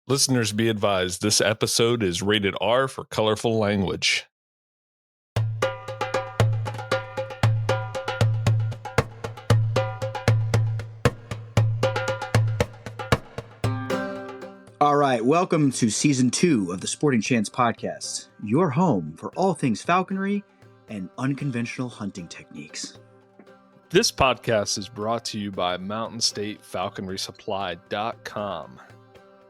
Listeners be advised, this episode is rated R for colorful language. All right, welcome to Season 2 of the Sporting Chance Podcast, your home for all things falconry and unconventional hunting techniques. This podcast is brought to you by MountainStateFalconrySupply.com.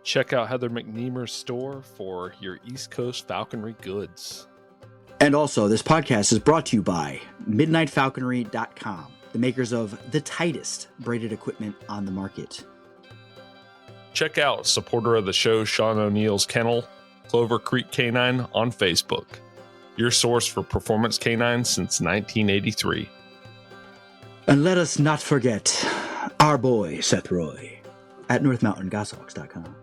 Check out Heather McNeamer's store for your East Coast falconry goods. And also, this podcast is brought to you by MidnightFalconry.com, the makers of the tightest braided equipment on the market. Check out supporter of the show, Sean O'Neill's Kennel, Clover Creek Canine on Facebook. Your source for performance canines since 1983. And let us not forget our boy, Seth Roy, at NorthMountainGoshawks.com.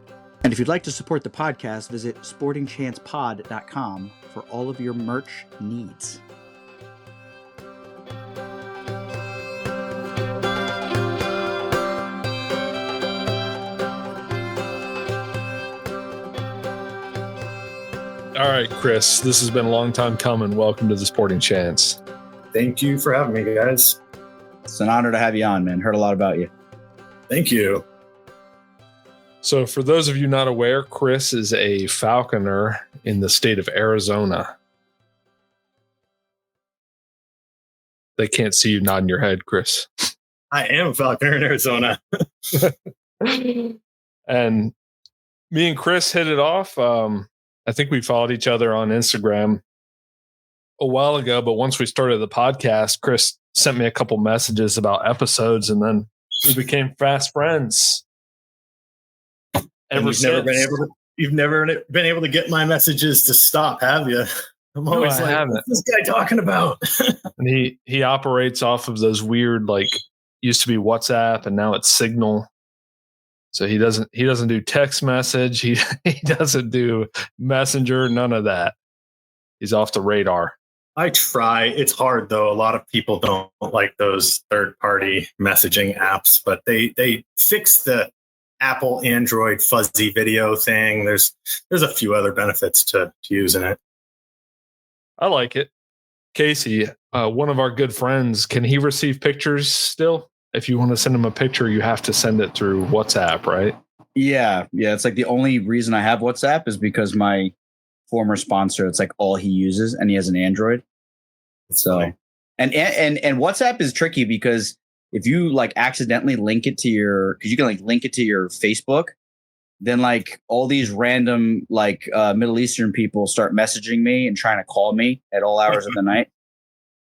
And if you'd like to support the podcast, visit SportingChancePod.com for all of your merch needs. All right, Chris, this has been a long time coming. Welcome to the Sporting Chance. Thank you for having me, guys. It's an honor to have you on, man. Heard a lot about you. Thank you. So for those of you not aware, Chris is a falconer in the state of Arizona. They can't see you nodding your head, Chris. I am a falconer in Arizona. And me and Chris hit it off. I think we followed each other on Instagram a while ago, but once we started the podcast, Chris sent me a couple messages about episodes, and then we became fast friends. You've never been able to get my messages to stop, have you? I'm always what's this guy talking about? And he operates off of those weird, used to be WhatsApp and now it's Signal. So he doesn't do text message. He doesn't do Messenger, none of that. He's off the radar. I try. It's hard though. A lot of people don't like those third-party messaging apps, but they fix the Apple Android fuzzy video thing. There's a few other benefits to using it. I like it. Casey, one of our good friends, can he receive pictures still? If you want to send him a picture, you have to send it through WhatsApp, right? Yeah. It's like the only reason I have WhatsApp is because my former sponsor, it's like all he uses, and he has an Android. So, and WhatsApp is tricky because if you accidentally link it to because you can link it to your Facebook, then all these random Middle Eastern people start messaging me and trying to call me at all hours of the night.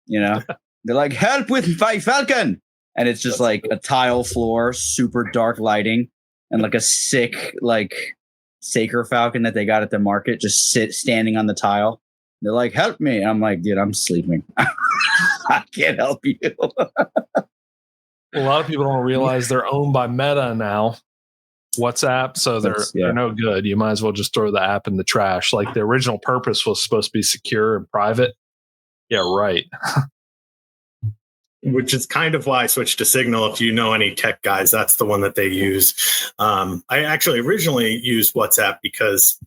You know, they're like, "Help with my falcon," and it's just a tile floor, super dark lighting, and a sick Saker falcon that they got at the market just standing on the tile. They're like, "Help me!" And I'm like, "Dude, I'm sleeping. I can't help you." A lot of people don't realize they're owned by Meta now, WhatsApp, so they're no good. You might as well just throw the app in the trash. The original purpose was supposed to be secure and private. Yeah, right. Which is kind of why I switched to Signal. If you know any tech guys, that's the one that they use. I actually originally used WhatsApp because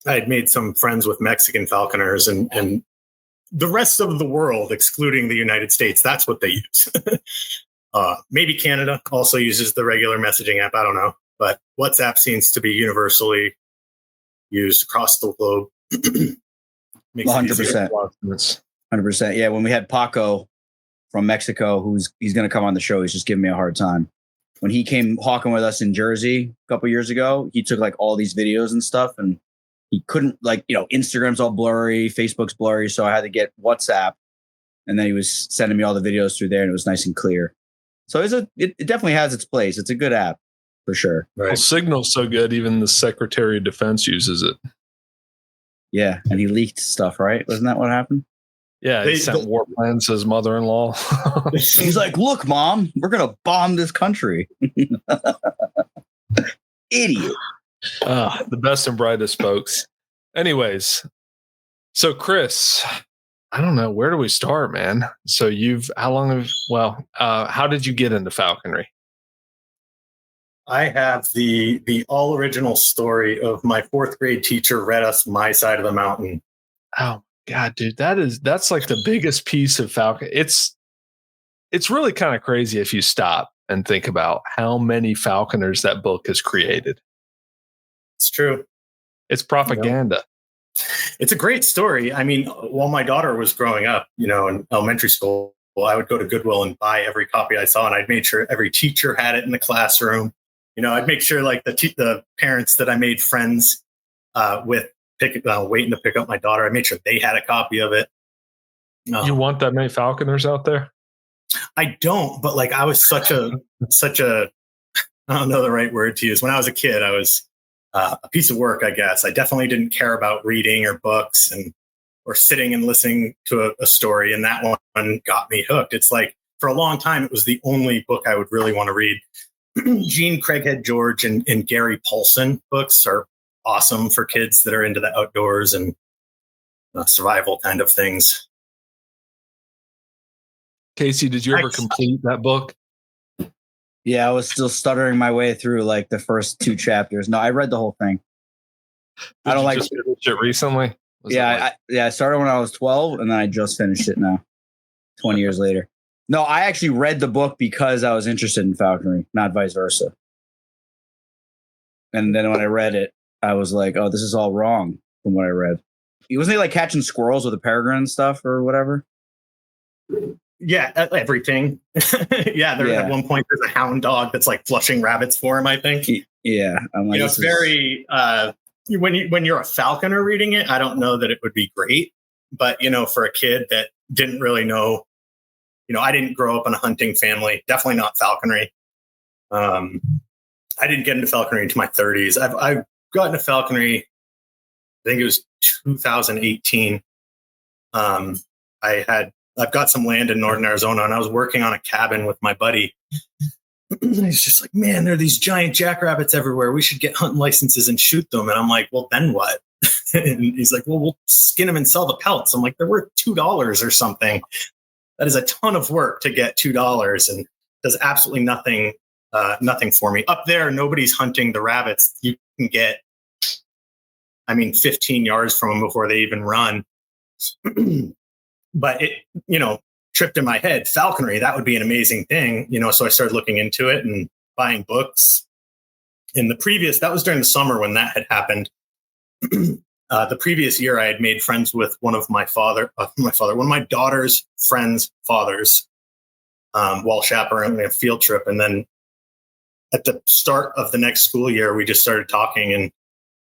I had made some friends with Mexican falconers and the rest of the world, excluding the United States, that's what they use. Maybe Canada also uses the regular messaging app. I don't know. But WhatsApp seems to be universally used across the globe. 100%. 100%. Yeah, when we had Paco from Mexico, he's going to come on the show, he's just giving me a hard time. When he came hawking with us in Jersey a couple years ago, he took all these videos and stuff, and he couldn't Instagram's all blurry, Facebook's blurry, so I had to get WhatsApp, and then he was sending me all the videos through there, and it was nice and clear. So it definitely has its place. It's a good app for sure. Right. Well, Signal's so good, even the Secretary of Defense uses it. Yeah, and he leaked stuff, right? Wasn't that what happened? Yeah, he sent war plans to his mother-in-law. He's like, "Look, Mom, we're going to bomb this country." Idiot. The best and brightest, folks. Anyways, so Chris, I don't know. Where do we start, man? So how did you get into falconry? I have the all original story of my fourth grade teacher read us My Side of the Mountain. Oh God, dude, that's like the biggest piece of Falcon. It's really kind of crazy if you stop and think about how many Falconers that book has created. It's true. It's propaganda. It's a great story. I mean, while my daughter was growing up, in elementary school, I would go to Goodwill and buy every copy I saw, and I'd make sure every teacher had it in the classroom. I'd make sure like the parents that I made friends with waiting to pick up my daughter, I made sure they had a copy of it. You want that many Falconers out there? I don't, but like I was such a I don't know the right word to use. When I was a kid, I was a piece of work, I guess. I definitely didn't care about reading or books or sitting and listening to a story. And that one got me hooked. It's like for a long time, it was the only book I would really want to read. Gene Craighead George and Gary Paulson books are awesome for kids that are into the outdoors and survival kind of things. Casey, did you ever complete that book? Yeah, I was still stuttering my way through like the first 2 chapters. No, I read the whole thing. I don't just finished it recently. I started when I was 12, and then I just finished it now, 20 years later. No, I actually read the book because I was interested in falconry, not vice versa. And then when I read it, I was like, "Oh, this is all wrong." From what I read, wasn't he like catching squirrels with a peregrine and stuff or whatever? Yeah, everything. At one point there's a hound dog that's like flushing rabbits for him, I think. Yeah, I'm like, it's very when you're a falconer reading it, I don't know that it would be great, but for a kid that didn't really know, I didn't grow up in a hunting family, definitely not falconry. I didn't get into falconry into my 30s. I've gotten into falconry, I think it was 2018. I've got some land in northern Arizona, and I was working on a cabin with my buddy. He's just like, "Man, there are these giant jackrabbits everywhere. We should get hunting licenses and shoot them." And I'm like, "Well, then what?" And he's like, "Well, we'll skin them and sell the pelts." I'm like, "They're worth $2 or something." That is a ton of work to get $2 and does absolutely nothing for me. Up there, nobody's hunting the rabbits. You can get, 15 yards from them before they even run. But it, tripped in my head, falconry, that would be an amazing thing. So I started looking into it and buying books. That was during the summer when that had happened. The previous year, I had made friends with one of one of my daughter's friends' fathers, while chaperoning a field trip. And then at the start of the next school year, we just started talking, and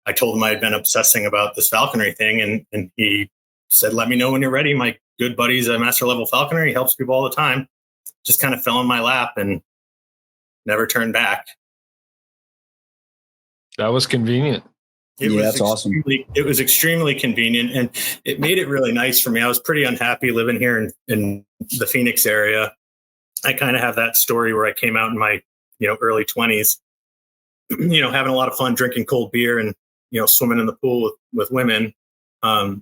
I told him I had been obsessing about this falconry thing. And he said, "Let me know when you're ready. My good buddy's a master level falconer. He helps people all the time." Just kind of fell in my lap and never turned back. That was convenient. That's awesome. It was extremely convenient, and it made it really nice for me. I was pretty unhappy living here in the Phoenix area. I kind of have that story where I came out in my early 20s, having a lot of fun drinking cold beer and swimming in the pool with women. I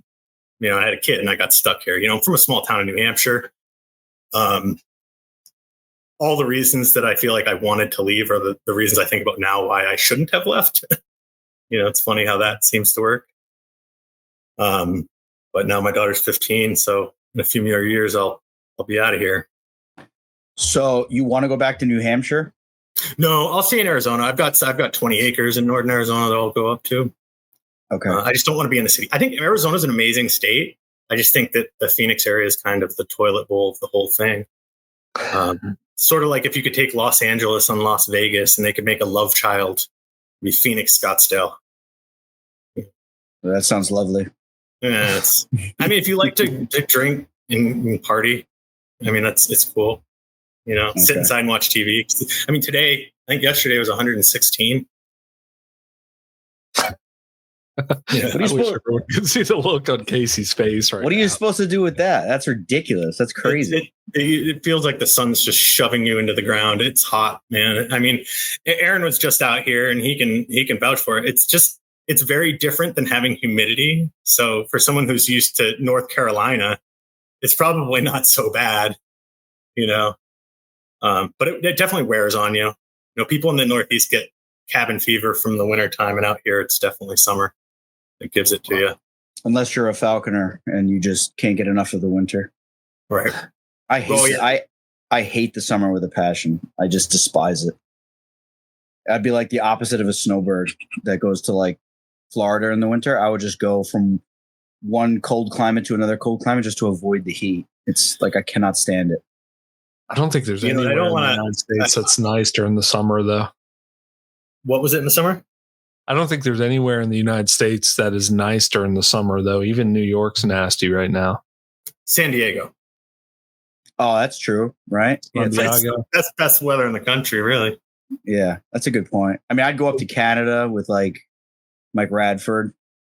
had a kid and I got stuck here. I'm from a small town in New Hampshire. All the reasons that I feel like I wanted to leave are the reasons I think about now why I shouldn't have left. It's funny how that seems to work. But now my daughter's 15, so in a few more years I'll be out of here. So you want to go back to New Hampshire? No, I'll stay in Arizona. I've got 20 acres in northern Arizona that I'll go up to. Okay. I just don't want to be in the city. I think Arizona's an amazing state. I just think that the Phoenix area is kind of the toilet bowl of the whole thing. Sort of like if you could take Los Angeles and Las Vegas and they could make a love child, it'd be Phoenix, Scottsdale. That sounds lovely. Yeah, if you like to drink and party, it's cool. Sit inside and watch TV. Today, I think yesterday was 116. Yeah, I wish everyone could see the look on Casey's face right now. What are you supposed to do with that? That's ridiculous. That's crazy. It feels like the sun's just shoving you into the ground. It's hot, man. Aaron was just out here and he can vouch for it. It's very different than having humidity. So for someone who's used to North Carolina, it's probably not so bad, but it definitely wears on you. people in the Northeast get cabin fever from the winter time, and out here it's definitely summer that gives it to you. Unless you're a falconer and you just can't get enough of the winter. Right. I hate the summer with a passion. I just despise it. I'd be like the opposite of a snowbird that goes to like Florida in the winter. I would just go from one cold climate to another cold climate just to avoid the heat. It's like I cannot stand it. I don't think there's anywhere in the United States that's nice during the summer, though. What was it in the summer? I don't think there's anywhere in the United States that is nice during the summer, though. Even New York's nasty right now. San Diego. Oh, that's true, right? Yeah, that's best weather in the country, really. Yeah, that's a good point. I mean, I'd go up to Canada with like Mike Radford.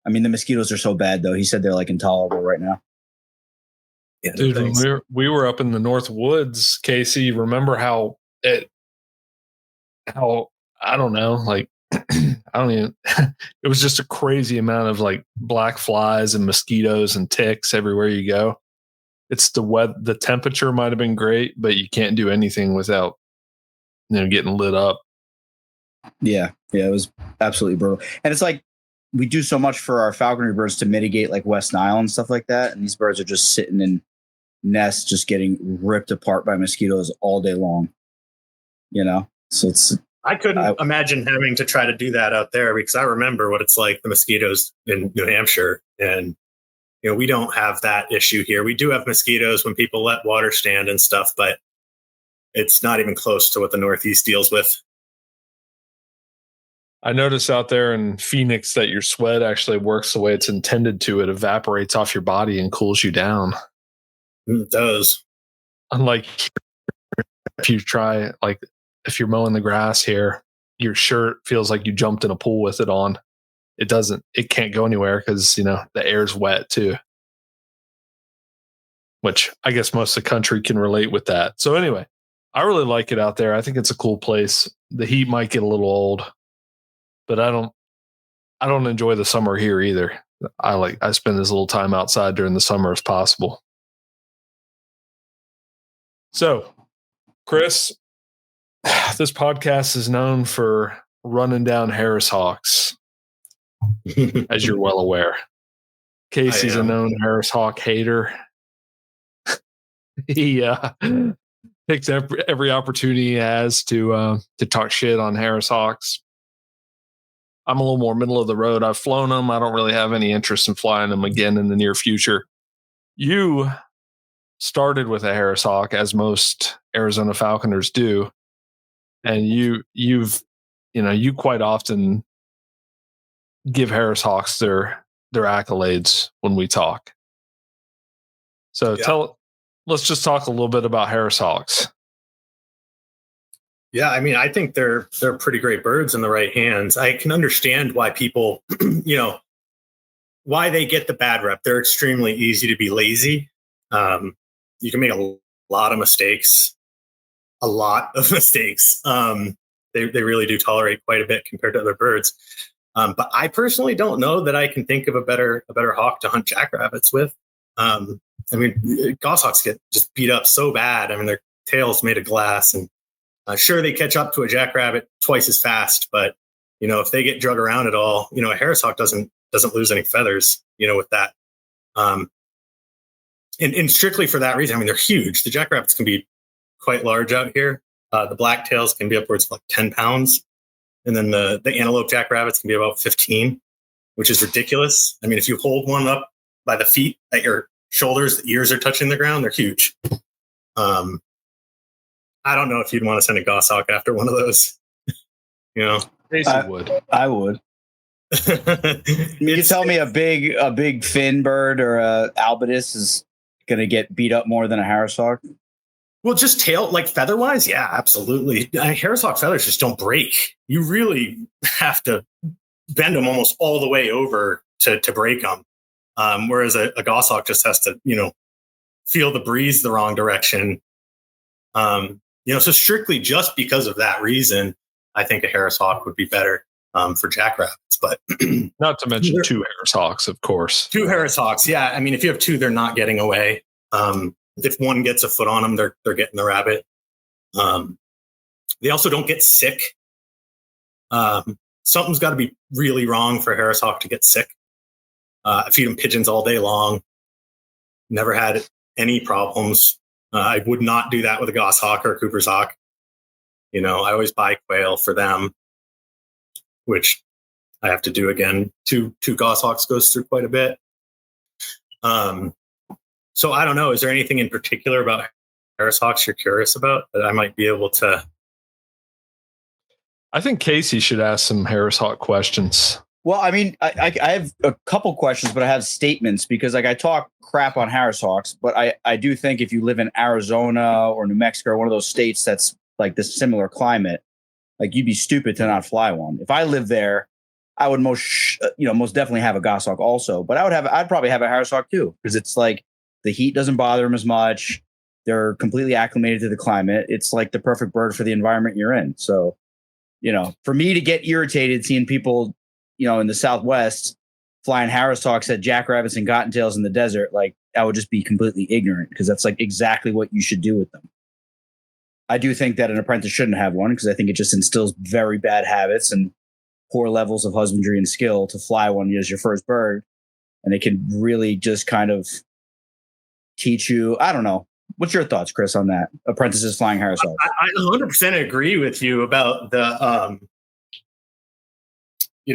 I mean, the mosquitoes are so bad, though. He said they're like intolerable right now. Yeah, dude, when we were up in the North Woods, Casey, remember how I don't know, like, I don't even, it was just a crazy amount of like black flies and mosquitoes and ticks everywhere you go. It's the temperature might have been great, but you can't do anything without, getting lit up. Yeah, it was absolutely brutal. And it's like we do so much for our falconry birds to mitigate like West Nile and stuff like that. And these birds are just sitting in nests, just getting ripped apart by mosquitoes all day long. So I couldn't imagine having to try to do that out there because I remember what it's like, the mosquitoes in New Hampshire. And, we don't have that issue here. We do have mosquitoes when people let water stand and stuff, but it's not even close to what the Northeast deals with. I notice out there in Phoenix that your sweat actually works the way it's intended to. It evaporates off your body and cools you down. It does. Unlike if you try, like if you're mowing the grass here, your shirt feels like you jumped in a pool with it on. It can't go anywhere because, the air's wet too. Which I guess most of the country can relate with that. So anyway, I really like it out there. I think it's a cool place. The heat might get a little old, but I don't enjoy the summer here either. I spend as little time outside during the summer as possible. So, Chris, this podcast is known for running down Harris Hawks, as you're well aware. Casey's a known Harris Hawk hater. He picks every opportunity he has to talk shit on Harris Hawks. I'm a little more middle of the road. I've flown them. I don't really have any interest in flying them again in the near future. You started with a Harris Hawk, as most Arizona Falconers do, and you quite often give Harris Hawks their accolades when we talk. So let's just talk a little bit about Harris Hawks. Yeah, I mean, I think they're pretty great birds in the right hands. I can understand why people, why they get the bad rep. They're extremely easy to be lazy. You can make a lot of mistakes. They really do tolerate quite a bit compared to other birds. But I personally don't know that I can think of a better hawk to hunt jackrabbits with. Goshawks get just beat up so bad. I mean, their tail's made of glass, and sure, they catch up to a jackrabbit twice as fast. But if they get drug around at all, a Harris Hawk doesn't lose any feathers. With that, and strictly for that reason, I mean, they're huge. The jackrabbits can be quite large out here. The blacktails can be upwards of like 10 pounds, and then the antelope jackrabbits can be about 15, which is ridiculous. I mean, if you hold one up by the feet at your shoulders, the ears are touching the ground, they're huge. I don't know if you'd want to send a goshawk after one of those. I would. You tell me a big fin bird or a albitus is going to get beat up more than a Harris Hawk? Well, just tail, like feather wise, yeah, absolutely. Harris Hawk feathers just don't break. You really have to bend them almost all the way over to break them. Whereas a goshawk just has to, feel the breeze the wrong direction. So strictly just because of that reason, I think a Harris Hawk would be better for jackrabbits. But not to mention two Harris Hawks, of course. Two Harris Hawks, yeah. I mean, if you have two, they're not getting away. If one gets a foot on them, they're getting the rabbit. They also don't get sick. Something's got to be really wrong for a Harris Hawk to get sick. I feed them pigeons all day long. Never had any problems. I would not do that with a Goshawk or a Cooper's Hawk. I always buy quail for them, which I have to do again. Two Goshawks goes through quite a bit. So I don't know. Is there anything in particular about Harris Hawks you're curious about that I might be able to? I think Casey should ask some Harris Hawk questions. Well, I mean, I have a couple questions, but I have statements because I talk crap on Harris Hawks, but I do think if you live in Arizona or New Mexico or one of those states that's like this similar climate, like you'd be stupid to not fly one. If I lived there, I would most definitely have a Goshawk also, but I'd probably have a Harris Hawk too, because it's like the heat doesn't bother them as much. They're completely acclimated to the climate. It's like the perfect bird for the environment you're in. So, for me to get irritated seeing people, in the Southwest flying Harris Hawks at jackrabbits and cottontails in the desert, like I would just be completely ignorant because that's like exactly what you should do with them. I do think that an apprentice shouldn't have one because I think it just instills very bad habits and poor levels of husbandry and skill to fly one as your first bird. And it can really just kind of teach you, I don't know. What's your thoughts, Chris, on that? Apprentices flying Harris Hawks. I 100% agree with you about the,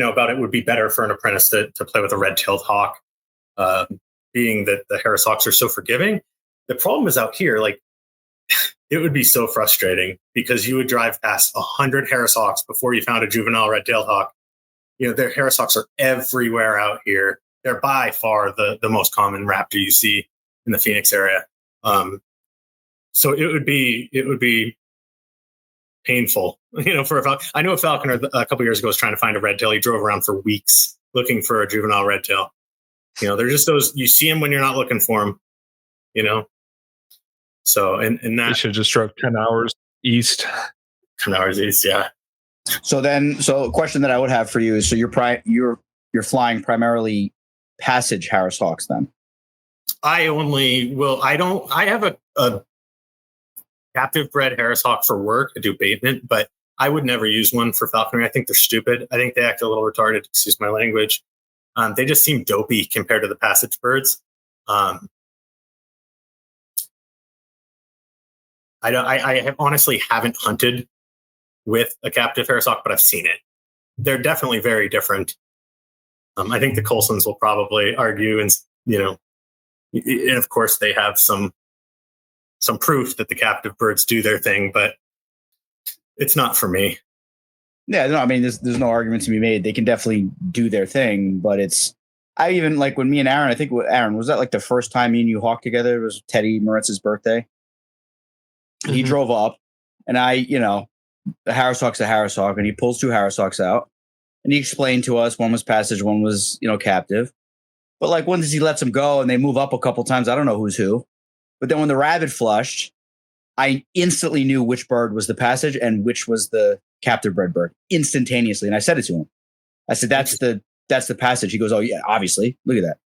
about it would be better for an apprentice to play with a red-tailed hawk, being that the Harris Hawks are so forgiving. The problem is out here, like, it would be so frustrating because you would drive past 100 Harris Hawks before you found a juvenile red-tailed hawk. Their Harris Hawks are everywhere out here. They're by far the most common raptor you see in the Phoenix area. So it would be painful, for a falconer. I know a falconer a couple years ago was trying to find a red tail. He drove around for weeks looking for a juvenile red tail. They're just those, you see them when you're not looking for them, So, and that. They should have just drove 10 hours east. 10 hours east, yeah. So a question that I would have for you is, so you're flying primarily passage Harris Hawks then? I have a captive bred Harris Hawk for work. I do abatement, but I would never use one for falconry. I think they're stupid. I think they act a little retarded, excuse my language. They just seem dopey compared to the passage birds. I honestly haven't hunted with a captive Harris Hawk, but I've seen it. They're definitely very different. I think the Colsons will probably argue, and and of course they have some proof that the captive birds do their thing, but it's not for me. Yeah, no, I mean, there's no argument to be made. They can definitely do their thing, but I even like when me and Aaron, I think Aaron, was that like the first time me and you hawked together? It was Teddy Moritz's birthday. He drove up and the Harris Hawk's a Harris Hawk, and he pulls two Harris Hawks out and he explained to us one was passage, one was, captive. But like once he lets them go and they move up a couple times, I don't know who's who. But then when the rabbit flushed, I instantly knew which bird was the passage and which was the captive bred bird instantaneously. And I said it to him. I said, that's the passage. He goes, oh yeah, obviously. Look at that.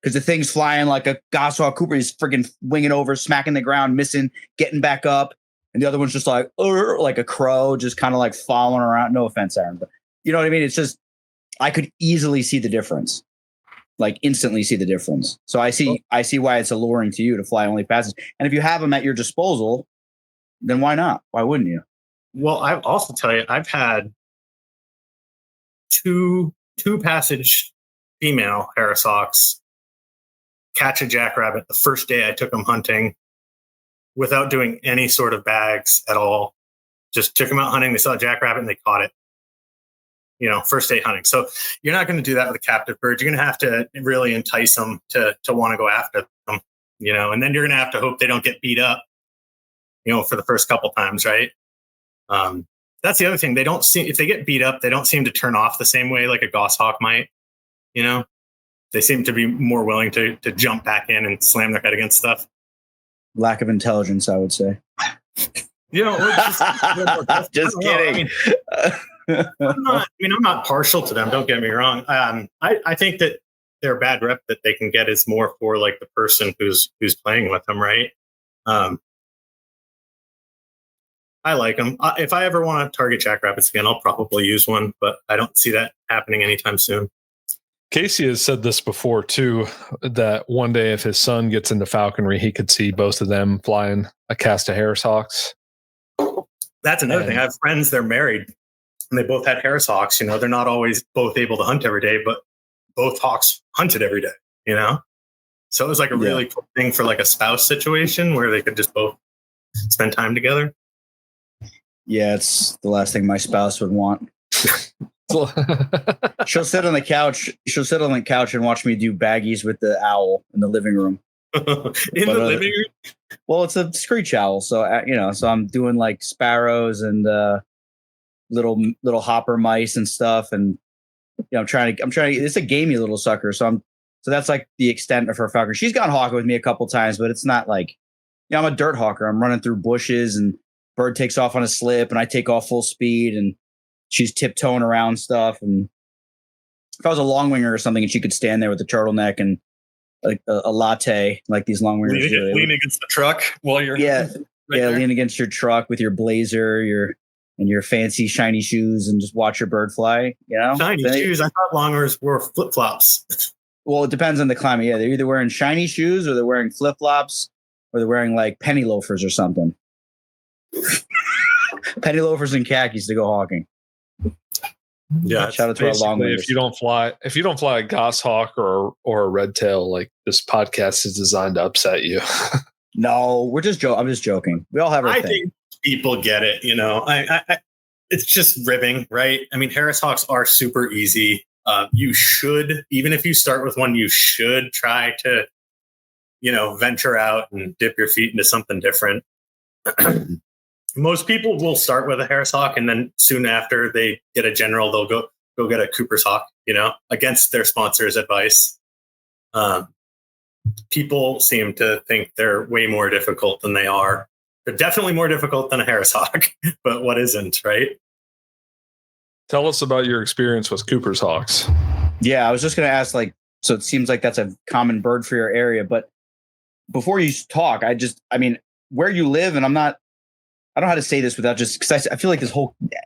Because the thing's flying like a Goshawk Cooper. He's freaking winging over, smacking the ground, missing, getting back up. And the other one's just like a crow, just kind of like following around. No offense, Aaron, but you know what I mean? It's just, I could easily see the difference. Like instantly see the difference. So I see why it's alluring to you to fly only passage. And if you have them at your disposal, then why not? Why wouldn't you? Well, I'll also tell you, I've had two passage female Harris Hawks catch a jackrabbit the first day I took them hunting without doing any sort of bags at all. Just took them out hunting. They saw a jackrabbit and they caught it. First day hunting. So you're not going to do that with a captive bird. You're going to have to really entice them to want to go after them, and then you're going to have to hope they don't get beat up, for the first couple times. Right. That's the other thing. If they get beat up, they don't seem to turn off the same way like a goshawk might, they seem to be more willing to jump back in and slam their head against stuff. Lack of intelligence, I would say. Just kidding. I'm not partial to them. Don't get me wrong. I think that their bad rep that they can get is more for like the person who's playing with them, right? I I like them. If I ever want to target jackrabbits again, I'll probably use one, but I don't see that happening anytime soon. Casey has said this before too, that one day if his son gets into falconry, he could see both of them flying a cast of Harris hawks. That's another thing. I have friends, they're married and they both had Harris hawks. You know, they're not always both able to hunt every day, but both hawks hunted every day, you know? So it was like a really cool thing for like a spouse situation where they could just both spend time together. Yeah, it's the last thing my spouse would want. She'll sit on the couch. She'll sit on the couch and watch me do baggies with the owl in the living room. Living room? Well, it's a screech owl, so so I'm doing like sparrows and little hopper mice and stuff, and I'm trying to. It's a gamey little sucker, so that's like the extent of her falconry. She's gone hawking with me a couple times, but it's not like, I'm a dirt hawker. I'm running through bushes and bird takes off on a slip and I take off full speed and she's tiptoeing around stuff. And if I was a long winger or something and she could stand there with a turtleneck and like a latte, like these long wingers lean against the truck while you're lean against your truck with your blazer, your fancy shiny shoes, and just watch your bird fly. Shiny shoes. I thought long wingers wore flip flops. Well, it depends on the climate. Yeah, they're either wearing shiny shoes or they're wearing flip flops or they're wearing like penny loafers or something. Penny loafers and khakis to go hawking. Yeah, shout out to our long wingers. If you don't fly a goshawk or a red tail, like this podcast is designed to upset you. No, we're just joking. I'm just joking. We all have our thing. I think people get it. I it's just ribbing, right? I mean, Harris hawks are super easy. You should, even if you start with one, you should try to, venture out and dip your feet into something different. Most people will start with a Harris hawk, and then soon after they get a general, they'll go get a Cooper's hawk, against their sponsor's advice. People seem to think they're way more difficult than they are. They're definitely more difficult than a Harris hawk, but what isn't, right? Tell us about your experience with Cooper's hawks. Yeah, I was just going to ask, so it seems like that's a common bird for your area, but before you talk, where you live, and I don't know how to say this without just, because I feel like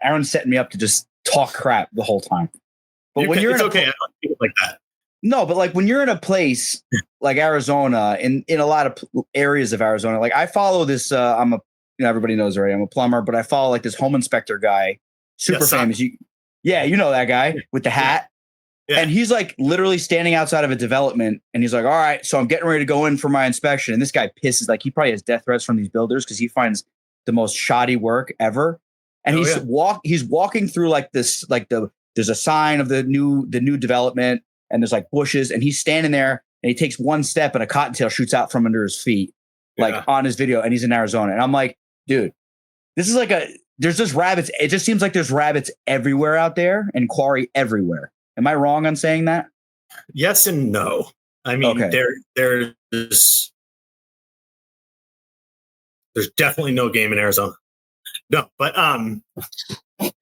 Aaron's setting me up to just talk crap the whole time. But when you're okay, I don't feel like that. No, but like when you're in a place like Arizona, in a lot of areas of Arizona, like I follow this, everybody knows already, I'm a plumber, but I follow like this home inspector guy, super famous. You know that guy with the hat. Yeah. And he's like literally standing outside of a development and he's like, all right, so I'm getting ready to go in for my inspection. And this guy pisses, like he probably has death threats from these builders because he finds the most shoddy work ever. And he's walking through like this, there's a sign of the new development and there's like bushes and he's standing there and he takes one step and a cottontail shoots out from under his feet, on his video, and he's in Arizona. And I'm like, dude, this is like there's just rabbits. It just seems like there's rabbits everywhere out there and quarry everywhere. Am I wrong on saying that? Yes and no. I mean, there's definitely no game in Arizona. No, but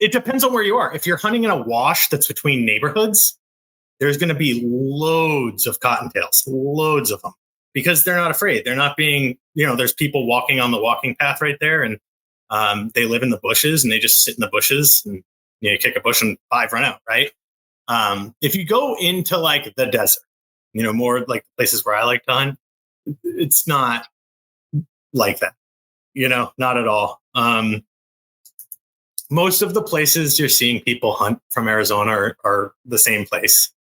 it depends on where you are. If you're hunting in a wash that's between neighborhoods, there's going to be loads of cottontails, loads of them, because they're not afraid. They're not being, there's people walking on the walking path right there, and they live in the bushes and they just sit in the bushes and you kick a bush and 5 run out, right? If you go into like the desert, more like places where I like to hunt, it's not like that, not at all. Most of the places you're seeing people hunt from Arizona are the same place.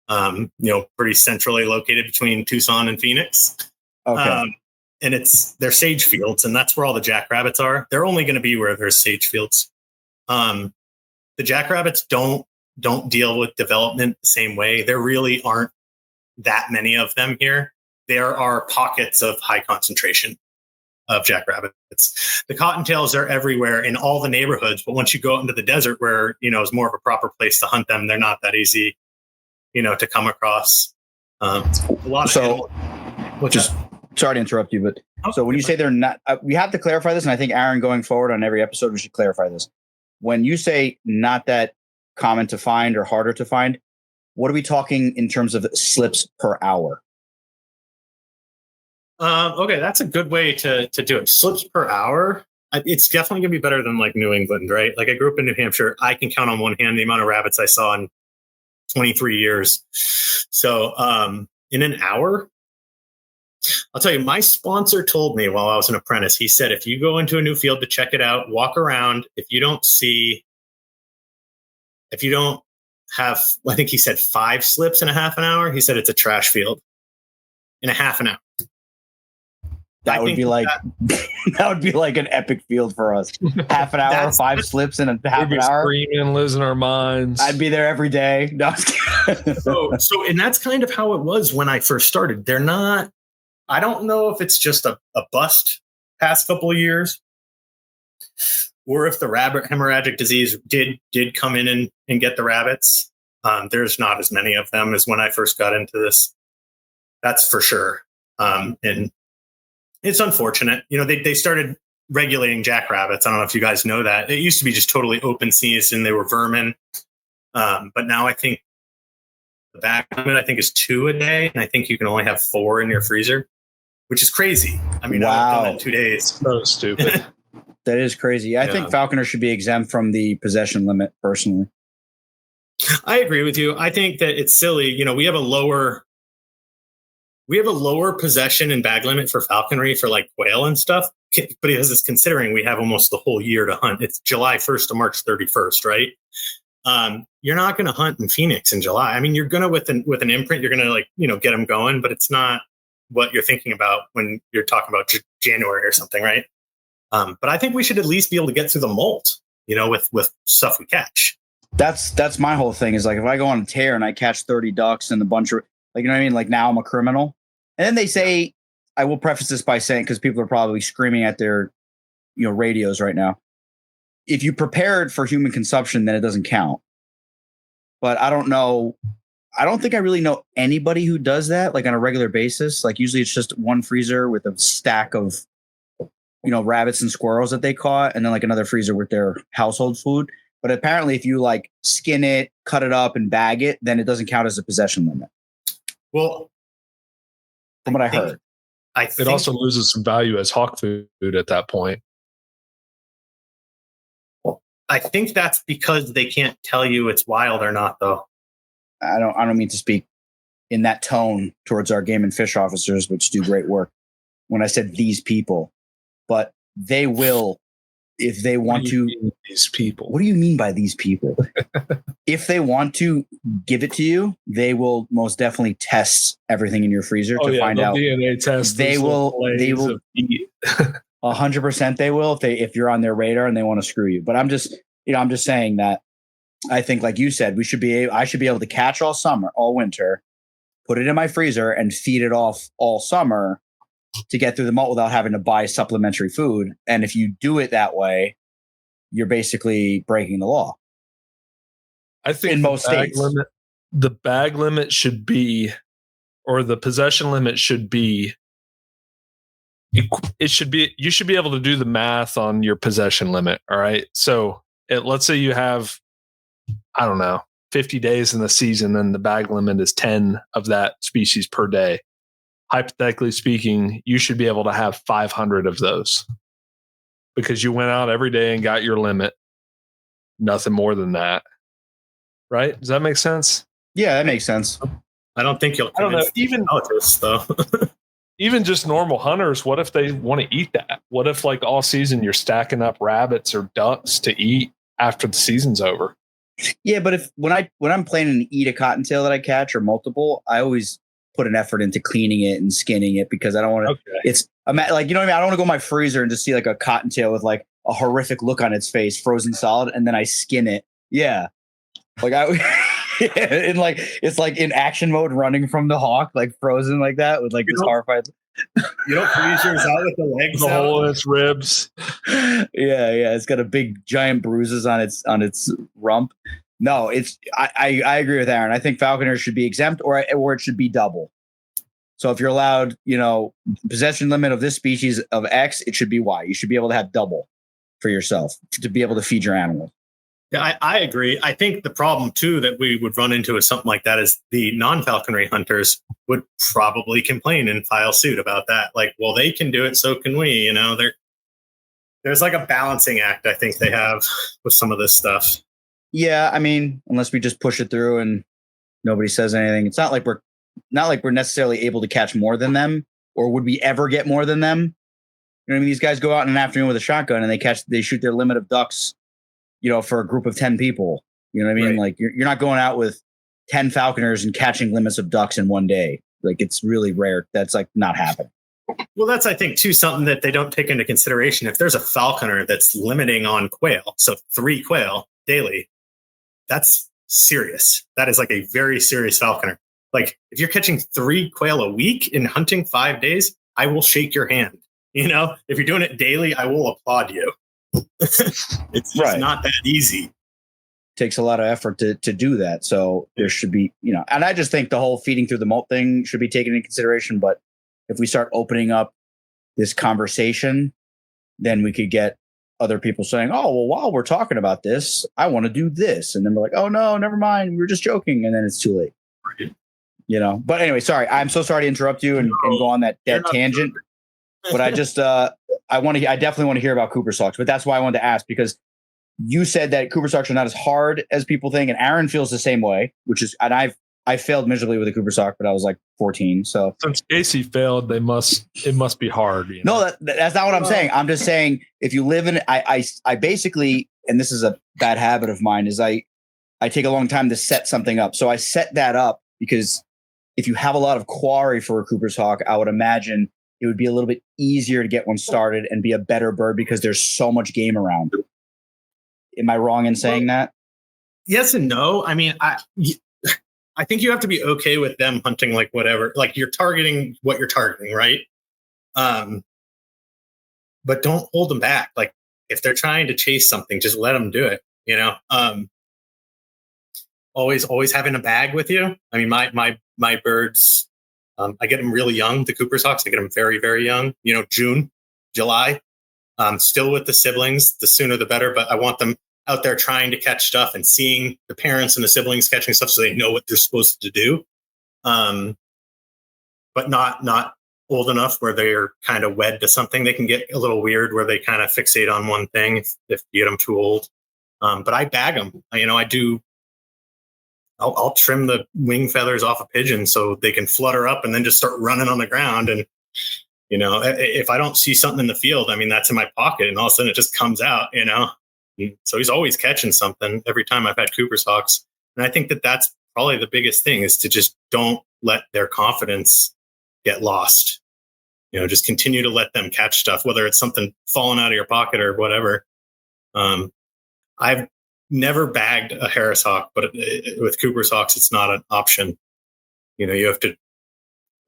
Pretty centrally located between Tucson and Phoenix. Okay. And they're sage fields, and that's where all the jackrabbits are. They're only going to be where there's sage fields. The jackrabbits don't deal with development the same way. There really aren't that many of them here. There are pockets of high concentration of jackrabbits. The cottontails are everywhere in all the neighborhoods, but once you go out into the desert where, is more of a proper place to hunt them, they're not that easy, to come across. A lot of sorry to interrupt you, but so when you say they're not, we have to clarify this, and I think Aaron, going forward on every episode, we should clarify this. When you say not that common to find or harder to find, what are we talking in terms of slips per hour? Okay, that's a good way to do it. Slips per hour. it's definitely going to be better than like New England, right? Like I grew up in New Hampshire. I can count on one hand the amount of rabbits I saw in 23 years. So in an hour, I'll tell you, my sponsor told me while I was an apprentice, he said, if you go into a new field to check it out, walk around. If you don't have, I think he said 5 slips in a half an hour, he said it's a trash field in a half an hour. That would be like an epic field for us. Half an hour, 5 slips in a half an hour. Screaming, losing our minds. I'd be there every day. No, so, and that's kind of how it was when I first started. They're not. I don't know if it's just a bust past couple of years, or if the rabbit hemorrhagic disease did come in and get the rabbits. There's not as many of them as when I first got into this. That's for sure. And it's unfortunate. You know, they started regulating jackrabbits. I don't know if you guys know that. It used to be just totally open season. They were vermin. But now I think the back limit, I think, is 2 a day. And I think you can only have 4 in your freezer, which is crazy. I mean, I've done that in 2 days. So stupid. That is crazy. I think falconer should be exempt from the possession limit, personally. I agree with you. I think that it's silly. You know, we have a lower possession and bag limit for falconry for like quail and stuff. But because it's considering we have almost the whole year to hunt. It's July 1st to March 31st, right? You're not going to hunt in Phoenix in July. I mean, you're going to with an imprint, you're going to get them going, but it's not what you're thinking about when you're talking about January or something, right? But I think we should at least be able to get through the molt, with stuff we catch. That's my whole thing is like, if I go on a tear and I catch 30 ducks and a bunch of, like, you know what I mean? Like, now I'm a criminal. And then they say, I will preface this by saying, because people are probably screaming at their, radios right now. If you prepared for human consumption, then it doesn't count. But I don't know. I don't think I really know anybody who does that, like on a regular basis. Like usually it's just one freezer with a stack of, rabbits and squirrels that they caught, and then like another freezer with their household food. But apparently if you like skin it, cut it up and bag it, then it doesn't count as a possession limit. Well, from what I heard. It also loses some value as hawk food at that point. I think that's because they can't tell you it's wild or not, though. I don't mean to speak in that tone towards our game and fish officers, which do great work, when I said these people, but they will, if they want to. These people. What do you mean by these people? If they want to give it to you, they will most definitely test everything in your freezer to find out. DNA test. They will 100% they will if you're on their radar and they want to screw you. But I'm just saying that I think, like you said, I should be able to catch all summer, all winter, put it in my freezer and feed it off all summer to get through the molt without having to buy supplementary food. And if you do it that way, you're basically breaking the law. I think in most states, the bag limit should be, or the possession limit should be, you should be able to do the math on your possession limit. All right. So let's say you have, 50 days in the season, and the bag limit is 10 of that species per day. Hypothetically speaking, you should be able to have 500 of those because you went out every day and got your limit. Nothing more than that. Right? Does that make sense? Yeah, that makes sense. I don't think you'll. I don't know. Even though. Even just normal hunters, what if they want to eat that? What if like all season you're stacking up rabbits or ducks to eat after the season's over? Yeah, but when I'm planning to eat a cottontail that I catch or multiple, I always put an effort into cleaning it and skinning it because I don't want to. Okay. It's like, you know what I mean? I don't want to go in my freezer and just see like a cottontail with like a horrific look on its face, frozen solid, and then I skin it. Yeah, like in like it's like in action mode, running from the hawk, like frozen like that with like this horrified. You don't freeze yours out with the legs, the hole in its ribs. Yeah, it's got a big giant bruises on its rump. No, I agree with Aaron. I think falconers should be exempt or it should be double. So if you're allowed, possession limit of this species of X, it should be Y. You should be able to have double for yourself to be able to feed your animal. Yeah, I agree. I think the problem too that we would run into with something like that is the non-falconry hunters would probably complain and file suit about that. Like, well, they can do it, so can we. They're there's like a balancing act I think they have with some of this stuff. Yeah, I mean, unless we just push it through and nobody says anything, it's not like we're necessarily able to catch more than them, or would we ever get more than them? You know what I mean? These guys go out in an afternoon with a shotgun and they shoot their limit of ducks, for a group of 10 people. You know what I mean? Right. Like you're not going out with 10 falconers and catching limits of ducks in one day. Like it's really rare. That's like not happening. Well, that's, I think, too, something that they don't take into consideration. If there's a falconer that's limiting on quail, so 3 quail daily, that's serious. That is like a very serious falconer. Like if you're catching 3 quail a week in hunting 5 days, I will shake your hand. If you're doing it daily, I will applaud you. It's just not that easy. Takes a lot of effort to do that. So there should be, and I just think the whole feeding through the molt thing should be taken into consideration. But if we start opening up this conversation, then we could get other people saying, oh, well, while we're talking about this, I want to do this. And then we're like, oh, no, never mind. We were just joking. And then it's too late. Right. But anyway, sorry. I'm so sorry to interrupt you and go on that tangent. But I just, I definitely want to hear about Cooper Hawks. But that's why I wanted to ask, because you said that Cooper Hawks are not as hard as people think. And Aaron feels the same way, and I failed miserably with a Cooper Hawk, but I was like 14. So since Casey failed, it must be hard. No, that's not what I'm saying. I'm just saying if you live in, I basically, and this is a bad habit of mine, is I take a long time to set something up. So I set that up because if you have a lot of quarry for a Cooper Hawk, I would imagine it would be a little bit easier to get one started and be a better bird because there's so much game around. Am I wrong in saying that? Yes and no. I mean, I think you have to be okay with them hunting like whatever, like you're targeting what you're targeting, right? But don't hold them back. Like if they're trying to chase something, just let them do it. Always having a bag with you. I mean, my birds, I get them really young. The Cooper Hawks, I get them very, very young. June, July. Still with the siblings. The sooner the better. But I want them out there trying to catch stuff and seeing the parents and the siblings catching stuff so they know what they're supposed to do. But not old enough where they're kind of wed to something. They can get a little weird where they kind of fixate on one thing if you get them too old. But I bag them. I do. I'll trim the wing feathers off a pigeon so they can flutter up and then just start running on the ground. And, if I don't see something in the field, I mean, that's in my pocket and all of a sudden it just comes out, So he's always catching something every time I've had Cooper Hawks. And I think that that's probably the biggest thing is to just don't let their confidence get lost. Just continue to let them catch stuff, whether it's something falling out of your pocket or whatever. I've never bagged a Harris Hawk, but with Cooper Hawks, it's not an option. You have to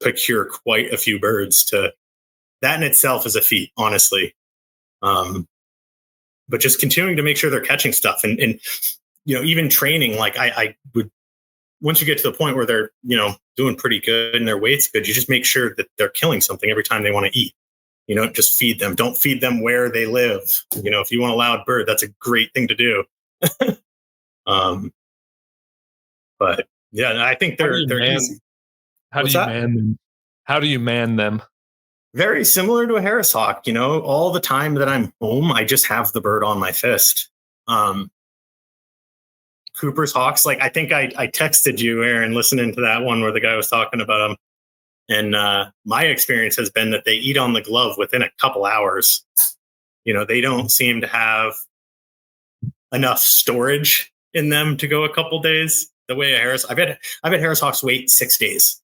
procure quite a few birds that in itself is a feat, honestly. But just continuing to make sure they're catching stuff and even training, like I would, once you get to the point where they're, doing pretty good and their weight's good, you just make sure that they're killing something every time they want to eat. Just feed them. Don't feed them where they live. If you want a loud bird, that's a great thing to do. But yeah, I think they're easy. How do you man them? How do you man them? Very similar to a Harris Hawk. All the time that I'm home, I just have the bird on my fist. Cooper's Hawks, like I think I texted you, Aaron, listening to that one where the guy was talking about them. And my experience has been that they eat on the glove within a couple hours. They don't seem to have enough storage in them to go a couple days. The way I've had Harris Hawks wait 6 days.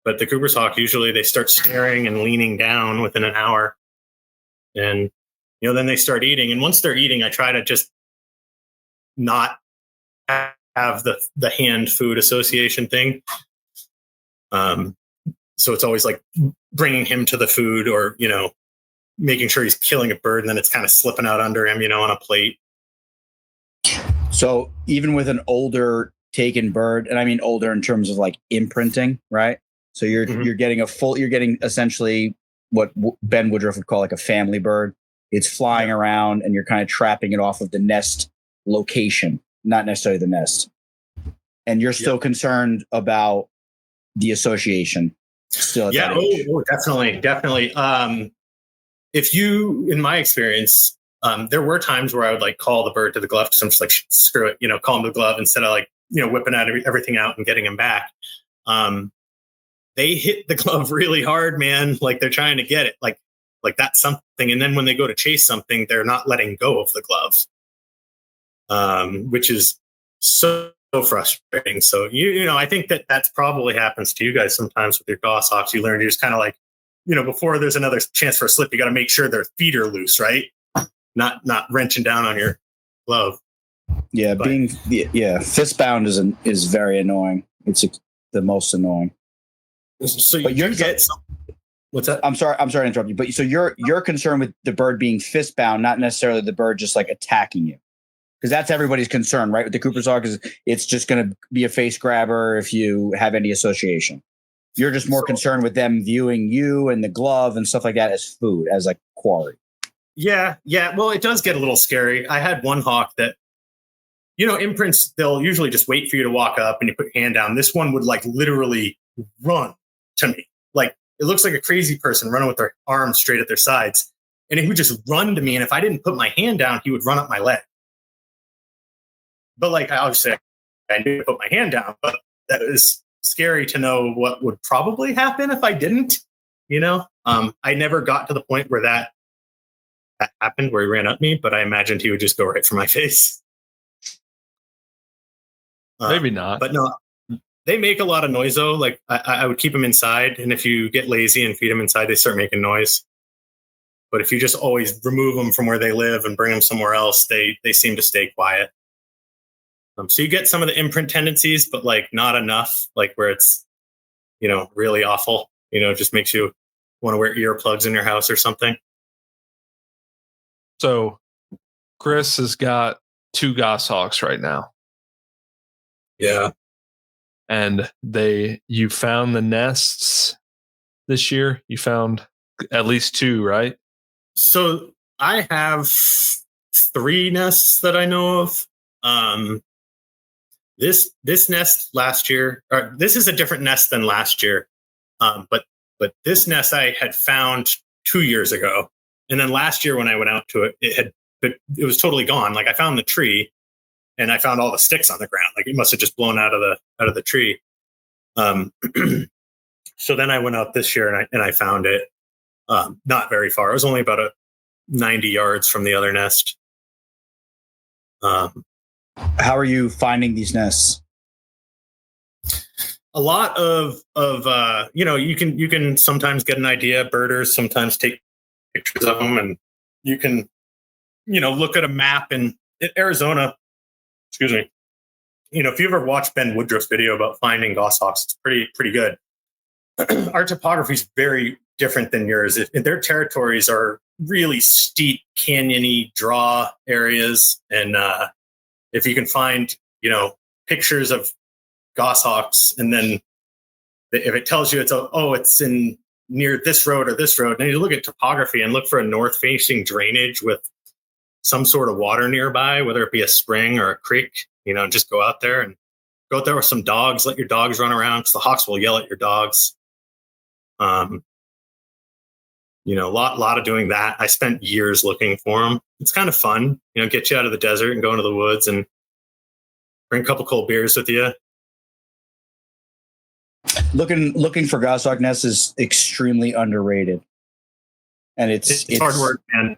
But the Cooper Hawk, usually they start staring and leaning down within an hour. And, then they start eating. And once they're eating, I try to just not have the hand food association thing. So it's always like bringing him to the food or, making sure he's killing a bird and then it's kind of slipping out under him, on a plate. So even with an older taken bird, and I mean older in terms of like imprinting, right? So you're getting you're getting essentially what Ben Woodruff would call like a family bird. It's flying around and you're kind of trapping it off of the nest location, not necessarily the nest. And you're still concerned about the association still at that age. Definitely. if you, in my experience, there were times where I would like call the bird to the glove because I'm just like, screw it, call him to the glove instead of like, whipping out everything out and getting him back. They hit the glove really hard, man. Like they're trying to get it, like that's something. And then when they go to chase something, they're not letting go of the glove, which is so frustrating. So, I think that's probably happens to you guys sometimes with your Goshawks. You learn, you just kind of like, before there's another chance for a slip, you got to make sure their feet are loose, right? Not wrenching down on your glove. Yeah, fist bound is very annoying. It's the most annoying. So you get what's that? I'm sorry to interrupt you, but so you're concerned with the bird being fist bound, not necessarily the bird just like attacking you, because that's everybody's concern, right? With the Cooper's hawk, is it's just going to be a face grabber if you have any association. You're just more concerned with them viewing you and the glove and stuff like that as food, as like quarry. Yeah. Well, it does get a little scary. I had one hawk that, imprints, they'll usually just wait for you to walk up and you put your hand down. This one would like literally run to me. Like it looks like a crazy person running with their arms straight at their sides. And he would just run to me. And if I didn't put my hand down, he would run up my leg. But like, obviously I knew to put my hand down, but that is scary to know what would probably happen if I didn't, I never got to the point where that happened, where he ran at me, but I imagined he would just go right for my face. Maybe not. But no, they make a lot of noise though. Like I would keep them inside, and if you get lazy and feed them inside, they start making noise. But if you just always remove them from where they live and bring them somewhere else, they seem to stay quiet. So you get some of the imprint tendencies, but like not enough, like where it's, really awful, just makes you want to wear earplugs in your house or something. So Chris has got 2 Goshawks right now. Yeah. And you found the nests this year. You found at least 2, right? So I have 3 nests that I know of. This nest last year, or this is a different nest than last year. But this nest I had found 2 years ago. And then last year when I went out to it, it was totally gone. Like I found the tree and I found all the sticks on the ground. Like it must have just blown out of the tree. So then I went out this year and I found it, not very far. It was only about 90 yards from the other nest. How are you finding these nests? A lot of you can sometimes get an idea. Birders sometimes take pictures of them, and you can look at a map in Arizona. Excuse me. If you ever watched Ben Woodruff's video about finding goshawks, it's pretty good. Our topography is very different than yours. Their territories are really steep, canyony draw areas, and if you can find pictures of goshawks, and then if it tells you it's in near this road or this road, then you look at topography and look for a north-facing drainage with some sort of water nearby, whether it be a spring or a creek. Just go out there with some dogs. Let your dogs run around because the hawks will yell at your dogs. A lot of doing that. I spent years looking for them. It's kind of fun, get you out of the desert and go into the woods and bring a couple cold beers with you. Looking for goshawk nests is extremely underrated, and it's hard work, man.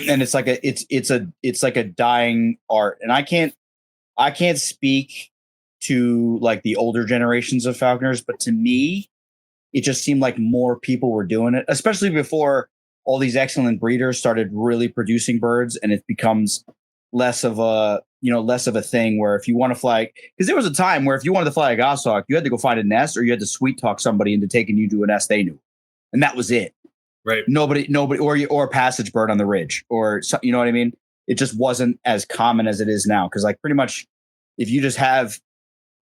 And it's like a dying art. And I can't speak to like the older generations of falconers, but to me, it just seemed like more people were doing it, especially before all these excellent breeders started really producing birds, and it becomes less of a thing where if you want to fly, because there was a time where if you wanted to fly a goshawk, you had to go find a nest or you had to sweet talk somebody into taking you to a nest they knew, and that was it. Right. Nobody, or a passage bird on the ridge, or you know what I mean? It just wasn't as common as it is now. Cause like pretty much if you just have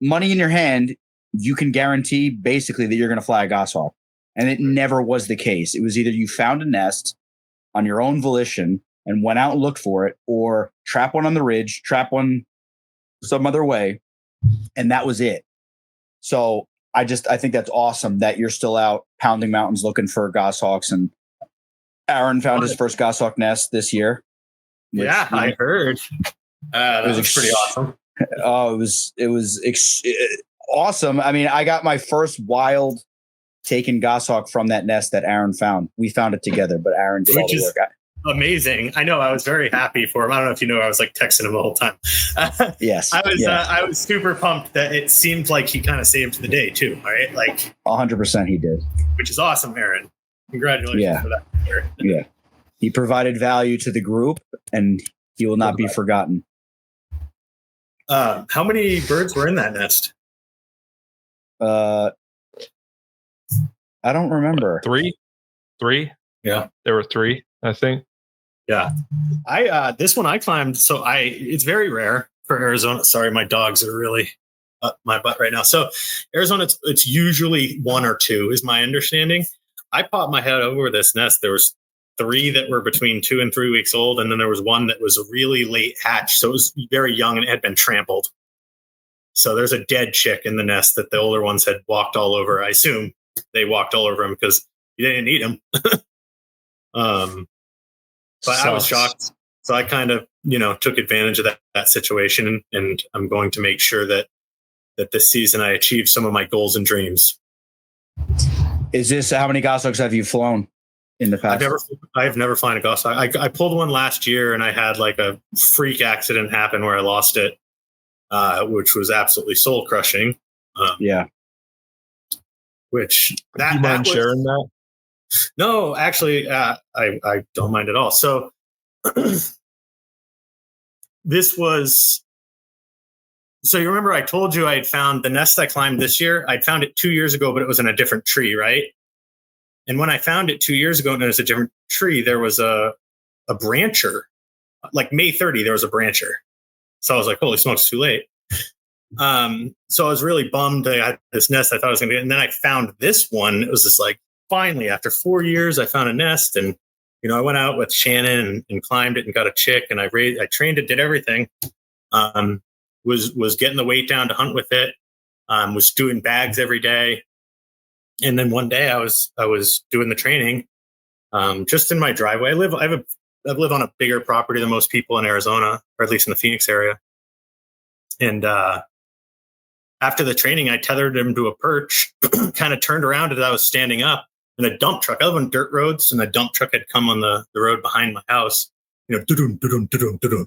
money in your hand, you can guarantee basically that you're going to fly a goshawk. And it never was the case. It was either you found a nest on your own volition and went out and looked for it, or trap one on the ridge, trap one some other way. And that was it. So I think that's awesome that you're still out pounding mountains looking for goshawks. And Aaron found his first goshawk nest this year. Yeah, I heard. That was pretty awesome. Oh, it was awesome. I mean, I got my first wild taken goshawk from that nest that Aaron found. We found it together, but Aaron did all the work. Amazing. I know. I was very happy for him. I don't know if you know, I was like texting him the whole time. Yes. I was super pumped that it seemed like he kind of saved the day too. Right. Like 100% he did. Which is awesome, Aaron. Congratulations for that. Aaron. Yeah. He provided value to the group and he will not be forgotten. How many birds were in that nest? I don't remember. Three. Yeah. There were 3, I think. Yeah. This one I climbed. So it's very rare for Arizona. Sorry, my dogs are really up my butt right now. So Arizona, it's usually 1 or 2 is my understanding. I popped my head over this nest. There was 3 that were between 2 and 3 weeks old. And then there was one that was a really late hatch. So it was very young and it had been trampled. So there's a dead chick in the nest that the older ones had walked all over. I assume they walked all over him because they didn't eat him. But I was shocked. So I kind of, took advantage of that situation. And I'm going to make sure that this season I achieve some of my goals and dreams. Is this, how many goshawks have you flown in the past? I've never flown a goshawk. I pulled one last year and I had like a freak accident happen where I lost it, which was absolutely soul crushing. Yeah. Which do you mind sharing that? No, actually, I don't mind at all. So this was. So you remember I told you I had found the nest I climbed this year. I'd found it 2 years ago, but it was in a different tree, right? And when I found it 2 years ago and it was a different tree, there was a brancher. Like May 30, there was a brancher. So I was like, holy smokes, too late. So I was really bummed that I had this nest I thought I was going to get. And then I found this one. It was just like, finally, after 4 years, I found a nest. And, I went out with Shannon and climbed it and got a chick. And I trained it, did everything. Was getting the weight down to hunt with it. Was doing bags every day. And then one day I was doing the training just in my driveway. I live on a bigger property than most people in Arizona, or at least in the Phoenix area. And after the training, I tethered him to a perch, kind of turned around as I was standing up, and a dump truck. I live on dirt roads, and a dump truck had come on the road behind my house. Doo-doo, doo-doo, doo-doo, doo-doo.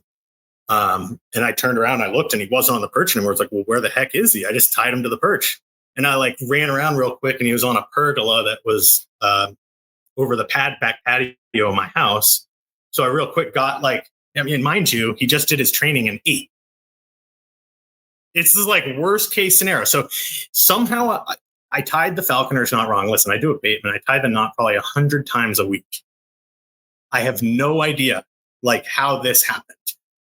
And I turned around, I looked, and he wasn't on the perch anymore. It's like, well, where the heck is he? I just tied him to the perch. And I ran around real quick, and he was on a pergola that was over the back patio of my house. So I real quick got mind you, he just did his training and ate. It's this worst case scenario. So somehow I tied the falconers not wrong. Listen, I do a baitman. I tie the knot probably 100 times a week. I have no idea how this happened,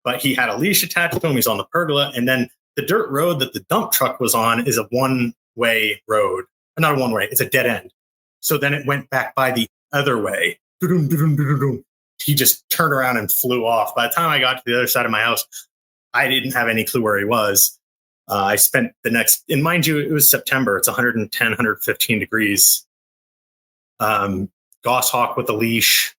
but he had a leash attached to him. He's on the pergola. And then the dirt road that the dump truck was on is a one-way road. Not a one-way, it's a dead end. So then it went back by the other way. He just turned around and flew off. By the time I got to the other side of my house, I didn't have any clue where he was. I spent the next, and mind you, it was September. It's 110, 115 degrees. Goshawk with a leash.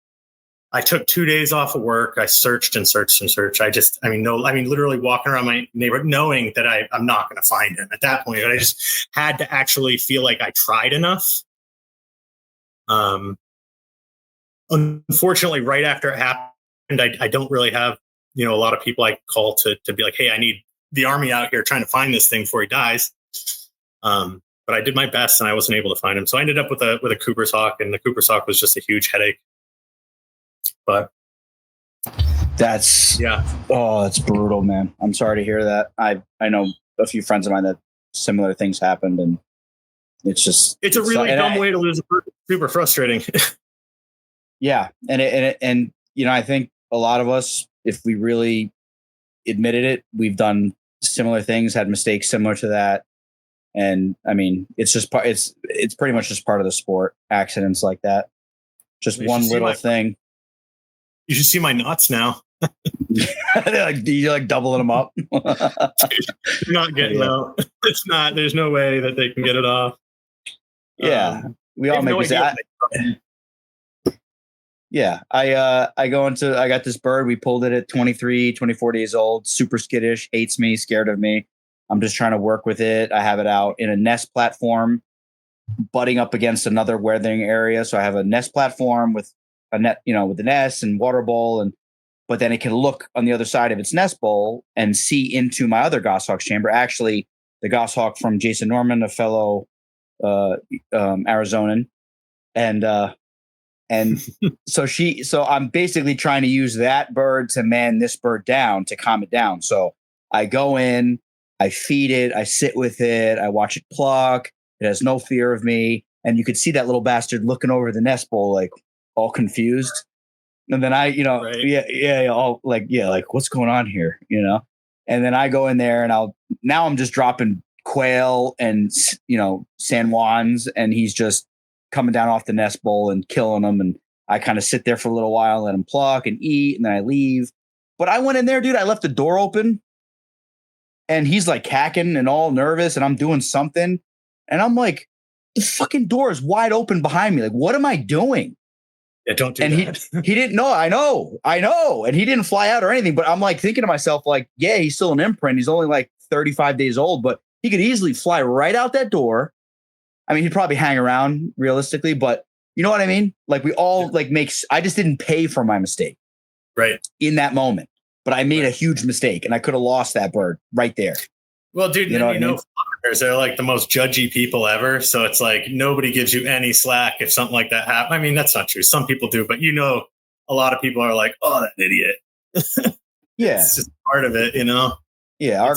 I took 2 days off of work. I searched and searched and searched. Literally walking around my neighborhood, knowing that I'm not going to find him at that point. But I just had to actually feel like I tried enough. Unfortunately, right after it happened, I don't really have, a lot of people I call to be like, hey, I need the army out here trying to find this thing before he dies. But I did my best and I wasn't able to find him. So I ended up with a Cooper's hawk, and the Cooper's hawk was just a huge headache. But that's brutal, man. I'm sorry to hear that. I know a few friends of mine that similar things happened, and it's a really dumb way to lose a person. Super frustrating. Yeah. And I think a lot of us, if we really admitted it, we've done similar things, had mistakes similar to that. And I mean, it's pretty much just part of the sport, accidents like that. Just one little thing. You should see my knots now. You're doubling them up. Not getting out. It's not, there's no way that they can get it off. Yeah. We all make mistakes. Yeah. I got this bird. We pulled it at 23, 24 days old, super skittish, hates me, scared of me. I'm just trying to work with it. I have it out in a nest platform, butting up against another weathering area. So I have a nest platform with a net, with the nest and water bowl, but then it can look on the other side of its nest bowl and see into my other goshawk's chamber. Actually, the goshawk from Jason Norman, a fellow Arizonan, and so I'm basically trying to use that bird to man this bird down, to calm it down. So I go in, I feed it, I sit with it, I watch it pluck. It has no fear of me. And you could see that little bastard looking over the nest bowl, like all confused. And then I, right. All like, what's going on here? And then I go in there and now I'm just dropping quail and, San Juans, and he's just coming down off the nest bowl and killing them. And I kind of sit there for a little while, let him pluck and eat, and then I leave. But I went in there, dude, I left the door open and he's like hacking and all nervous, and I'm doing something. And I'm like, the fucking door is wide open behind me. Like, what am I doing? Yeah, don't do that. He didn't know. I know. And he didn't fly out or anything. But I'm like thinking to myself, like, yeah, he's still an imprint. He's only like 35 days old, but he could easily fly right out that door. I mean, he'd probably hang around realistically, but you know what I mean? Like we all I just didn't pay for my mistake. Right. In that moment. But I made a huge mistake and I could have lost that bird right there. Well, dude, they're like the most judgy people ever. So it's like nobody gives you any slack if something like that happens. I mean, that's not true. Some people do, but a lot of people are like, oh, that idiot. Yeah. It's just part of it, Yeah.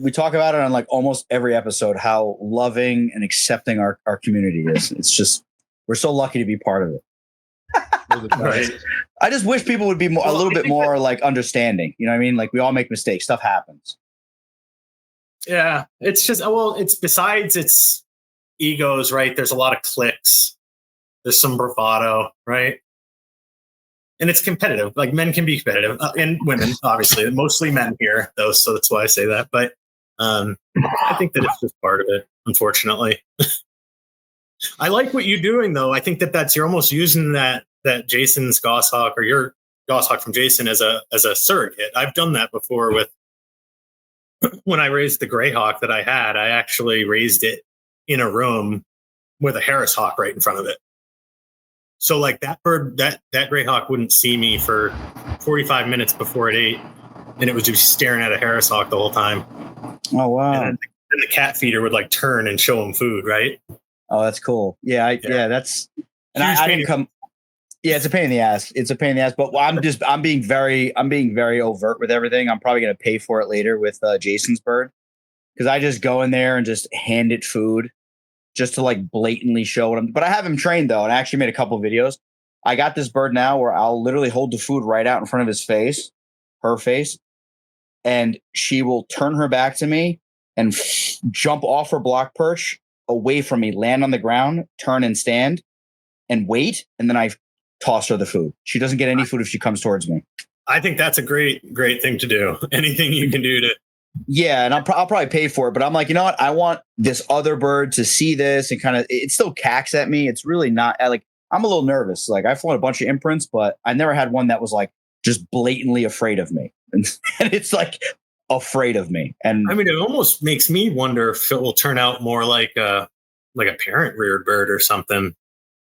We talk about it on like almost every episode, how loving and accepting our community is. It's just, we're so lucky to be part of it. Right. I just wish people would be a little bit more like understanding. You know what I mean? Like we all make mistakes. Stuff happens. Yeah, it's just it's besides its egos, right? There's a lot of clicks. There's some bravado, right? And it's competitive. Like men can be competitive, and women, obviously, mostly men here, though. So that's why I say that. But I think that it's just part of it, unfortunately. I like what you're doing, though. I think that you're almost using that Jason's goshawk or your goshawk from Jason as a surrogate. I've done that before with. When I raised the greyhawk that I had, I actually raised it in a room with a Harris hawk right in front of it. So like that bird, that greyhawk wouldn't see me for 45 minutes before it ate. And it was just staring at a Harris hawk the whole time. Oh, wow. And then the cat feeder would like turn and show him food. Right. Oh, that's cool. Yeah. That's, and I didn't come. Yeah, it's a pain in the ass. But I'm being very overt with everything. I'm probably going to pay for it later with Jason's bird, because I just go in there and just hand it food just to like blatantly show him. But I have him trained though, and I actually made a couple of videos. I got this bird now where I'll literally hold the food right out in front of her face, and she will turn her back to me and jump off her block perch away from me, land on the ground, turn and stand, and wait, and then I toss her the food. She doesn't get any food if she comes towards me. I think that's a great thing to do. Anything you can do to. Yeah, and I'll probably pay for it, but I'm like, you know what? I want this other bird to see this and kind of, it still cacks at me. It's really not like, I'm a little nervous. Like I've flown a bunch of imprints, but I never had one that was like just blatantly afraid of me. And it's like afraid of me. And I mean, it almost makes me wonder if it will turn out more like a parent reared bird or something.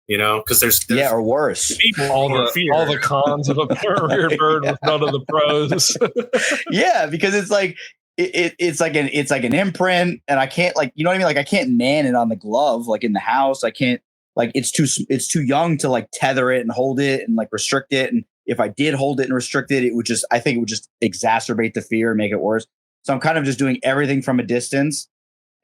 Because there's or worse. All the cons of a parent bird with none of the pros. Yeah, because it's like it's like an imprint, and I can't like, you know what I mean? Like I can't man it on the glove like in the house. I can't, like it's too young to like tether it and hold it and like restrict it. And if I did hold it and restrict it, I think it would just exacerbate the fear and make it worse. So I'm kind of just doing everything from a distance.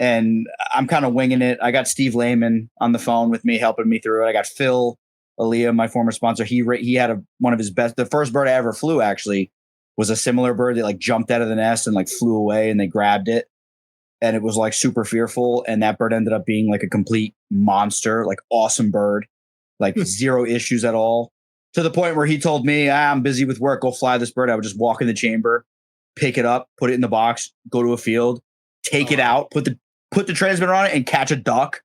And I'm kind of winging it. I got Steve Lehman on the phone with me, helping me through it. I got Phil Aaliyah, my former sponsor. He had one of his best. The first bird I ever flew actually was a similar bird that like jumped out of the nest and like flew away, and they grabbed it, and it was like super fearful. And that bird ended up being like a complete monster, like awesome bird, like zero issues at all. To the point where he told me, I'm busy with work. Go fly this bird. I would just walk in the chamber, pick it up, put it in the box, go to a field, take it out, put the transmitter on it, and catch a duck.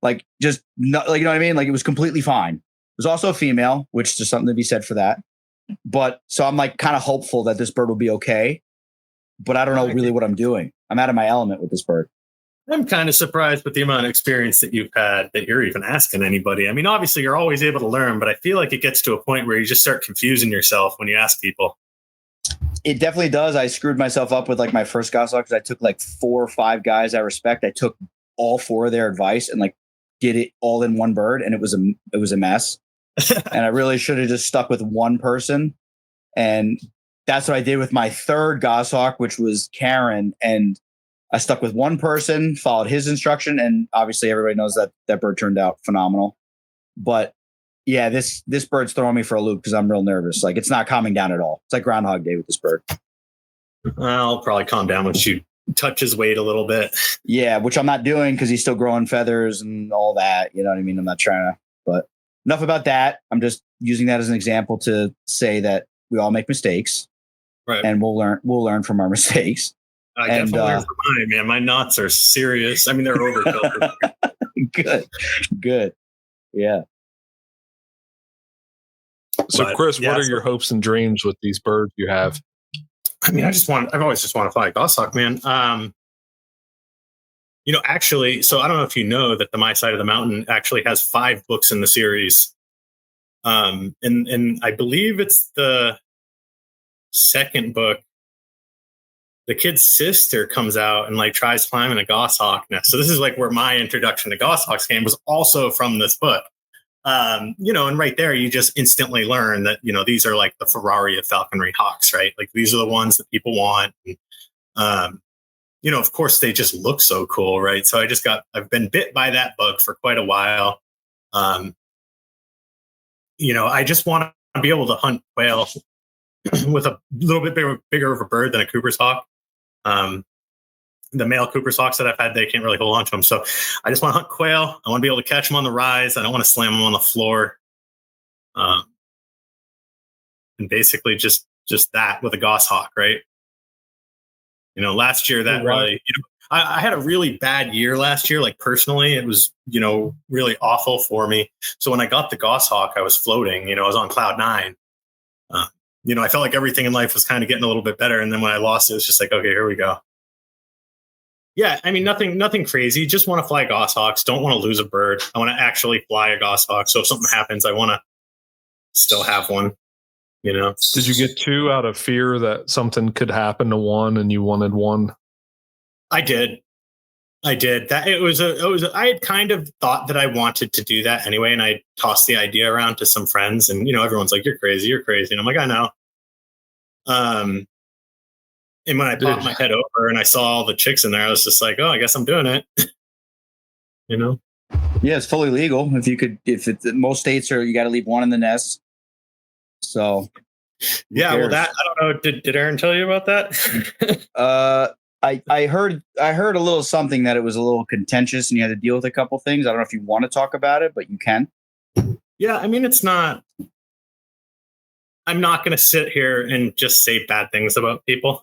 Like just not, like, you know what I mean? Like it was completely fine. There's also a female, which there's something to be said for that. But so I'm like kind of hopeful that this bird will be okay. But I don't know really what I'm doing. I'm out of my element with this bird. I'm kind of surprised with the amount of experience that you've had that you're even asking anybody. I mean, obviously you're always able to learn, but I feel like it gets to a point where you just start confusing yourself when you ask people. It definitely does. I screwed myself up with like my first Goshawk because I took like 4 or 5 guys I respect. I took all 4 of their advice and like did it all in one bird, and it was a mess. And I really should have just stuck with one person. And that's what I did with my third Goshawk, which was Karen. And I stuck with one person, followed his instruction, and obviously everybody knows that that bird turned out phenomenal. But yeah, this bird's throwing me for a loop because I'm real nervous. Like, it's not calming down at all. It's like Groundhog Day with this bird. I'll probably calm down once you touch his weight a little bit. Yeah, which I'm not doing because he's still growing feathers and all that. You know what I mean? I'm not trying to, but enough about that. I'm just using that as an example to say that we all make mistakes, Right. and we'll learn from our mistakes. I definitely learned from mine, man. My knots are serious. I mean, they're overkill. Good. Yeah. So, Chris, what are your hopes and dreams with these birds you have? I mean, I've always just wanted to fly a Goshawk, man. Actually, so I don't know if you know that the My Side of the Mountain actually has 5 books in the series. And I believe it's the second book. The kid's sister comes out and like tries climbing a goshawk nest. So this is like where my introduction to goshawks came, was also from this book. And right there, you just instantly learn that, these are like the Ferrari of falconry hawks, right? Like, these are the ones that people want. And, of course they just look so cool. Right. So I've been bit by that bug for quite a while. I just want to be able to hunt quail with a little bit bigger of a bird than a Cooper's hawk. The male Cooper's hawks that I've had, they can't really hold on to them. So I just want to hunt quail. I want to be able to catch them on the rise. I don't want to slam them on the floor. And basically just that with a goshawk, right? Last year that really, I had a really bad year last year. Like, personally, it was, really awful for me. So when I got the goshawk, I was floating, I was on cloud 9. I felt like everything in life was kind of getting a little bit better. And then when I lost it, it was just like, okay, here we go. Yeah, I mean, nothing crazy. Just want to fly goshawks. Don't want to lose a bird. I want to actually fly a goshawk. So if something happens, I want to still have one. Did you get 2 out of fear that something could happen to one and you wanted one? I did. That I had kind of thought that I wanted to do that anyway, and I tossed the idea around to some friends, and everyone's like, "You're crazy, and I'm like, "I know." And when I popped my head over and I saw all the chicks in there, I was just like, "Oh, I guess I'm doing it." Yeah, it's fully legal. Most states you got to leave one in the nest. So. Yeah, well, that, I don't know. Did Aaron tell you about that? I heard a little something that it was a little contentious and you had to deal with a couple things. I don't know if you want to talk about it, but you can. Yeah, I mean, I'm not going to sit here and just say bad things about people,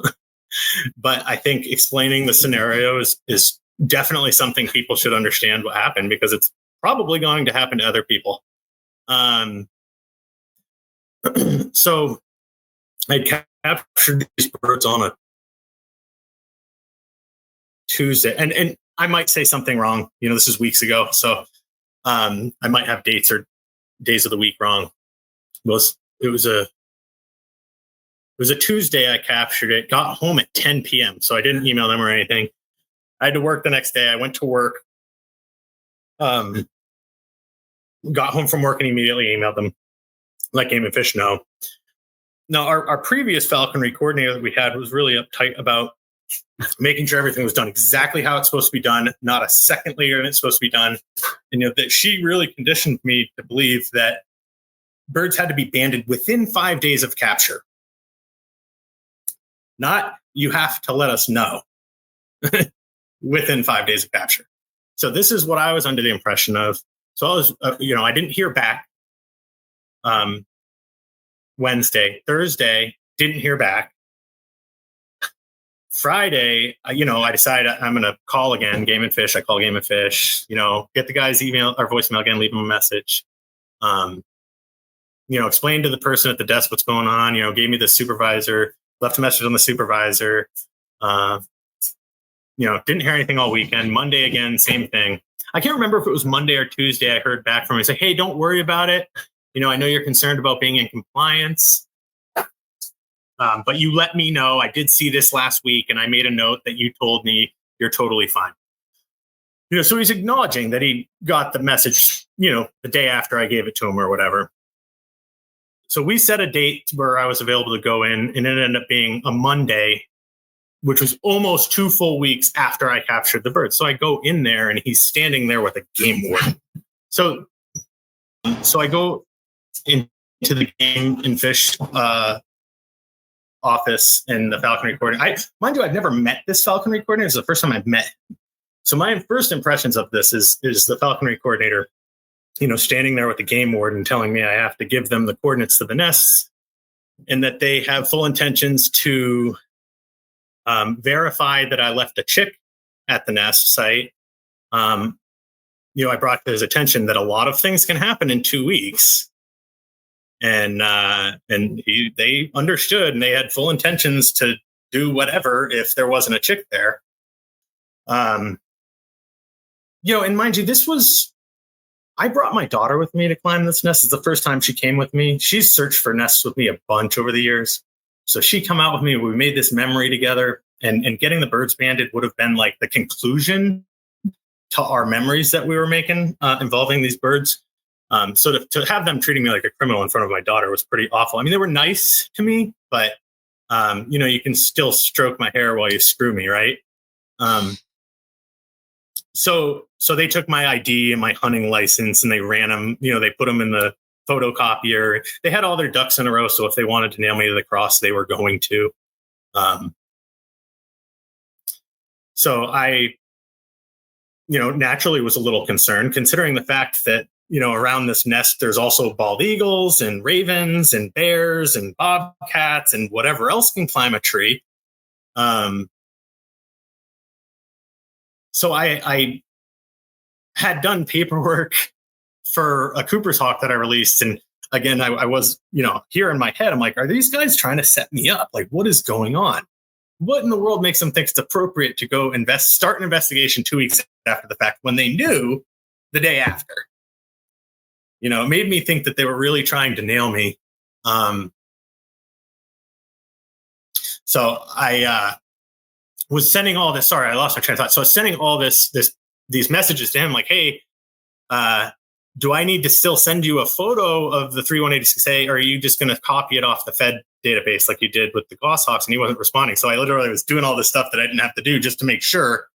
but I think explaining the scenario is definitely something people should understand what happened, because it's probably going to happen to other people. So I captured these birds on a Tuesday, and I might say something wrong. This is weeks ago, so I might have dates or days of the week wrong. It was a Tuesday. I captured it. Got home at 10 p.m. So I didn't email them or anything. I had to work the next day. I went to work. Got home from work and immediately emailed them. Let Game and Fish know. Now, our previous falconry coordinator that we had was really uptight about making sure everything was done exactly how it's supposed to be done, not a second later than it's supposed to be done. And that she really conditioned me to believe that birds had to be banded within 5 days of capture. Not, you have to let us know within 5 days of capture. So this is what I was under the impression of. So I was, I didn't hear back. Wednesday, Thursday, didn't hear back. Friday, I decided I'm going to call again, Game and Fish. I call Game and Fish, get the guy's email or voicemail again, leave him a message. explained to the person at the desk what's going on, gave me the supervisor, left a message on the supervisor, didn't hear anything all weekend. Monday again, same thing. I can't remember if it was Monday or Tuesday I heard back from him. He said, hey, don't worry about it. I know you're concerned about being in compliance, but you let me know. I did see this last week, and I made a note that you told me you're totally fine. So he's acknowledging that he got the message, the day after I gave it to him or whatever. So we set a date where I was available to go in, and it ended up being a Monday, which was almost 2 full weeks after I captured the bird. So I go in there, and he's standing there with a game warden. So I go into the game and fish office and the falconry coordinator. Mind you, I've never met this falconry coordinator. It's the first time I've met him. So my first impressions of this is the falconry coordinator, standing there with the game warden telling me I have to give them the coordinates to the nests and that they have full intentions to verify that I left a chick at the nest site. I brought to his attention that a lot of things can happen in 2 weeks. And they understood, and they had full intentions to do whatever if there wasn't a chick there. And mind you, I brought my daughter with me to climb this nest. It's the first time she came with me. She's searched for nests with me a bunch over the years. So she come out with me. We made this memory together, and getting the birds banded would have been like the conclusion to our memories that we were making involving these birds. So to have them treating me like a criminal in front of my daughter was pretty awful. I mean, they were nice to me, but you can still stroke my hair while you screw me, right? So they took my ID and my hunting license, and they ran them. They put them in the photocopier. They had all their ducks in a row, so if they wanted to nail me to the cross, they were going to. So I, naturally was a little concerned, considering the fact that around this nest, there's also bald eagles and ravens and bears and bobcats and whatever else can climb a tree. So I had done paperwork for a Cooper's hawk that I released. And again, I was, here in my head, I'm like, are these guys trying to set me up? Like, what is going on? What in the world makes them think it's appropriate to go start an investigation 2 weeks after the fact when they knew the day after? It made me think that they were really trying to nail me. So I was sending all this. Sorry, I lost my train of thought. So I was sending all these messages to him, like, "Hey, do I need to still send you a photo of the 3186A, or are you just going to copy it off the Fed database like you did with the Goshawks?" And he wasn't responding. So I literally was doing all this stuff that I didn't have to do just to make sure.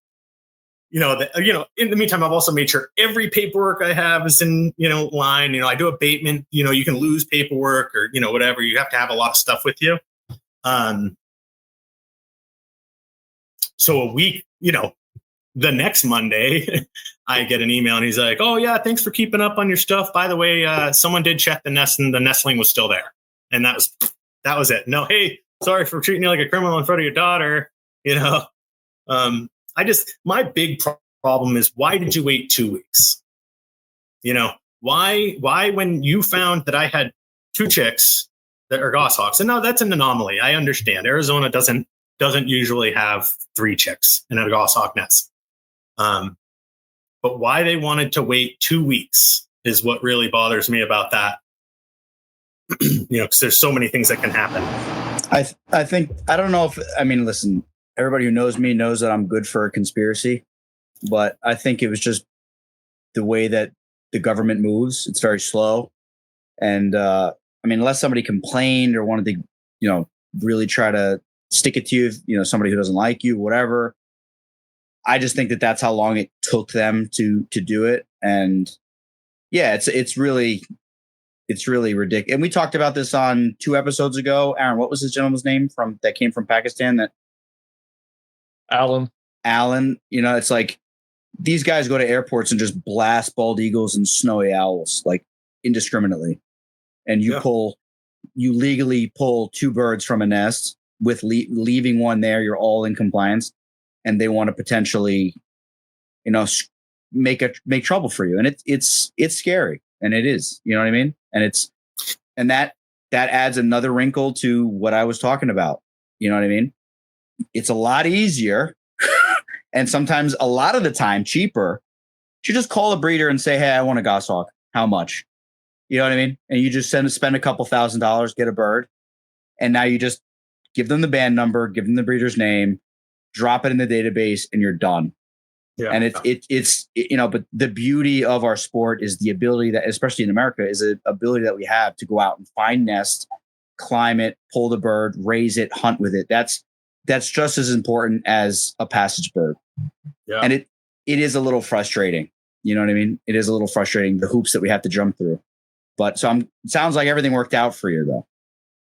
In the meantime, I've also made sure every paperwork I have is in, line. I do abatement. You can lose paperwork or whatever. You have to have a lot of stuff with you. So a week, the next Monday, I get an email and he's like, "Oh yeah, thanks for keeping up on your stuff. By the way, someone did check the nest and the nestling was still there." And that was it. No, hey, sorry for treating you like a criminal in front of your daughter. My big problem is, why did you wait 2 weeks? Why when you found that I had 2 chicks that are goshawks, and no, that's an anomaly. I understand. Arizona doesn't usually have 3 chicks in a goshawk nest. But why they wanted to wait 2 weeks is what really bothers me about that. Because there's so many things that can happen. I think, I don't know if, listen, everybody who knows me knows that I'm good for a conspiracy, but I think it was just the way that the government moves. It's very slow. And, unless somebody complained or wanted to, really try to stick it to you, somebody who doesn't like you, whatever. I just think that that's how long it took them to do it. And yeah, it's really ridiculous. And we talked about this on 2 episodes ago. Aaron, what was this gentleman's name that came from Pakistan? Alan. It's like these guys go to airports and just blast bald eagles and snowy owls like indiscriminately. And you legally pull 2 birds from a nest with leaving one there. You're all in compliance, and they want to potentially, make trouble for you. And it's scary. And it is, you know what I mean? And And that adds another wrinkle to what I was talking about. You know what I mean? It's a lot easier and sometimes a lot of the time cheaper to just call a breeder and say, hey, I want a goshawk. How much? You know what I mean? And you just spend a couple $1,000s, get a bird. And now you just give them the band number, give them the breeder's name, drop it in the database, and you're done. Yeah. And it's but the beauty of our sport is the ability that, especially in America, is an ability that we have to go out and find nests, climb it, pull the bird, raise it, hunt with it. That's just as important as a passage bird. Yeah. And it is a little frustrating. You know what I mean? It is a little frustrating, the hoops that we have to jump through. But it sounds like everything worked out for you, though.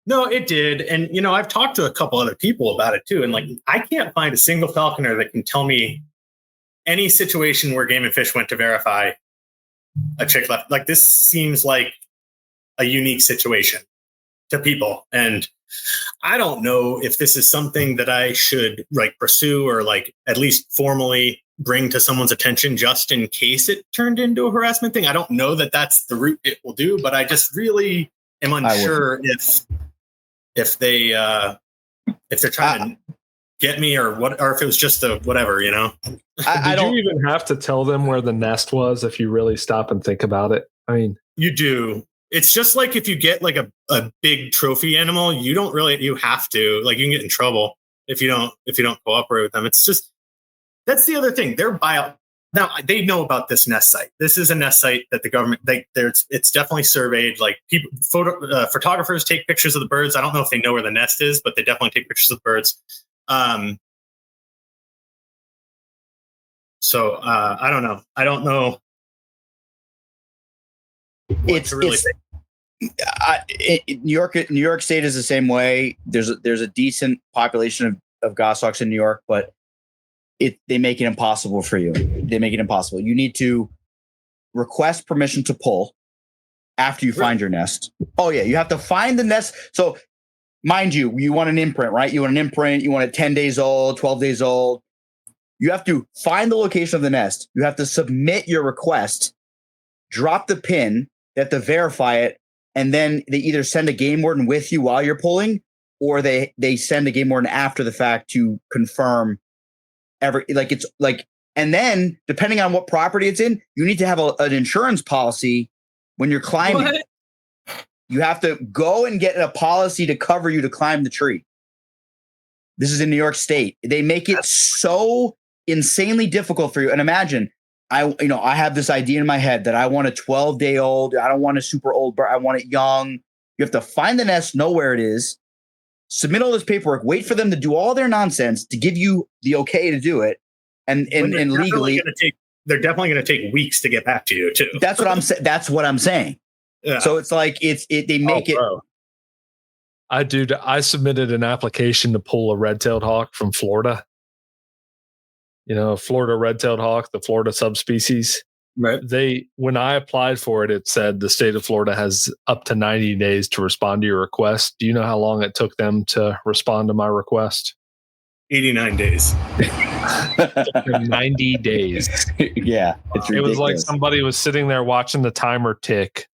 No, it did. And, I've talked to a couple other people about it, too. And I can't find a single falconer that can tell me any situation where Game and Fish went to verify a chick left. This seems like a unique situation to people. And I don't know if this is something that I should pursue or at least formally bring to someone's attention just in case it turned into a harassment thing. I don't know that that's the route it will do, but I just really am unsure if they're trying to get me or what, or if it was just a whatever, Did you even have to tell them where the nest was if you really stop and think about it? I mean, you do. It's just like if you get a big trophy animal, you have to, you can get in trouble if you don't cooperate with them. It's just, that's the other thing. Now they know about this nest site. This is a nest site that the government, it's definitely surveyed. Photographers take pictures of the birds. I don't know if they know where the nest is, but they definitely take pictures of the birds. So I don't know. I don't know. New York State is the same way. There's a decent population of goshawks in New York, but they make it impossible for you. They make it impossible. You need to request permission to pull after you find your nest. Oh yeah, you have to find the nest. So mind you want an imprint, right? You want an imprint. You want it 10 days old, 12 days old. You have to find the location of the nest. You have to submit your request, drop the pin. They have to verify it, and then they either send a game warden with you while you're pulling, or they send a game warden after the fact to confirm and then depending on what property it's in, you need to have an insurance policy when you're climbing. What? You have to go and get a policy to cover you to climb the tree. This is in New York State. They make it so insanely difficult for you. And imagine, I have this idea in my head that I want a 12-day-old. I don't want a super old bird. I want it young. You have to find the nest, know where it is, submit all this paperwork, wait for them to do all their nonsense to give you the okay to do it. And legally, they're definitely going to take weeks to get back to you too. That's what I'm saying. That's what I'm saying. Yeah. So it's they make it. Bro. I submitted an application to pull a red-tailed hawk from Florida. Florida red-tailed hawk, the Florida subspecies. Right. When I applied for it, it said the state of Florida has up to 90 days to respond to your request. Do you know how long it took them to respond to my request? 89 days. 90 days. Yeah. It was like somebody was sitting there watching the timer tick.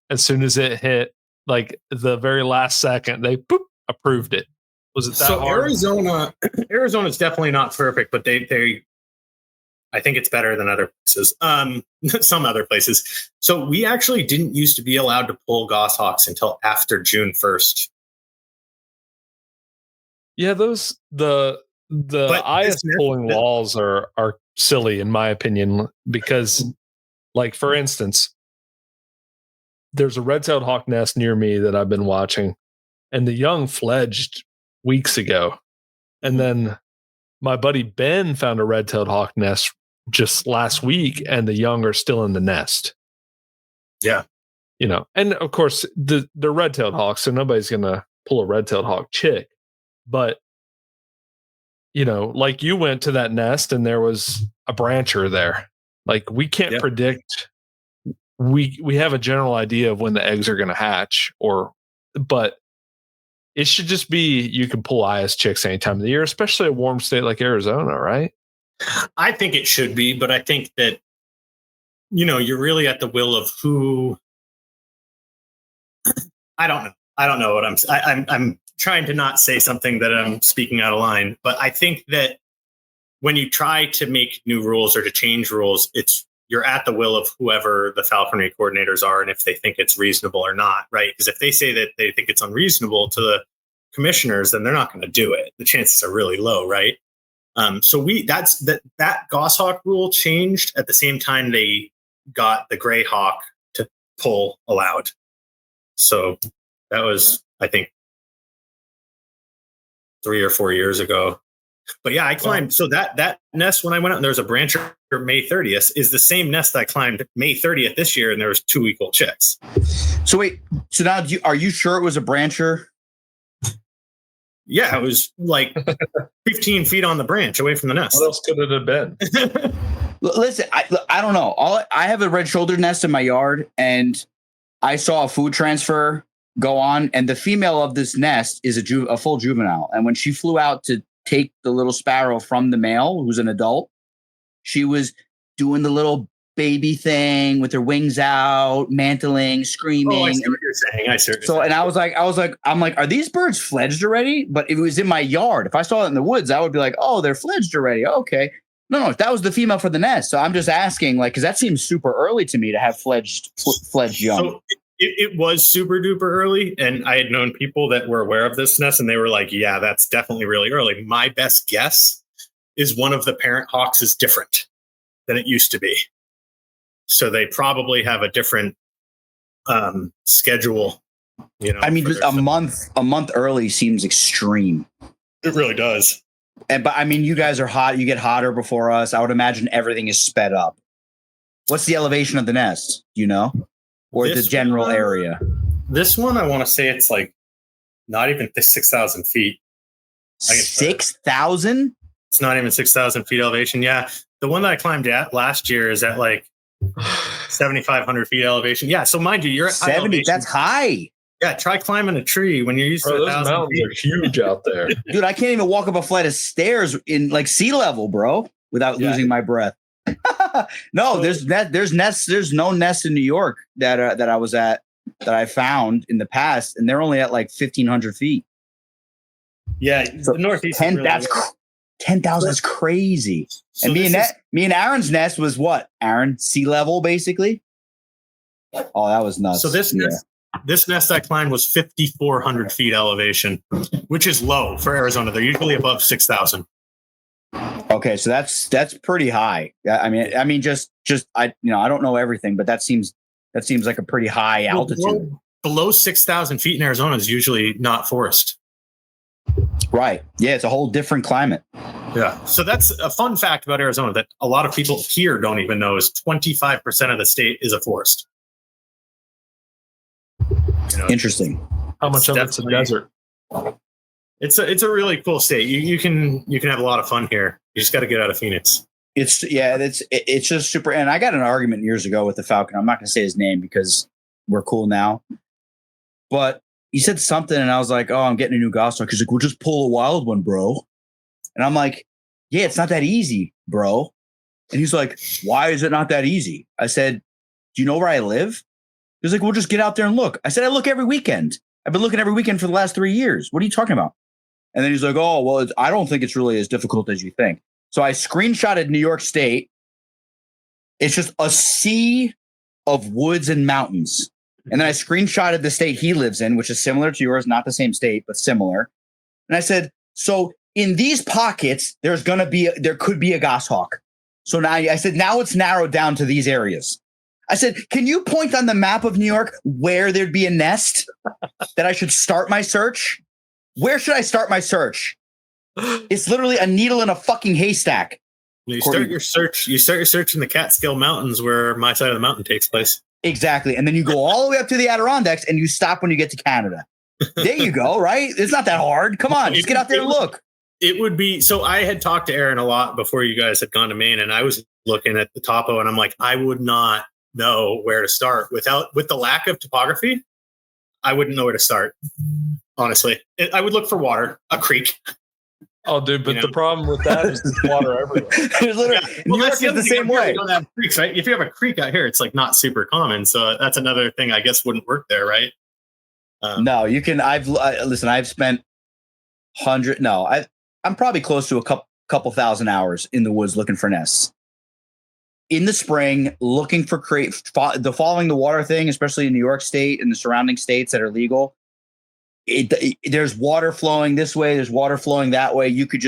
As soon as it hit, the very last second, they approved it. Was it that hard? Arizona's definitely not perfect, but they I think it's better than other places. Some other places. So we actually didn't used to be allowed to pull goshawks until after June 1st. Yeah, the IS pulling laws are silly in my opinion, because for instance, there's a red-tailed hawk nest near me that I've been watching, and the young fledged weeks ago. And then my buddy Ben found a red-tailed hawk nest just last week, and the young are still in the nest. Yeah. And of course they're red-tailed hawks, so nobody's going to pull a red-tailed hawk chick. But, you went to that nest and there was a brancher there. We can't predict. We have a general idea of when the eggs are going to hatch, but it should just be you can pull IS chicks any time of the year, especially a warm state like Arizona, right? I think it should be, but I think that, you're really at the will of who I don't know. I don't know what I'm trying to not say something that I'm speaking out of line, but I think that when you try to make new rules or to change rules, you're at the will of whoever the falconry coordinators are, and if they think it's reasonable or not, right? Because if they say that they think it's unreasonable to the commissioners, then they're not going to do it. The chances are really low, right? So that Goshawk rule changed at the same time they got the gray hawk to pull allowed. So that was, I think, 3 or 4 years ago. But yeah, I climbed. So that nest when I went out and there was a brancher May 30th is the same nest I climbed May 30th this year, and there was 2 equal chicks. So wait, so now are you sure it was a brancher? Yeah, it was like 15 feet on the branch away from the nest. What else could it have been? Listen, I don't know. I have a red-shouldered nest in my yard, and I saw a food transfer go on, and the female of this nest is a full juvenile. And when she flew out to take the little sparrow from the male, who's an adult, she was doing the little baby thing with her wings out, mantling, screaming. Oh, I see what you're saying. I see. And I was like, are these birds fledged already? But if it was in my yard, if I saw it in the woods, I would be like, oh, they're fledged already. Okay. No, that was the female for the nest. So I'm just asking, like, because that seems super early to me to have fledged young. So it was super duper early, and I had known people that were aware of this nest, and they were like, yeah, that's definitely really early. My best guess is one of the parent hawks is different than it used to be. So they probably have a different schedule. I mean, just a month early seems extreme. It really does. But I mean, you guys are hot. You get hotter before us. I would imagine everything is sped up. What's the elevation of the nest? Do you know? Or the general area? This one, I want to say it's like not even 6,000 feet. 6,000? It's not even 6,000 feet elevation. Yeah. The one that I climbed at last year is at like 7,500 feet elevation. Yeah. So mind you, you're at 70. That's high. Yeah. Try climbing a tree when you're used to 1,000 those mountains feet. are huge out there. Dude, I can't even walk up a flight of stairs in like sea level, bro, without losing my breath. No, there's nests. There's no nests in New York that I was at that I found in the past, and they're only at like 1,500 feet. Yeah, so the Northeast. 10,000 is crazy. So and me and Aaron's nest was what? Aaron, sea level, basically. Oh, that was nuts. So this nest I climbed was 5,400 feet elevation, which is low for Arizona. They're usually above 6,000. Okay, so that's pretty high. I mean, just I don't know everything, but that seems like a pretty high altitude. Below 6,000 feet in Arizona is usually not forest. Right. Yeah, it's a whole different climate. Yeah. So that's a fun fact about Arizona that a lot of people here don't even know is 25% of the state is a forest. Interesting. How much of it's a desert? It's a really cool state. You can have a lot of fun here. You just got to get out of Phoenix. It's just super. And I got an argument years ago with the Falcon. I'm not going to say his name because we're cool now. But he said something, and I was like, "Oh, I'm getting a new Goshawk." He's like, "We'll just pull a wild one, bro." And I'm like, "Yeah, it's not that easy, bro." And he's like, "Why is it not that easy?" I said, "Do you know where I live?" He's like, "We'll just get out there and look." I said, "I look every weekend. I've been looking every weekend for the last 3 years. What are you talking about?" And then he's like, "Oh, well, I don't think it's really as difficult as you think." So I screenshotted New York State. It's just a sea of woods and mountains. And then I screenshotted the state he lives in, which is similar to yours, not the same state, but similar. And I said, so in these pockets, there could be a goshawk. So now I said, now it's narrowed down to these areas. I said, can you point on the map of New York where there'd be a nest that I should start my search? Where should I start my search? It's literally a needle in a fucking haystack. You start your search in the Catskill Mountains where my side of the mountain takes place. Exactly. And then you go all the way up to the Adirondacks and you stop when you get to Canada. There you go, right? It's not that hard. Come on, just get out there and look. It would be, so I had talked to Aaron a lot before you guys had gone to Maine, and I was looking at the topo and I'm like, I would not know where to start with the lack of topography. I wouldn't know where to start. Honestly, I would look for water, a creek. Oh, dude, but the problem with that is there's water everywhere. New York is the same way. We don't have creeks, right? If you have a creek out here, it's like not super common. So that's another thing I guess wouldn't work there, right? No, you can. Listen. I've spent I'm probably close to a couple thousand hours in the woods looking for nests. In the spring, looking for following the water thing, especially in New York State and the surrounding states that are legal. There's water flowing this way. There's water flowing that way. You could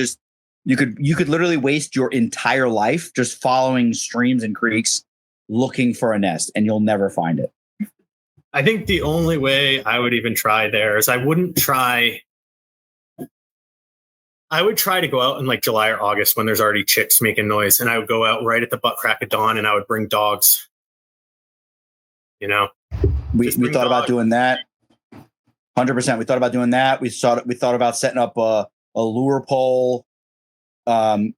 literally waste your entire life just following streams and creeks, looking for a nest, and you'll never find it. I think the only way I would even try there is I would try to go out in like July or August when there's already chicks making noise, and I would go out right at the butt crack of dawn, and I would bring dogs. You know, we thought about doing that. 100%. We thought about doing that. We thought about setting up a lure pole. In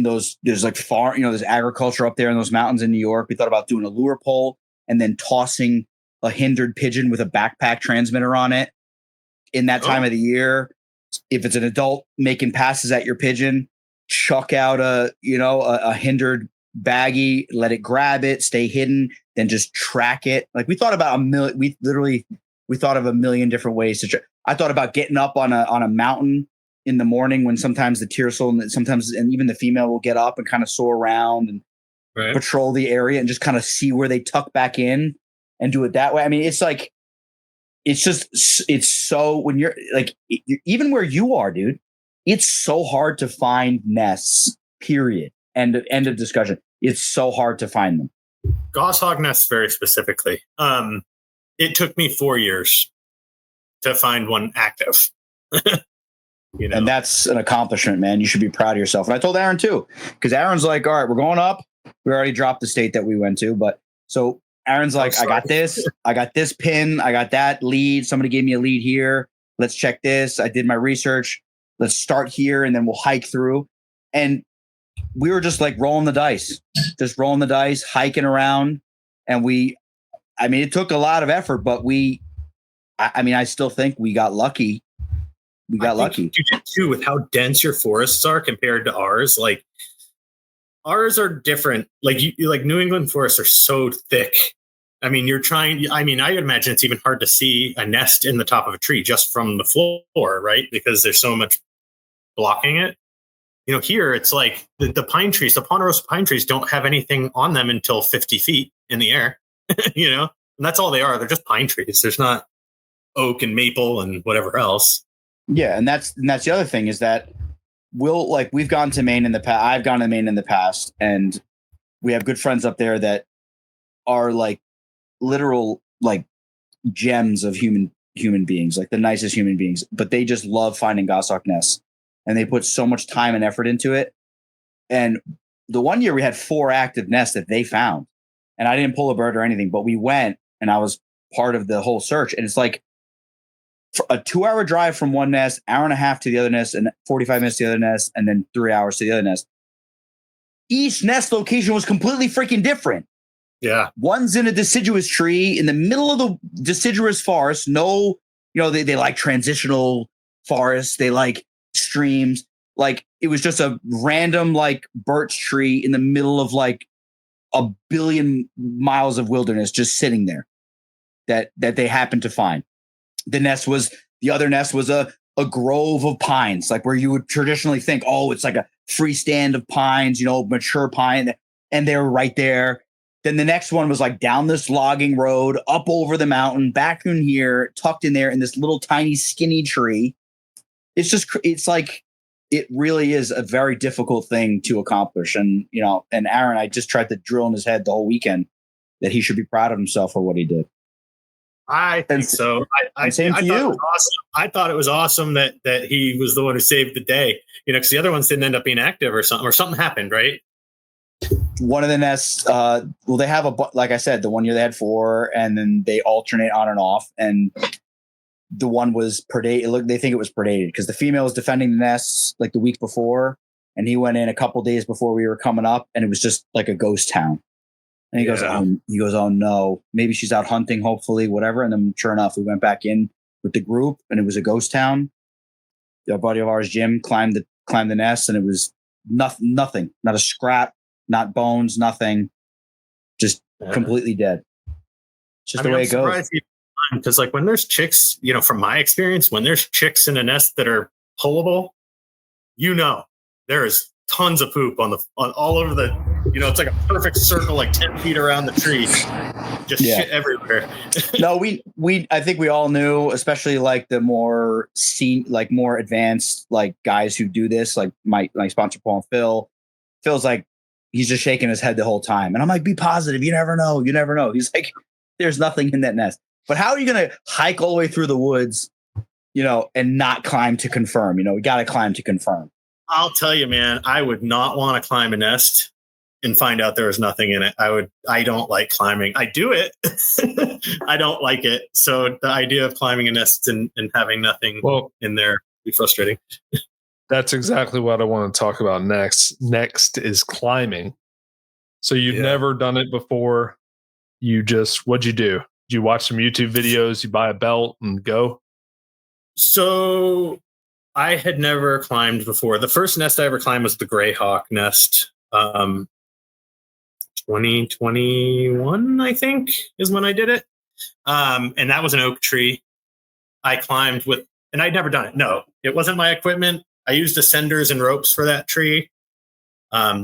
those, there's like there's agriculture up there in those mountains in New York. We thought about doing a lure pole and then tossing a hindered pigeon with a backpack transmitter on it in that time of the year. If it's an adult making passes at your pigeon, chuck out a hindered baggie, let it grab it, stay hidden, then just track it. Like we thought about we thought of a million different ways to. I thought about getting up on a mountain in the morning when sometimes the tiercel and even the female will get up and kind of soar around and patrol the area and just kind of see where they tuck back in and do it that way. I mean, it's like. It's so when you're like, even where you are, dude, it's so hard to find nests, period. End of discussion. It's so hard to find them. Goshawk nests very specifically. It took me 4 years to find one active. And that's an accomplishment, man. You should be proud of yourself. And I told Aaron too, because Aaron's like, all right, we're going up. We already dropped the state that we went to, but so Aaron's like, I got this pin. I got that lead. Somebody gave me a lead here. Let's check this. I did my research. Let's start here and then we'll hike through. And we were just like rolling the dice, hiking around. And it took a lot of effort, but I still think we got lucky. You did too with how dense your forests are compared to ours. Like ours are different. Like New England forests are so thick. I mean, I would imagine it's even hard to see a nest in the top of a tree just from the floor, right? Because there's so much blocking it. Here it's like the pine trees, the ponderosa pine trees don't have anything on them until 50 feet in the air, and that's all they are. They're just pine trees. There's not oak and maple and whatever else. Yeah. And that's the other thing is that we've gone to Maine in the past. I've gone to Maine in the past, and we have good friends up there that are like literal like gems of human beings, like the nicest human beings, but they just love finding goshawk nests, and they put so much time and effort into it. And the one year we had 4 active nests that they found, and I didn't pull a bird or anything, but we went and I was part of the whole search. And it's like a 2-hour drive from one nest, hour and a half to the other nest, and 45 minutes to the other nest, and then 3 hours to the other nest. Each nest location was completely freaking different. Yeah. One's in a deciduous tree in the middle of the deciduous forest. No, they like transitional forests. They like streams. Like it was just a random like birch tree in the middle of like a billion miles of wilderness just sitting there that they happened to find. The other nest was a grove of pines, like where you would traditionally think, oh, it's like a free stand of pines, mature pine. And they were right there. Then the next one was like down this logging road, up over the mountain, back in here, tucked in there in this little tiny skinny tree. It's like, it really is a very difficult thing to accomplish. And, and Aaron, I just tried to drill in his head the whole weekend that he should be proud of himself for what he did. I think so. Same to you. I thought it was awesome that he was the one who saved the day, because the other ones didn't end up being active or something happened, right? One of the nests, they have like I said, the one year they had 4, and then they alternate on and off. And the one was predated. They think it was predated because the female was defending the nests like the week before, and he went in a couple days before we were coming up, and it was just like a ghost town. And he goes, oh no, maybe she's out hunting, hopefully, whatever. And then sure enough, we went back in with the group, and it was a ghost town. A buddy of ours, Jim, climbed the nest, and it was nothing, not a scrap, not bones, nothing, just completely dead. It's just the way it goes. because like when there's chicks, from my experience, when there's chicks in a nest that are pullable, there is tons of poop on all over the, it's like a perfect circle, like 10 feet around the tree, just shit everywhere. No, I think we all knew, especially like the more more advanced, like guys who do this, like my sponsor, Paul and Phil. Phil's like, he's just shaking his head the whole time. And I'm like, be positive. You never know. You never know. He's like, there's nothing in that nest. But how are you going to hike all the way through the woods, and not climb to confirm? We got to climb to confirm. I'll tell you, man, I would not want to climb a nest and find out there was nothing in it. I don't like climbing. I do it. I don't like it. So the idea of climbing a nest and having nothing in there would be frustrating. That's exactly what I want to talk about next. Next is climbing. So you've never done it before. What'd you do? Did you watch some YouTube videos? You buy a belt and go? So I had never climbed before. The first nest I ever climbed was the Goshawk nest. 2021, I think, is when I did it. And that was an oak tree. I climbed with, and I'd never done it. No, it wasn't my equipment. I used ascenders and ropes for that tree,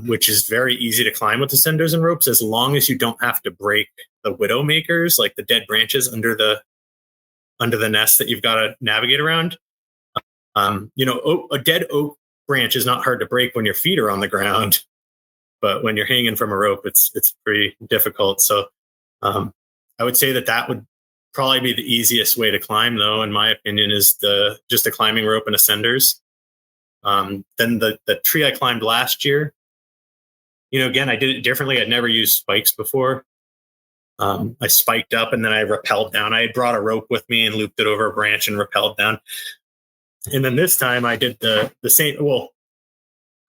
which is very easy to climb with ascenders and ropes, as long as you don't have to break the widow makers, like the dead branches under the nest that you've got to navigate around. A dead oak branch is not hard to break when your feet are on the ground, but when you're hanging from a rope, it's pretty difficult. So I would say that would probably be the easiest way to climb, though, in my opinion, is just a climbing rope and ascenders. Then the tree I climbed last year, again, I did it differently. I'd never used spikes before. I spiked up and then I rappelled down. I had brought a rope with me and looped it over a branch and rappelled down. And then this time I did the same. Well,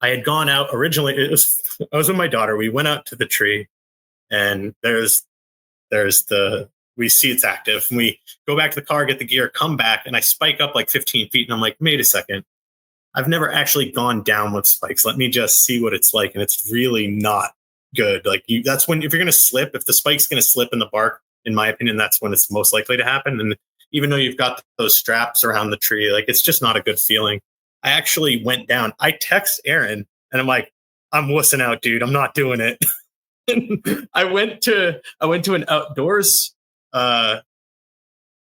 I had gone out originally. I was with my daughter. We went out to the tree, and we see it's active. And we go back to the car, get the gear, come back, and I spike up like 15 feet. And I'm like, wait a second. I've never actually gone down with spikes. Let me just see what it's like. And it's really not good. Like that's when, if you're going to slip, if the spike's going to slip in the bark, in my opinion, that's when it's most likely to happen. And even though you've got those straps around the tree, like it's just not a good feeling. I actually went down. I text Aaron and I'm like, I'm wussing out, dude. I'm not doing it. I went to an outdoors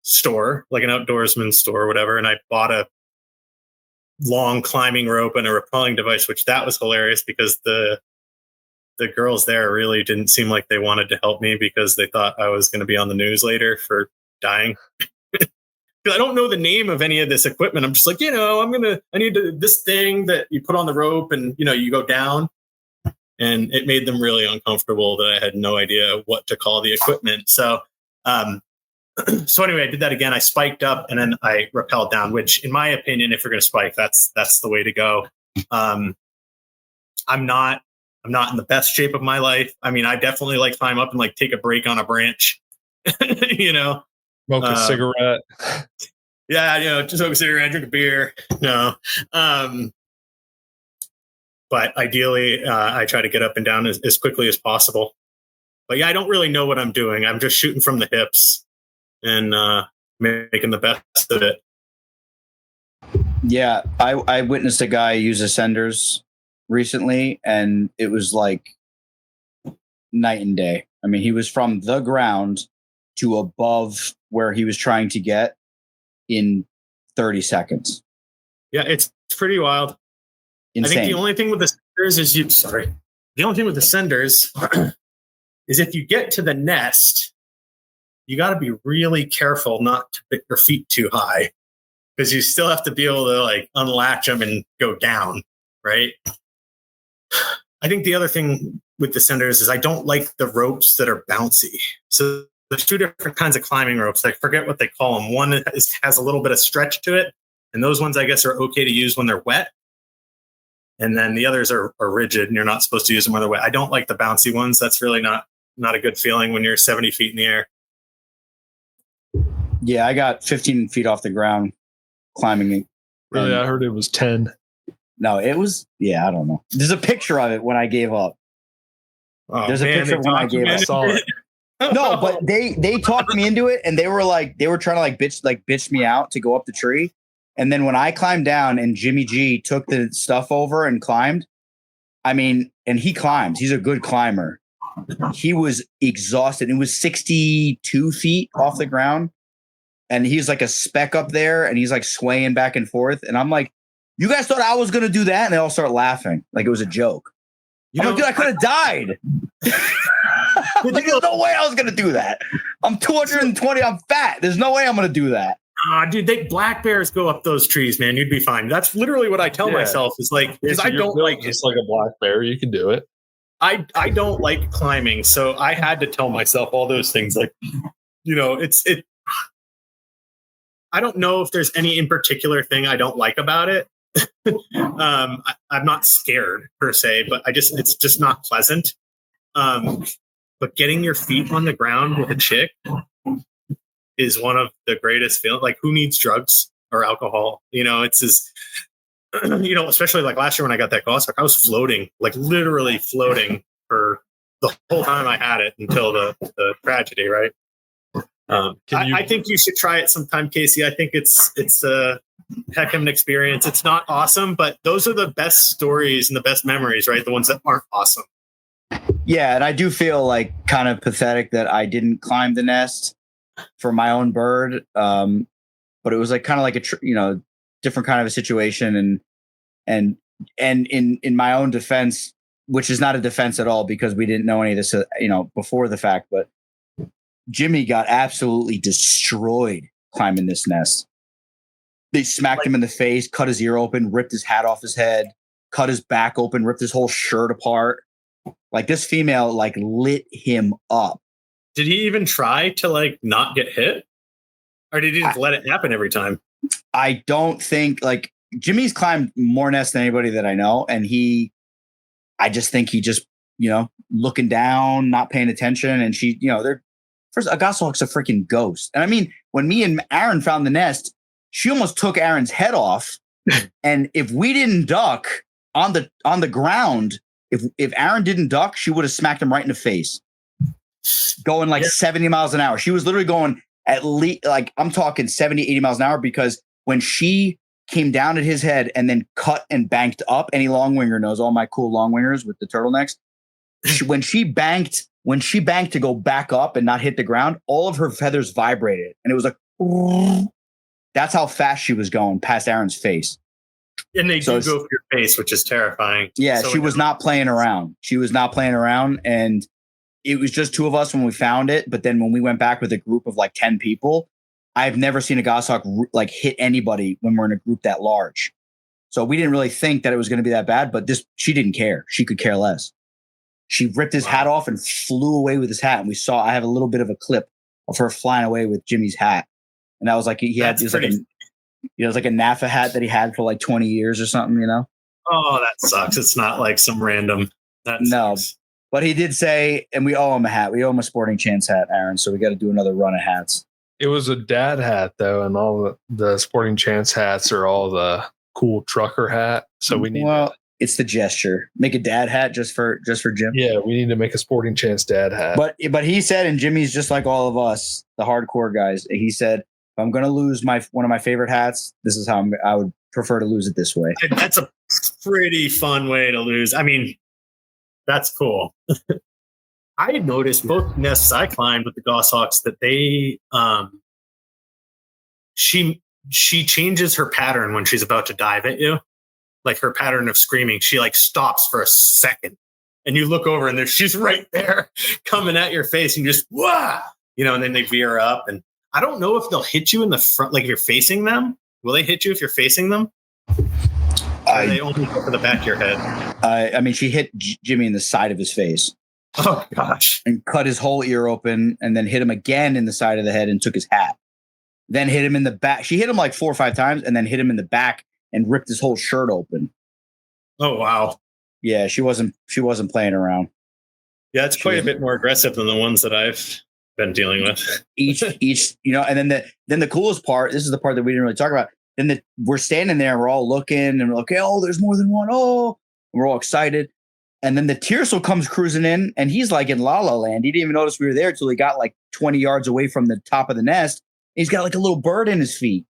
store, like an outdoorsman store or whatever. And I bought a long climbing rope and a rappelling device, which that was hilarious because the girls there really didn't seem like they wanted to help me because they thought I was going to be on the news later for dying. I don't know the name of any of this equipment. I'm just like, I need this thing that you put on the rope and, you go down. And it made them really uncomfortable that I had no idea what to call the equipment. So, so anyway, I did that again. I spiked up and then I rappelled down, which in my opinion, if you're going to spike, that's the way to go. I'm not in the best shape of my life. I mean, I definitely like climb up and like take a break on a branch, Smoke a cigarette. Yeah, just smoke a cigarette, drink a beer. No. But ideally, I try to get up and down as quickly as possible. But yeah, I don't really know what I'm doing. I'm just shooting from the hips and making the best of it. Yeah, I witnessed a guy use ascenders recently, and it was like night and day. I mean, he was from the ground to above where he was trying to get in 30 seconds. Yeah, it's pretty wild. Insane. I think the only thing with the senders is is if you get to the nest, you got to be really careful not to put your feet too high because you still have to be able to like unlatch them and go down, right? I think the other thing with the senders is I don't like the ropes that are bouncy. So there's two different kinds of climbing ropes. I forget what they call them. One has a little bit of stretch to it, and those ones I guess are okay to use when they're wet. And then the others are rigid, and you're not supposed to use them when they're wet. I don't like the bouncy ones. That's really not a good feeling when you're 70 feet in the air. Yeah, I got 15 feet off the ground climbing. Really, I heard it was 10. No, it was, I don't know. There's a picture of it when I gave up. Oh, There's a picture when I gave up. I saw it. No, but they talked me into it, and they were trying to bitch me out to go up the tree. And then when I climbed down and Jimmy G took the stuff over and climbed, I mean, and he climbs, he's a good climber. He was exhausted. It was 62 feet off the ground. And he's like a speck up there, and he's like swaying back and forth. And I'm like, you guys thought I was going to do that? And they all start laughing like it was a joke. I'm like, dude, I could have died. Like, there's no way I was going to do that. I'm 220. I'm fat. There's no way I'm going to do that. Dude, black bears go up those trees, man. You'd be fine. That's literally what I tell myself is like, because I don't like just like a black bear. You can do it. I don't like climbing, so I had to tell myself all those things. Like, you know, I don't know if there's any in particular thing I don't like about it. I'm not scared per se, but it's just not pleasant. But getting your feet on the ground with a chick is one of the greatest feelings. Like, who needs drugs or alcohol? You know, it's just, you know, especially like last year when I got that Goshawk, I was floating, like literally floating for the whole time I had it until the tragedy, right? I think you should try it sometime, Casey. I think it's a heck of an experience. It's not awesome, but those are the best stories and the best memories, right? The ones that aren't awesome. Yeah, and I do feel like kind of pathetic that I didn't climb the nest for my own bird. But it was like kind of like a different kind of a situation, and in my own defense, which is not a defense at all because we didn't know any of this, before the fact, but Jimmy got absolutely destroyed climbing this nest. They smacked him in the face, cut his ear open, ripped his hat off his head, cut his back open, ripped his whole shirt apart. Like, this female like lit him up. Did he even try to like not get hit? Or did he just let it happen every time? I don't think, like, Jimmy's climbed more nests than anybody that I know. And I just think he just, looking down, not paying attention. And she, first, a Goshawk's a freaking ghost. And I mean, when me and Aaron found the nest, she almost took Aaron's head off. And if we didn't duck on the ground, if Aaron didn't duck, she would have smacked him right in the face. Going like 70 miles an hour. She was literally going at least, like, I'm talking 70, 80 miles an hour, because when she came down at his head and then cut and banked up, any long winger knows, all my cool long wingers with the turtlenecks, when she banked to go back up and not hit the ground, all of her feathers vibrated. And it was like, that's how fast she was going past Aaron's face. And they do go for your face, which is terrifying. Yeah, she was not playing around. And it was just two of us when we found it. But then when we went back with a group of like 10 people, I've never seen a Goshawk like hit anybody when we're in a group that large. So we didn't really think that it was going to be that bad, but she didn't care. She could care less. She ripped his hat off and flew away with his hat. And I have a little bit of a clip of her flying away with Jimmy's hat. And that was like, it was like a NAFA hat that he had for like 20 years or something, Oh, that sucks. It's not like some random. No, but he did say, and we owe him a hat. We owe him a Sporting Chance hat, Aaron. So we got to do another run of hats. It was a dad hat though. And all the Sporting Chance hats are all the cool trucker hat. So we need, it's the gesture. Make a dad hat just for Jim. Yeah, we need to make a Sporting Chance dad hat. But he said, and Jimmy's just like all of us, the hardcore guys. He said, if I'm going to lose one of my favorite hats, this is how I would prefer to lose it this way. That's a pretty fun way to lose. I mean, that's cool. I had noticed both nests I climbed with the Goshawks that they, she changes her pattern when she's about to dive at you. Like her pattern of screaming, she like stops for a second, and you look over and she's right there coming at your face, and you just and then they veer up. And I don't know if they'll hit you in the front, like if you're facing them. Will they hit you if you're facing them? Or they only go for the back of your head? I mean, she hit Jimmy in the side of his face. Oh gosh! And cut his whole ear open, and then hit him again in the side of the head and took his hat. Then hit him in the back. She hit him like 4 or 5 times, and then hit him in the back and ripped his whole shirt open. Oh wow! Yeah, she wasn't playing around. Yeah, it's quite a bit more aggressive than the ones that I've been dealing with. each, and then the coolest part. This is the part that we didn't really talk about. Then we're standing there, and we're all looking, and we're like, oh, there's more than one. Oh, and we're all excited. And then the Tiercel comes cruising in, and he's like in La La Land. He didn't even notice we were there until he got like 20 yards away from the top of the nest. He's got like a little bird in his feet.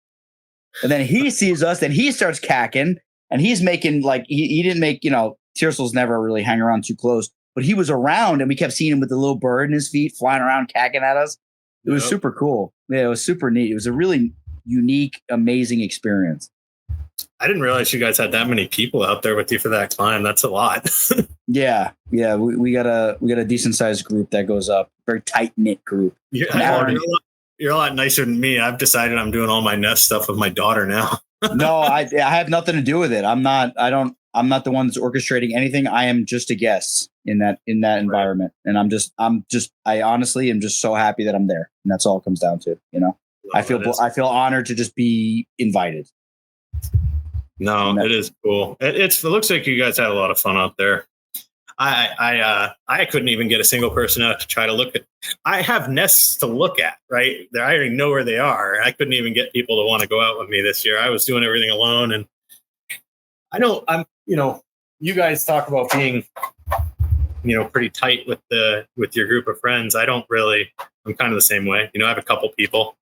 And then he sees us, and he starts cacking, and he's making like, he didn't make, Tiercel's never really hang around too close, but he was around, and we kept seeing him with the little bird in his feet flying around, cacking at us. It was super cool. Yeah, it was super neat. It was a really unique, amazing experience. I didn't realize you guys had that many people out there with you for that climb. That's a lot. Yeah. We got a decent sized group that goes up. Very tight knit group. You're a lot nicer than me. I've decided I'm doing all my nest stuff with my daughter now. No, I have nothing to do with it. I'm not the one that's orchestrating anything. I am just a guest in that environment, and I honestly am just so happy that I'm there, and that's all it comes down to. I feel honored to just be invited. No, it is cool. It looks like you guys had a lot of fun out there. I couldn't even get a single person out to try to look at. I have nests to look at, right? I already know where they are. I couldn't even get people to want to go out with me this year. I was doing everything alone, and I know you guys talk about being, pretty tight with your group of friends. I'm kind of the same way. I have a couple people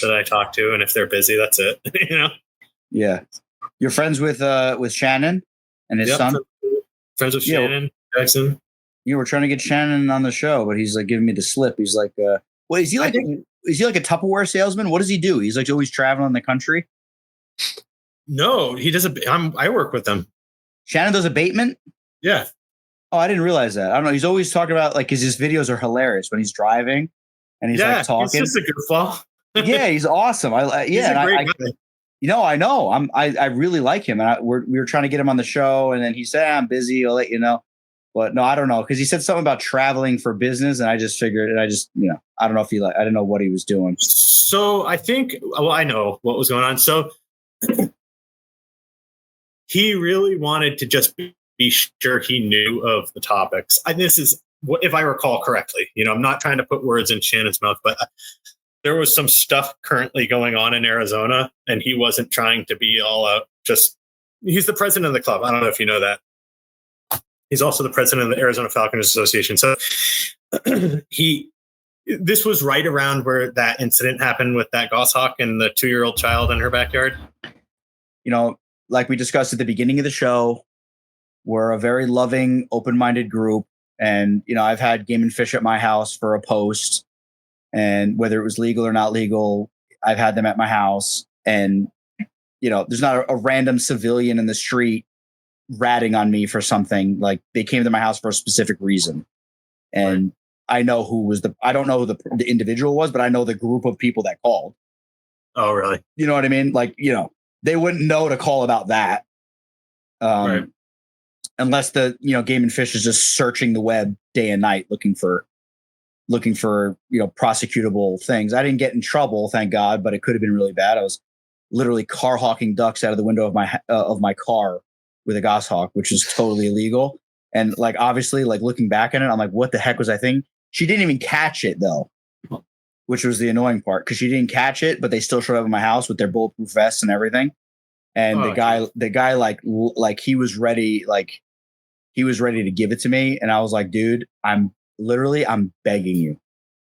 that I talk to, and if they're busy, that's it. Yeah. You're friends with Shannon and his son? Friends with Shannon Jackson. You were trying to get Shannon on the show, but he's like giving me the slip. He's like, is he like a Tupperware salesman? What does he do? He's like always traveling the country. No, he does. I work with him. Shannon does abatement? Yeah. Oh, I didn't realize that. I don't know. He's always talking about because his videos are hilarious when he's driving and he's like talking. He's just a goofball. Yeah, he's awesome. He's a great guy. I know. I really like him, and we were trying to get him on the show, and then he said, "I'm busy. I'll let you know." But no, I don't know, because he said something about traveling for business, and I just figured, and I don't know if I didn't know what he was doing. So I think, I know what was going on. So he really wanted to just be sure he knew of the topics. This is, if I recall correctly, I'm not trying to put words in Shannon's mouth, but there was some stuff currently going on in Arizona, and he wasn't trying to be all out. He's the president of the club. I don't know if you know that. He's also the president of the Arizona Falconers Association. So this was right around where that incident happened with that goshawk and the 2-year-old child in her backyard. Like we discussed at the beginning of the show, we're a very loving, open-minded group. And, I've had Game and Fish at my house for a post. And whether it was legal or not legal, I've had them at my house. And, there's not a random civilian in the street ratting on me for something. Like, they came to my house for a specific reason. And right. I know I don't know who the individual was, but I know the group of people that called. Oh, really? You know what I mean? Like, they wouldn't know to call about that. Right. Unless the, Game and Fish is just searching the web day and night looking for prosecutable things. I didn't get in trouble, thank God, but it could have been really bad. I was literally car hawking ducks out of the window of my car with a goshawk, which is totally illegal. And like, obviously, like looking back at it, I'm like, what the heck was I thinking? She didn't even catch it though, which was the annoying part, because she didn't catch it, but they still showed up at my house with their bulletproof vests and everything. And the guy like he was ready to give it to me, and I was like, dude, I'm begging you.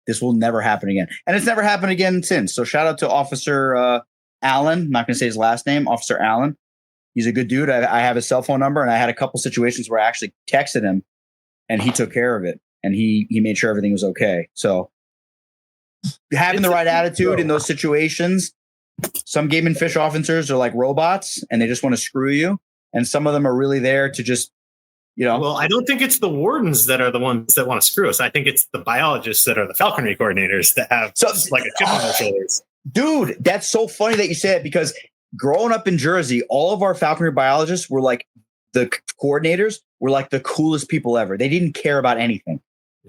This will never happen again. And it's never happened again since. So shout out to Officer Allen. I'm not going to say his last name, Officer Allen. He's a good dude. I have his cell phone number, and I had a couple situations where I actually texted him, and he took care of it, and he made sure everything was okay. So having the right attitude in those situations, some Game and Fish officers are like robots, and they just want to screw you. And some of them are really there to just, Well, I don't think it's the wardens that are the ones that want to screw us. I think it's the biologists that are the falconry coordinators that have like a chip on their shoulders. Dude, that's so funny that you say it, because growing up in Jersey, all of our falconry biologists were like, the coordinators were like the coolest people ever. They didn't care about anything.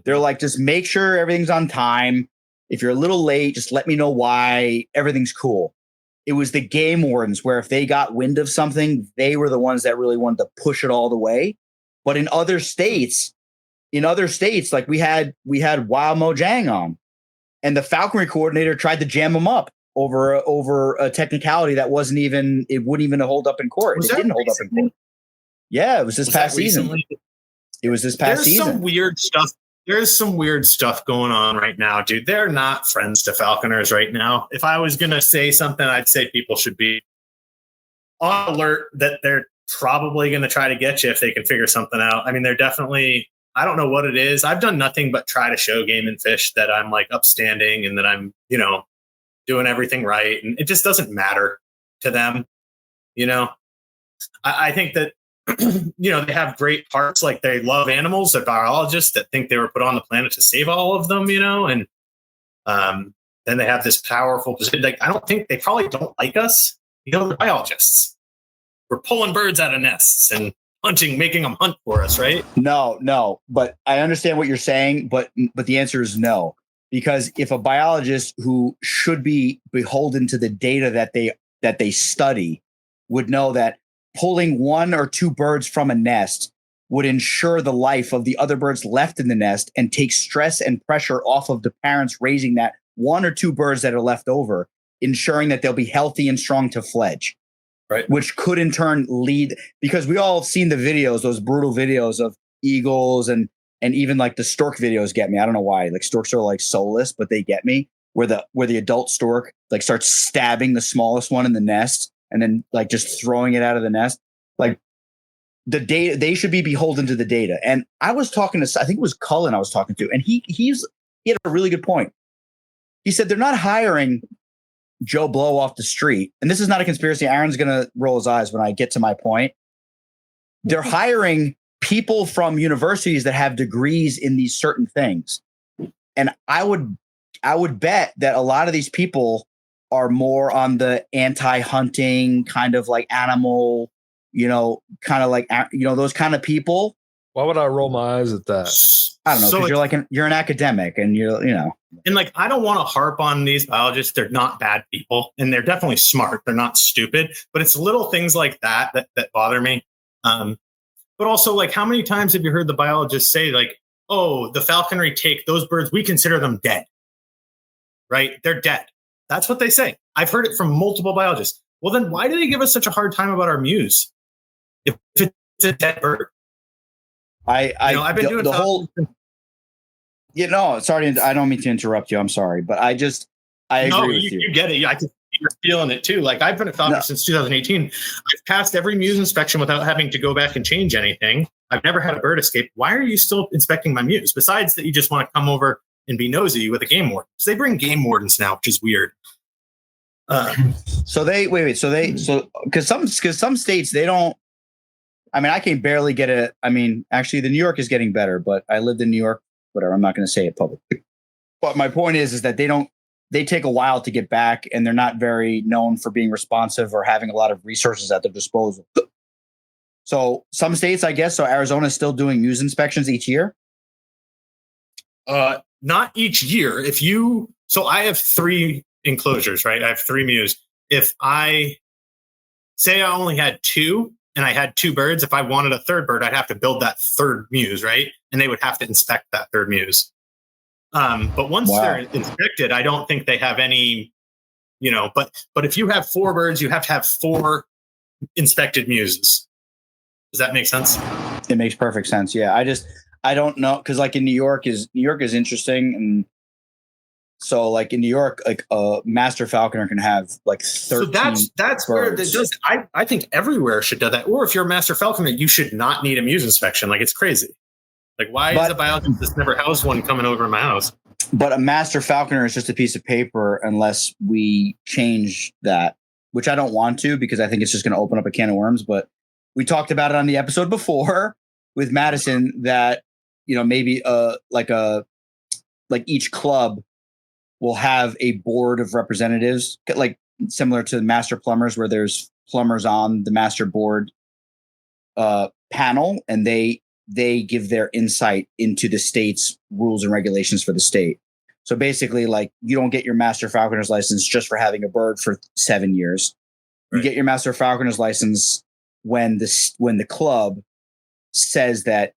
They're like, just make sure everything's on time. If you're a little late, just let me know why. Everything's cool. It was the game wardens where if they got wind of something, they were the ones that really wanted to push it all the way. But in other states, like we had Wild Mojang on, and the falconry coordinator tried to jam them up over a technicality that wouldn't even hold up in court. It didn't hold up in court. Yeah, it was this past season. It was this past season. Some weird stuff. There's some weird stuff going on right now, dude. They're not friends to falconers right now. If I was going to say something, I'd say people should be on alert that they're probably going to try to get you if they can figure something out. I mean, they're definitely, I don't know what it is. I've done nothing but try to show game and fish that I'm like upstanding and that I'm, doing everything right. And it just doesn't matter to them. I think that, they have great parts. Like they love animals. They're biologists that think they were put on the planet to save all of them, and then they have this powerful position. Like, I don't think they probably don't like us. They're biologists. We're pulling birds out of nests and hunting, making them hunt for us, right? No. But I understand what you're saying, but the answer is no. Because if a biologist who should be beholden to the data that they study would know that pulling one or two birds from a nest would ensure the life of the other birds left in the nest and take stress and pressure off of the parents raising that one or two birds that are left over, ensuring that they'll be healthy and strong to fledge. Right. Which could in turn lead, because we all have seen the videos, those brutal videos of eagles and even like the stork videos get me. I don't know why. Like storks are like soulless, but they get me. Where the adult stork like starts stabbing the smallest one in the nest and then like just throwing it out of the nest. Like the data, they should be beholden to the data. And I was talking to, I think it was Cullen I was talking to, and he had a really good point. He said they're not hiring Joe Blow off the street. And this is not a conspiracy. Aaron's going to roll his eyes when I get to my point. They're hiring people from universities that have degrees in these certain things. And I would bet that a lot of these people are more on the anti-hunting kind of like animal, kind of like, those kind of people. Why would I roll my eyes at that? I don't know. Because you're an academic and And like, I don't want to harp on these biologists. They're not bad people and they're definitely smart. They're not stupid, but it's little things like that bother me. But also, like, how many times have you heard the biologists say, like, oh, the falconry take those birds, we consider them dead, right? They're dead. That's what they say. I've heard it from multiple biologists. Well, then why do they give us such a hard time about our mews if it's a dead bird? I've been doing the whole. Sorry, I don't mean to interrupt you. I'm sorry, but I agree with you. You get it. I can. You're feeling it too. Like I've been a falconer since 2018. I've passed every muse inspection without having to go back and change anything. I've never had a bird escape. Why are you still inspecting my muse? Besides that, you just want to come over and be nosy with a game warden. Because they bring game wardens now, which is weird. So because some states they don't. I mean, I can barely get it. I mean, actually, the New York is getting better, but I lived in New York. Whatever. I'm not going to say it publicly. But my point is that they take a while to get back, and they're not very known for being responsive or having a lot of resources at their disposal. So some states, I guess, so Arizona is still doing muse inspections each year? Not each year. So I have 3 enclosures, right? I have 3 muse. If I say I only had 2 and I had 2 birds, if I wanted a 3rd bird, I'd have to build that 3rd muse, right? And they would have to inspect that 3rd muse. But once they're inspected, I don't think they have any, but if you have 4 birds, you have to have 4 inspected muses. Does that make sense? It makes perfect sense. Yeah. I don't know. Cause like in New York is interesting. And so like in New York, like a master falconer can have like 13 So that's birds. where it does. I think everywhere should do that. Or if you're a master falconer, you should not need a muse inspection. Like it's crazy. Like, why is a biologist that's never housed one coming over to my house? But a master falconer is just a piece of paper unless we change that, which I don't want to because I think it's just going to open up a can of worms. But we talked about it on the episode before with Madison that, maybe like each club will have a board of representatives, like similar to master plumbers where there's plumbers on the master board panel, and they give their insight into the state's rules and regulations for the state. So basically, like, you don't get your master falconer's license just for having a bird for 7 years. Right. You get your master falconer's license when the club says that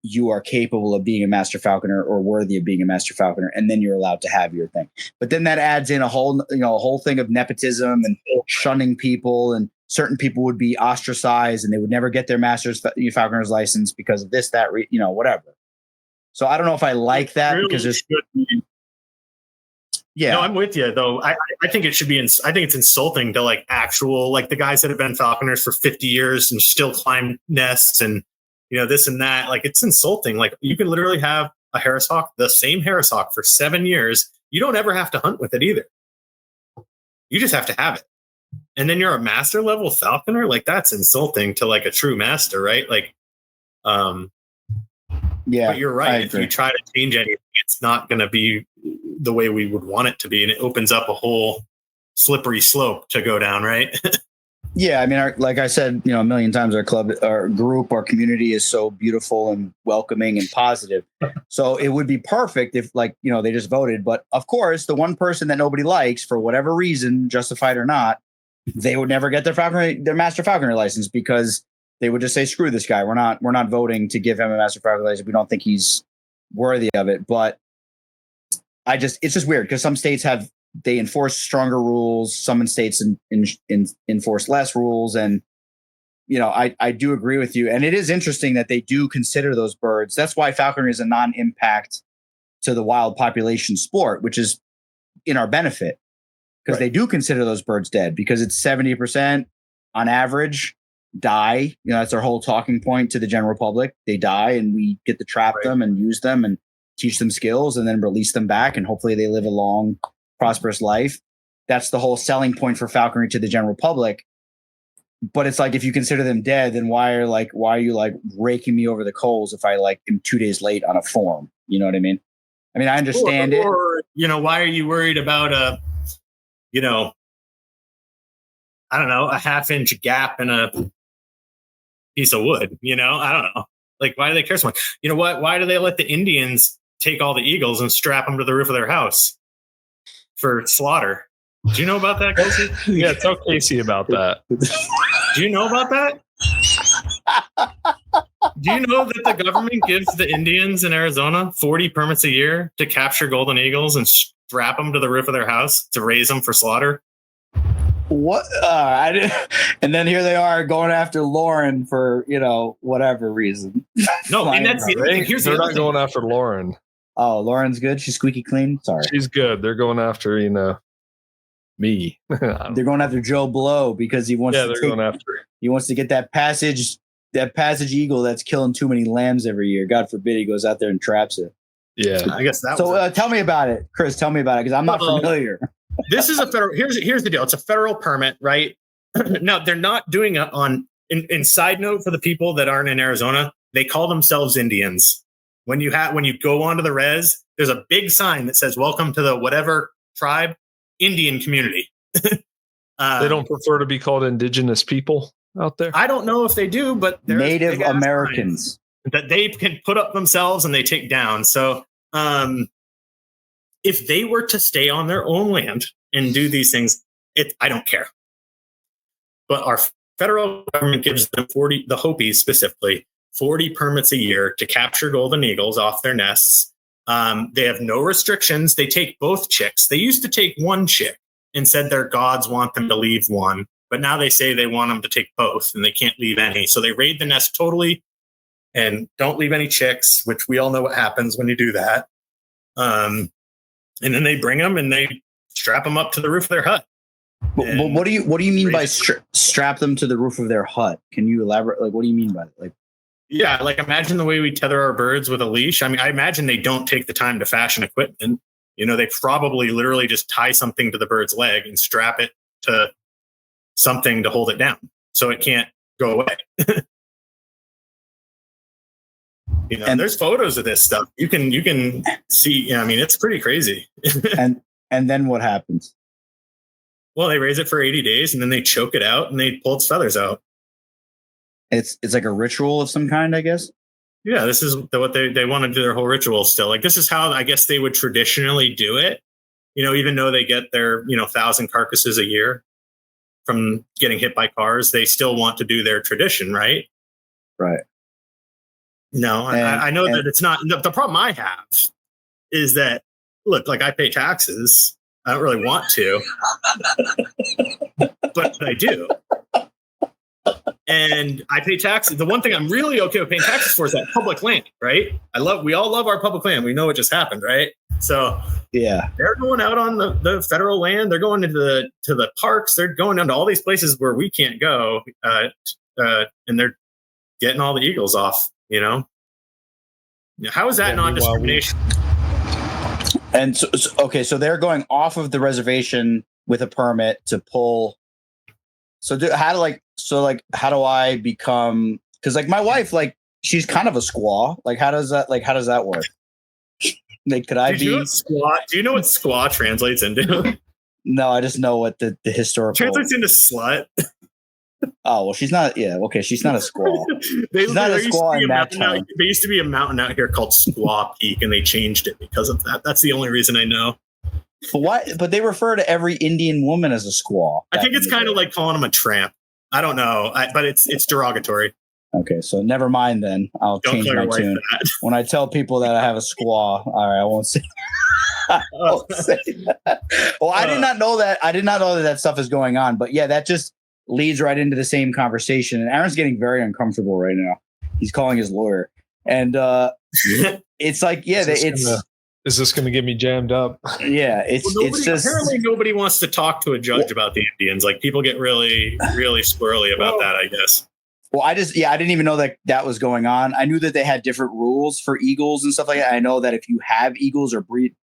you are capable of being a master falconer or worthy of being a master falconer, and then you're allowed to have your thing. But then that adds in a whole thing of nepotism and shunning people. And certain people would be ostracized and they would never get their master's falconer's license because of this, that, whatever. So I don't know if I like that really because there's. Yeah, no, I'm with you though. I think it should be. I think it's insulting to like the guys that have been falconers for 50 years and still climb nests and this and that. Like it's insulting. Like you can literally have a Harris hawk, the same Harris hawk for 7 years. You don't ever have to hunt with it either. You just have to have it. And then you're a master level falconer. Like that's insulting to like a true master, right? Like, yeah, but you're right. If you try to change anything, it's not going to be the way we would want it to be. And it opens up a whole slippery slope to go down, right? Yeah. I mean, like I said, a million times, our club, our group, our community is so beautiful and welcoming and positive. So it would be perfect if they just voted. But of course, the one person that nobody likes for whatever reason, justified or not, they would never get their master falconer license because they would just say, screw this guy. We're not voting to give him a master falconer license. We don't think he's worthy of it. But it's just weird because some states they enforce stronger rules. Some states enforce less rules. And, I do agree with you. And it is interesting that they do consider those birds. That's why falconry is a non-impact to the wild population sport, which is in our benefit because They do consider those birds dead because it's 70% on average die. That's our whole talking point to the general public. They die and we get to trap them and use them and teach them skills and then release them back. And hopefully they live a long, prosperous life. That's the whole selling point for falconry to the general public. But it's like, if you consider them dead, then why are you raking me over the coals if I am 2 days late on a form? You know what I mean? I understand it. Or, why are you worried about a half-inch gap in a piece of wood? I don't know. Like, why do they care so much? You know what? Why do they let the Indians take all the eagles and strap them to the roof of their house for slaughter? Do you know about that, Casey? Yeah, tell Casey about that. Do you know about that? Do you know that the government gives the Indians in Arizona 40 permits a year to capture golden eagles and strap them to the roof of their house to raise them for slaughter? What? And then here they are going after Lauren for whatever reason. No, and that's the thing. They're not going after Lauren. Oh, Lauren's good. She's squeaky clean. Sorry, she's good. They're going after me. They're going after Joe Blow because he wants. Yeah, they're going after. He wants to get that passage eagle that's killing too many lambs every year. God forbid he goes out there and traps it. Yeah, I guess that. So tell me about it, Chris. Tell me about it because I'm not familiar. This is a federal. Here's the deal. It's a federal permit, right? Now they're not doing it on. In side note for the people that aren't in Arizona, they call themselves Indians. When you go onto the res, there's a big sign that says "Welcome to the whatever tribe, Indian community." They don't prefer to be called indigenous people out there. I don't know if they do, but Native Americans that they can put up themselves and they take down. So. If they were to stay on their own land and do these things, I don't care. But our federal government gives them the Hopis specifically, 40 permits a year to capture golden eagles off their nests. They have no restrictions. They take both chicks. They used to take one chick and said their gods want them to leave one, but now they say they want them to take both and they can't leave any. So they raid the nest totally and don't leave any chicks, which we all know what happens when you do that. And then they bring them and they strap them up to the roof of their hut. But what do you mean by strap them to the roof of their hut? Can you elaborate? What do you mean by it? Yeah, imagine the way we tether our birds with a leash. I mean, I imagine they don't take the time to fashion equipment. They probably literally just tie something to the bird's leg and strap it to something to hold it down so it can't go away. And there's photos of this stuff. You can see. It's pretty crazy. and then what happens? Well, they raise it for 80 days and then they choke it out and they pull its feathers out. It's like a ritual of some kind, I guess. Yeah, this is what they want to do their whole ritual still. This is how I guess they would traditionally do it. Even though they get their 1,000 carcasses a year from getting hit by cars, they still want to do their tradition, right? Right. No, I know that it's not. The problem I have is that, look, I pay taxes. I don't really want to, but I do. and I pay taxes. The one thing I'm really okay with paying taxes for is that public land, right? We all love our public land. We know what just happened, right? So yeah, they're going out on the federal land. They're going into the parks. They're going down to all these places where we can't go, and they're getting all the eagles off. How is that non-discrimination? And so they're going off of the reservation with a permit to pull. So how do I become? Because like my wife, like she's kind of a squaw. Like how does that work? Like could I be? Do you know what squaw translates into? No, I just know what the historical translates into slut. Oh well, she's not. Yeah, okay, she's not a squaw. She's not a squaw in that time. There used to be a mountain out here called Squaw Peak, and they changed it because of that. That's the only reason I know. But why? But they refer to every Indian woman as a squaw. I think it's kind of like calling them a tramp. I don't know, but it's derogatory. Okay, so never mind then. I'll change my tune. When I tell people that I have a squaw, all right, I won't say. I won't say that. Well, I did not know that. I did not know that stuff is going on. But yeah, that just leads right into the same conversation. And Aaron's getting very uncomfortable right now. He's calling his lawyer, and it's like, yeah, is this going to get me jammed up? Yeah, it's just apparently nobody wants to talk to a judge about the Indians. Like people get really, really squirrely about that, I guess. Well, I didn't even know that was going on. I knew that they had different rules for eagles and stuff like that. I know that if you have eagles or breed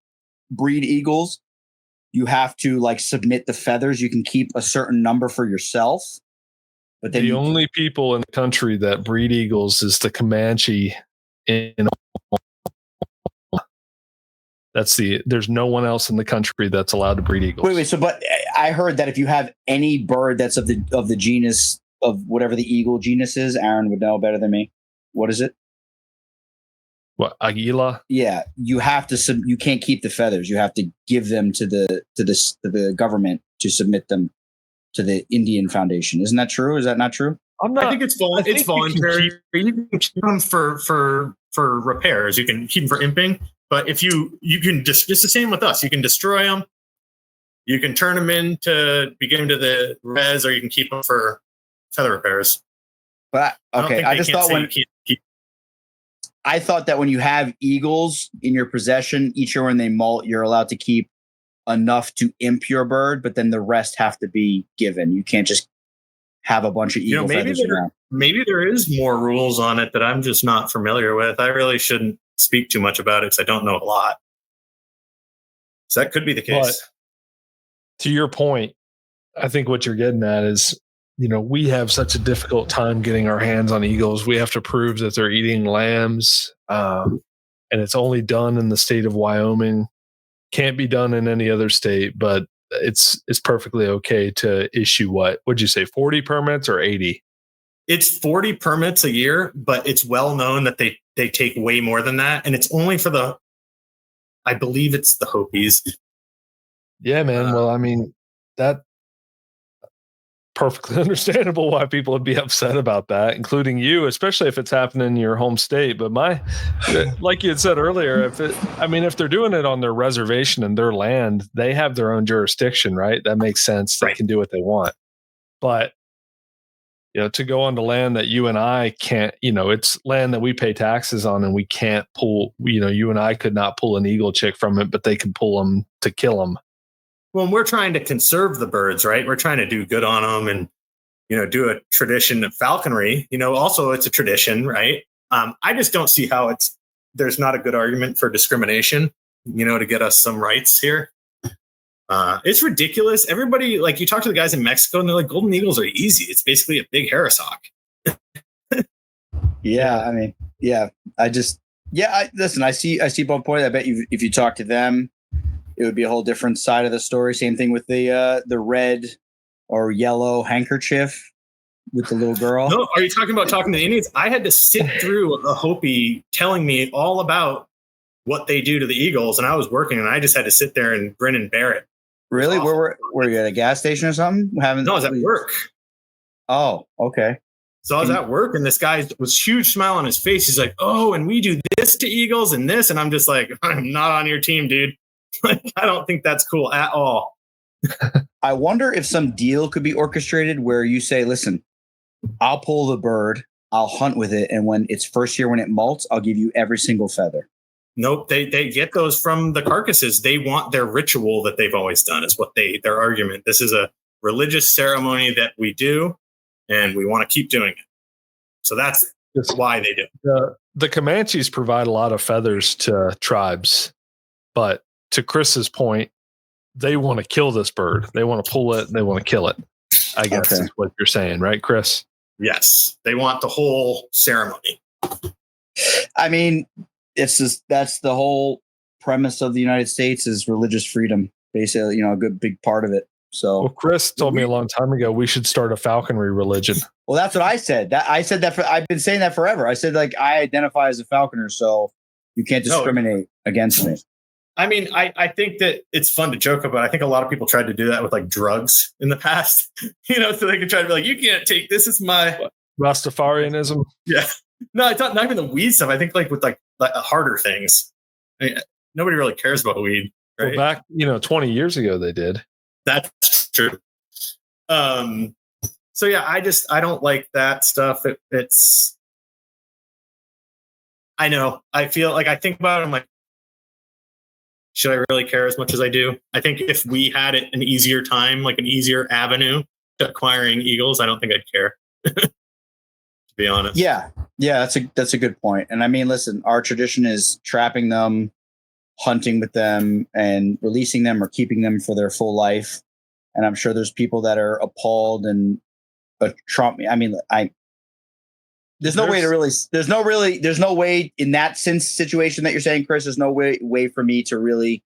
eagles, you have to like submit the feathers. You can keep a certain number for yourself. But then the only people in the country that breed eagles is the Comanche there's no one else in the country that's allowed to breed eagles. Wait. So, but I heard that if you have any bird that's of the genus of whatever the eagle genus is, Aaron would know better than me. What is it? What, Aguila? Yeah, you have to. You can't keep the feathers. You have to give them to the government to submit them to the Indian Foundation. Isn't that true? Is that not true? I think it's voluntary. You can keep them for repairs. You can keep them for imping. But if you can just the same with us. You can destroy them. You can turn them in to begin to the res, or you can keep them for feather repairs. But I thought that when you have eagles in your possession, each year when they molt, you're allowed to keep enough to imp your bird, but then the rest have to be given. You can't just have a bunch of eagle feathers around. Maybe there is more rules on it that I'm just not familiar with. I really shouldn't speak too much about it because I don't know a lot. So that could be the case. But to your point, I think what you're getting at is, we have such a difficult time getting our hands on eagles. We have to prove that they're eating lambs, and it's only done in the state of Wyoming. Can't be done in any other state, but it's perfectly okay to issue would you say 40 permits or 80? It's 40 permits a year, but it's well known that they take way more than that. And it's only for I believe it's the Hopis. Yeah, man. Well, I mean, that perfectly understandable why people would be upset about that, including you, especially if it's happening in your home state. But like you had said earlier, if they're doing it on their reservation and their land, they have their own jurisdiction, right? That makes sense. They can do what they want. But to go onto land that you and I can't, it's land that we pay taxes on and we can't pull, you and I could not pull an eagle chick from it, but they can pull them to kill them. Well, we're trying to conserve the birds, right? We're trying to do good on them and, do a tradition of falconry. Also it's a tradition, right? I just don't see how there's not a good argument for discrimination, to get us some rights here. It's ridiculous. Everybody, like you talk to the guys in Mexico and they're like, golden eagles are easy. It's basically a big harrisock. Yeah. I mean, yeah, listen, I see both points. I bet if you talk to them, it would be a whole different side of the story. Same thing with the red or yellow handkerchief with the little girl. No, are you talking to the Indians? I had to sit through a Hopi telling me all about what they do to the eagles, and I was working, and I just had to sit there and grin and bear it. Really? Were you at a gas station or something? No, I was at work. Oh, okay. So I was at work, and this guy was huge smile on his face. He's like, "Oh, and we do this to eagles and this," and I'm just like, "I'm not on your team, dude." I don't think that's cool at all. I wonder if some deal could be orchestrated where you say, listen, I'll pull the bird, I'll hunt with it, and when it's first year when it molts, I'll give you every single feather. Nope, they get those from the carcasses. They want their ritual that they've always done, is what their argument. This is a religious ceremony that we do, and we want to keep doing it. So that's why they do it. The Comanches provide a lot of feathers to tribes, but to Chris's point, they want to kill this bird. They want to pull it. And they want to kill it. I guess is what you're saying, right, Chris? Yes, they want the whole ceremony. I mean, that's the whole premise of the United States is religious freedom. Basically, a good big part of it. So, well, Chris told me a long time ago we should start a falconry religion. Well, that's what I said. I've been saying that forever. I said, like, I identify as a falconer, so you can't discriminate against me. I mean, I think that it's fun to joke about. I think a lot of people tried to do that with like drugs in the past, so they could try to be like, you can't take this is my Rastafarianism. Yeah. No, it's not even the weed stuff. I think like with like harder things. I mean, nobody really cares about weed. Right? Well, back, 20 years ago they did. That's true. So yeah, I don't like that stuff. I know. I feel like I think about it, I'm like, should I really care as much as I do? I think if we had it an easier time, like an easier avenue to acquiring eagles, I don't think I'd care. To be honest. Yeah, that's a good point. And I mean, listen, our tradition is trapping them, hunting with them, and releasing them or keeping them for their full life. And I'm sure there's people that are appalled and Trump. I mean, there's no way in that situation that you're saying, Chris, there's no way for me to really,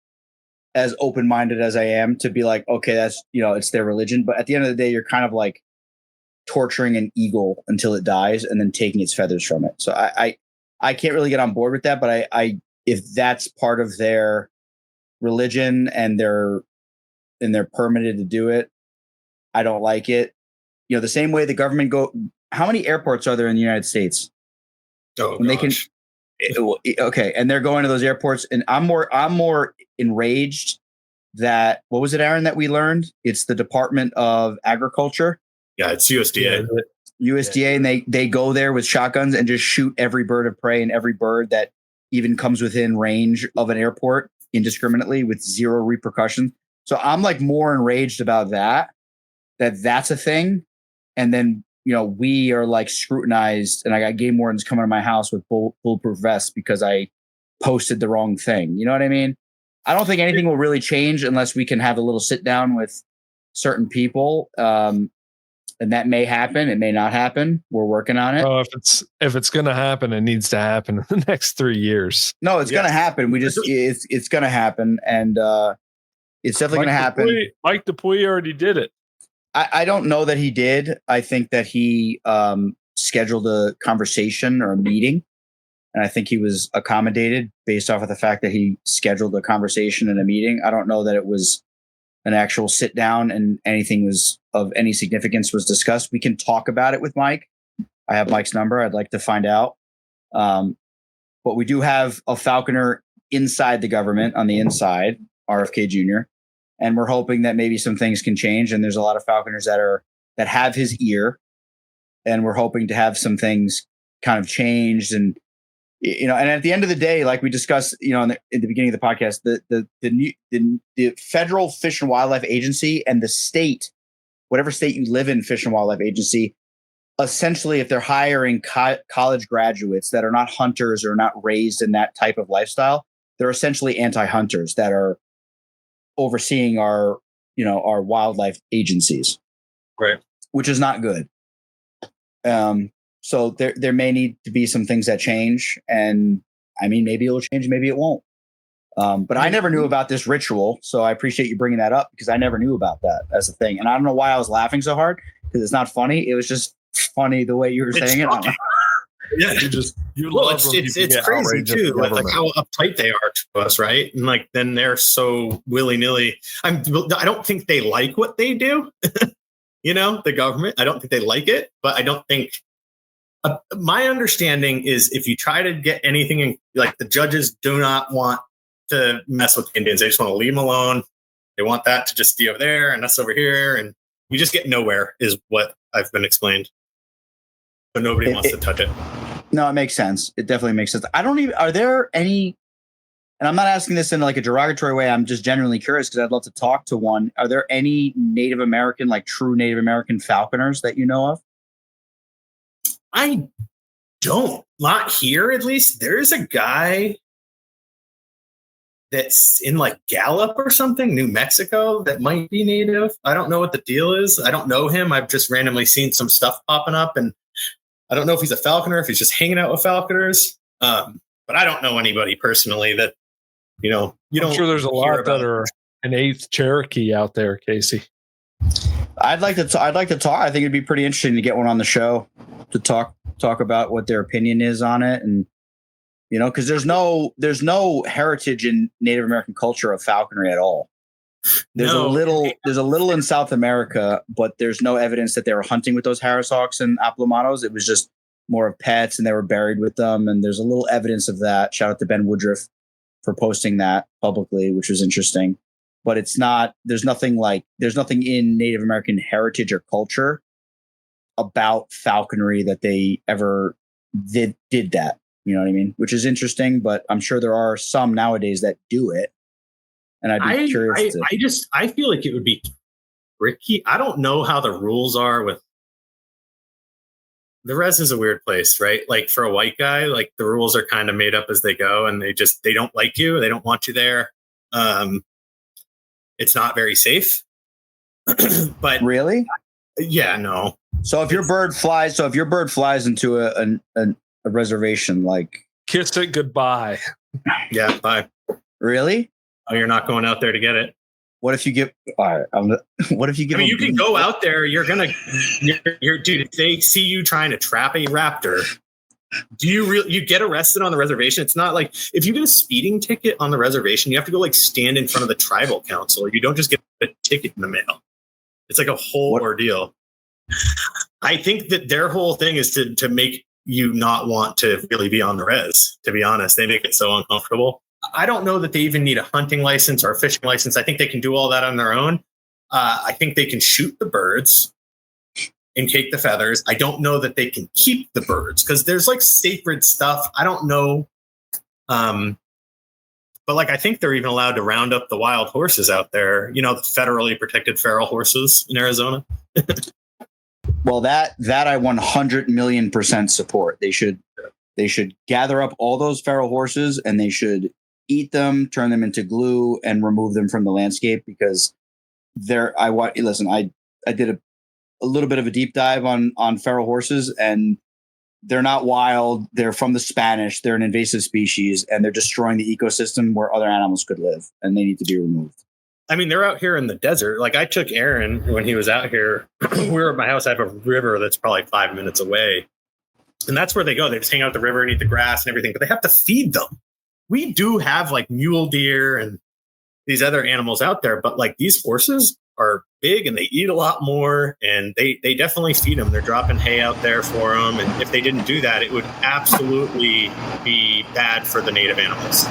as open-minded as I am, to be like, okay, that's, it's their religion. But at the end of the day, you're kind of like torturing an eagle until it dies and then taking its feathers from it. So I can't really get on board with that. But if that's part of their religion and they're permitted to do it, I don't like it. The same way the government how many airports are there in the United States? Oh, when gosh. Okay. And they're going to those airports, and I'm more enraged that, what was it, Aaron, that we learned? It's the Department of Agriculture. Yeah, it's USDA. USDA, and they go there with shotguns and just shoot every bird of prey and every bird that even comes within range of an airport indiscriminately with zero repercussions. So I'm like more enraged about that's a thing. And then, we are like scrutinized, and I got game wardens coming to my house with bulletproof vests because I posted the wrong thing. You know what I mean? I don't think anything will really change unless we can have a little sit down with certain people. And that may happen. It may not happen. We're working on it. Oh, if it's going to happen, it needs to happen in the next 3 years. No, it's going to happen. It's going to happen. And it's definitely going to happen. Mike Dupuy already did it. I don't know that he did. I think that he scheduled a conversation or a meeting, and I think he was accommodated based off of the fact that he scheduled a conversation and a meeting. I don't know that it was an actual sit down and anything was of any significance was discussed. We can talk about it with Mike. I have Mike's number. I'd like to find out. But we do have a falconer inside the government on the inside, RFK Jr., and we're hoping that maybe some things can change. And there's a lot of falconers that have his ear, and we're hoping to have some things kind of changed. And and at the end of the day, like we discussed, in the beginning of the podcast, the federal Fish and Wildlife Agency and the state, whatever state you live in, Fish and Wildlife Agency, essentially, if they're hiring college graduates that are not hunters or not raised in that type of lifestyle, they're essentially anti-hunters that are overseeing our wildlife agencies, right? Which is not good. So there may need to be some things that change, and I mean, maybe it'll change, maybe it won't. But I never knew about this ritual, so I appreciate you bringing that up because I never knew about that as a thing, and I don't know why I was laughing so hard because it's not funny. It was just funny the way you were saying it. Yeah, it's crazy too, like how uptight they are to us, right? And like then they're so willy nilly. I don't think they like what they do. The government. I don't think they like it, but I don't think. My understanding is if you try to get anything in, like the judges do not want to mess with Indians. They just want to leave them alone. They want that to just be over there and us over here, and we just get nowhere. Is what I've been explained. but nobody wants to touch it. No, it makes sense. It definitely makes sense. Are there any, and I'm not asking this in like a derogatory way, I'm just genuinely curious because I'd love to talk to one. Are there any Native American, like true Native American falconers that you know of? I don't. Not here, at least. There's a guy that's in like Gallup or something, New Mexico, that might be native. I don't know what the deal is. I don't know him. I've just randomly seen some stuff popping up, and I don't know if he's a falconer, if he's just hanging out with falconers. But I don't know anybody personally that, you know, I'm sure there's a lot that are an eighth Cherokee out there, Casey. I'd like to talk. I think it'd be pretty interesting to get one on the show to talk about what their opinion is on it. And, you know, because there's no heritage in Native American culture of falconry at all. There's a little in South America, but there's no evidence that they were hunting with those Harris hawks and aplomatos. It was just more of pets, and they were buried with them. And there's a little evidence of that. Shout out to Ben Woodruff for posting that publicly, which was interesting. But it's not. There's nothing in Native American heritage or culture about falconry that they ever did that. You know what I mean? Which is interesting, but I'm sure there are some nowadays that do it. And I'd be curious. I feel like it would be tricky. I don't know how the rules are with the res is a weird place, right? Like for a white guy, like the rules are kind of made up as they go, and they don't like you. They don't want you there. It's not very safe. But really? Yeah, no. So if your bird flies into a reservation, like kiss it goodbye. Yeah, bye. Really? Oh, you're not going out there to get it. What if you give? All right. What if you give? I mean, you can go out there. You're dude. If they see you trying to trap a raptor, you get arrested on the reservation? It's not like if you get a speeding ticket on the reservation, you have to go like stand in front of the tribal council. You don't just get a ticket in the mail. It's like a whole ordeal. I think that their whole thing is to make you not want to really be on the res. To be honest, they make it so uncomfortable. I don't know that they even need a hunting license or a fishing license. I think they can do all that on their own. I think they can shoot the birds and cake the feathers. I don't know that they can keep the birds because there's like sacred stuff. I don't know. But like, I think they're even allowed to round up the wild horses out there. You know, the federally protected feral horses in Arizona. Well, that I 100 million% support. They should gather up all those feral horses and they should eat them, turn them into glue, and remove them from the landscape because I did a little bit of a deep dive on feral horses, and they're not wild. They're from the Spanish. They're an invasive species, and they're destroying the ecosystem where other animals could live, and they need to be removed. I mean, they're out here in the desert. Like I took Aaron when he was out here. We were at my house. I have a river that's probably 5 minutes away. And that's where they go. They just hang out at the river and eat the grass and everything, but they have to feed them. We do have like mule deer and these other animals out there, but like these horses are big and they eat a lot more, and they definitely feed them. They're dropping hay out there for them. And if they didn't do that, it would absolutely be bad for the native animals.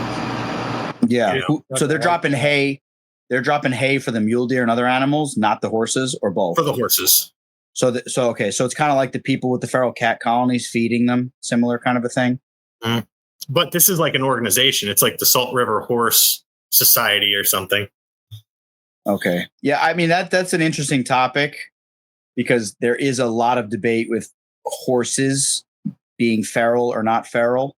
Yeah. You know? So they're dropping hay. They're dropping hay for the mule deer and other animals, not the horses, or both? For the horses. So it's kind of like the people with the feral cat colonies feeding them, similar kind of a thing. Mm. But this is like an organization. It's like the Salt River Horse Society or something. Okay. Yeah, I mean, that's an interesting topic because there is a lot of debate with horses being feral or not feral.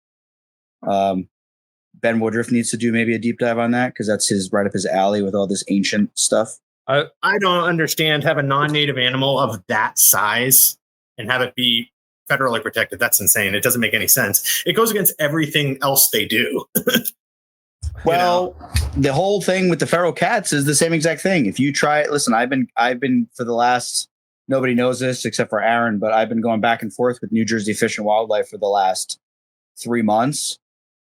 Ben Woodruff needs to do maybe a deep dive on that because that's right up his alley with all this ancient stuff. I don't understand have a non-native animal of that size and have it be federally protected. That's insane. It doesn't make any sense. It goes against everything else they do. Well, the whole thing with the feral cats is the same exact thing. If you try, listen, I've been for the last, nobody knows this except for Aaron, but I've been going back and forth with New Jersey Fish and Wildlife for the last 3 months,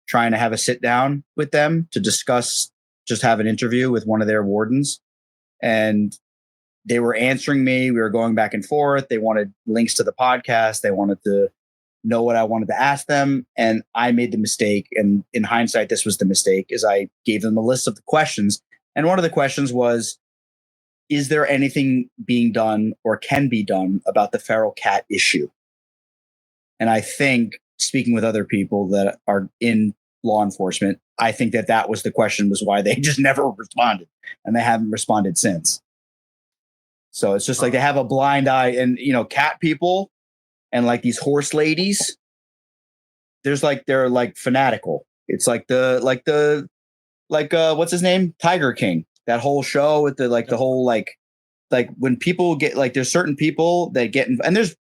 trying to have a sit down with them to discuss, just have an interview with one of their wardens. And they were answering me. We were going back and forth. They wanted links to the podcast. They wanted to know what I wanted to ask them. And I made the mistake. And in hindsight, this was the mistake, is I gave them a list of the questions. And one of the questions was, is there anything being done or can be done about the feral cat issue? And I think, speaking with other people that are in law enforcement, I think that was the question, was why they just never responded, and they haven't responded since. So it's just like they have a blind eye, and cat people and like these horse ladies, they're like fanatical. It's like what's his name? Tiger King. That whole show with the whole like when people get like, there's certain people that get in, and there's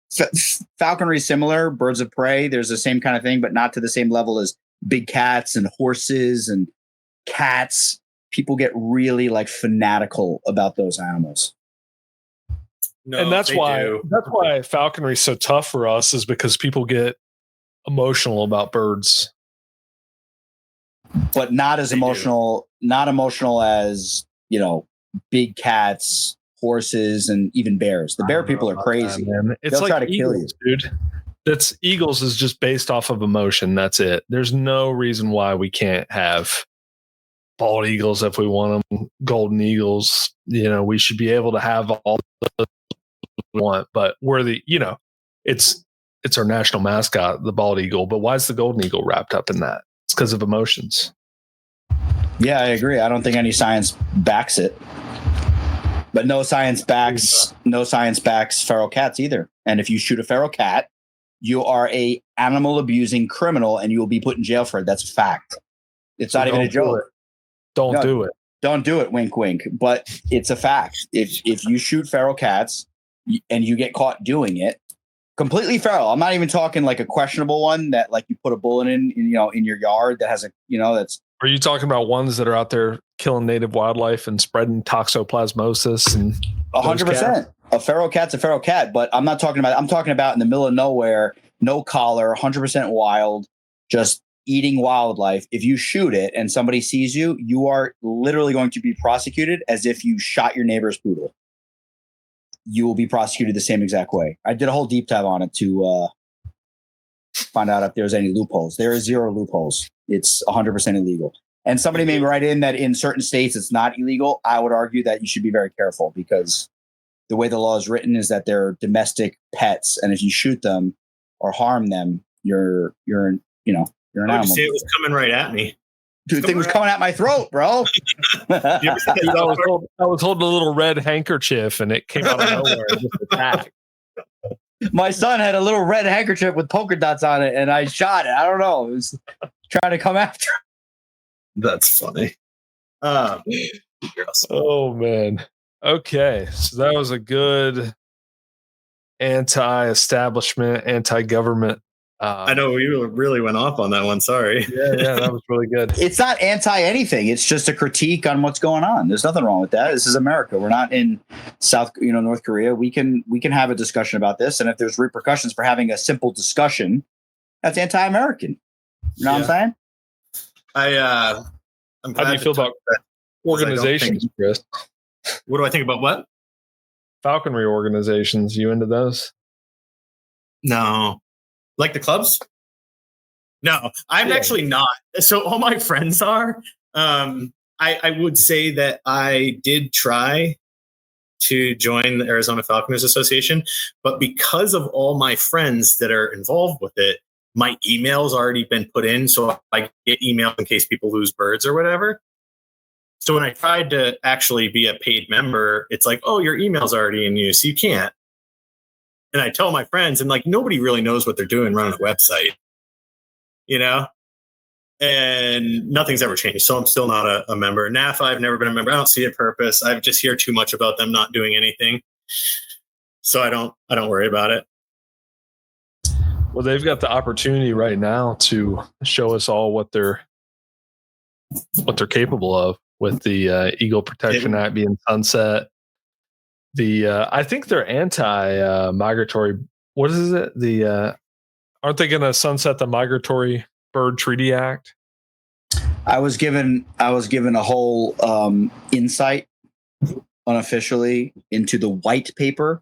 falconry similar, birds of prey. There's the same kind of thing, but not to the same level as big cats and horses and cats. People get really like fanatical about those animals. No, and that's why falconry is so tough for us, is because people get emotional about birds, but not as emotional as big cats, horses, and even bears. The bear people are crazy. Man. They'll like try to eagles, kill you, dude. Eagles is just based off of emotion. That's it. There's no reason why we can't have bald eagles if we want them, golden eagles. We should be able to have all the we want, but we're it's our national mascot, the bald eagle. But why is the golden eagle wrapped up in that? It's because of emotions. Yeah, I agree. I don't think any science backs it. But no science backs feral cats either. And if you shoot a feral cat, you are a animal abusing criminal, and you will be put in jail for it. That's a fact. It's not even a joke. Don't do it. Don't do it. Wink, wink. But it's a fact. If you shoot feral cats and you get caught doing it, completely feral. I'm not even talking like a questionable one that like you put a bullet in your yard that has that's. Are you talking about ones that are out there killing native wildlife and spreading toxoplasmosis and 100%? A feral cat's a feral cat, but I'm talking about in the middle of nowhere, no collar, 100% wild, just eating wildlife. If you shoot it and somebody sees you, you are literally going to be prosecuted as if you shot your neighbor's poodle. You will be prosecuted the same exact way. I did a whole deep dive on it to find out if there's any loopholes. There are 0 loopholes. It's 100% illegal. And somebody may write in that in certain states it's not illegal. I would argue that you should be very careful, because the way the law is written is that they're domestic pets, and if you shoot them or harm them, you're an animal. See, it was coming right at me. Dude, the thing was coming at my throat, bro. I was holding a little red handkerchief, and it came out of nowhere and just attacked. My son had a little red handkerchief with polka dots on it, and I shot it. I don't know. It was trying to come after. That's funny. Oh, man. Okay. So that was a good anti-establishment, anti-government. I know we really went off on that one. Sorry. Yeah, that was really good. It's not anti-anything. It's just a critique on what's going on. There's nothing wrong with that. This is America. We're not in North Korea. We can have a discussion about this, and if there's repercussions for having a simple discussion, that's anti-American. You know what I'm saying? I'm glad. How do you feel about organizations, Chris? What do I think about what? Falconry organizations. You into those? No. Like the clubs? No, I'm actually not. So all my friends are. I would say that I did try to join the Arizona Falconers Association, but because of all my friends that are involved with it, my email's already been put in. So I get emails in case people lose birds or whatever. So when I tried to actually be a paid member, it's like, oh, your email's already in use. You can't. And I tell my friends, and like, nobody really knows what they're doing running a website, and nothing's ever changed. So I'm still not a member. NAFA, I've never been a member. I don't see a purpose. I just hear too much about them not doing anything. So I don't worry about it. Well, they've got the opportunity right now to show us all what they're capable of with the Eagle Protection Act being sunset. I think they're anti-migratory. What is it? Aren't they going to sunset the Migratory Bird Treaty Act? I was given a whole insight unofficially into the white paper.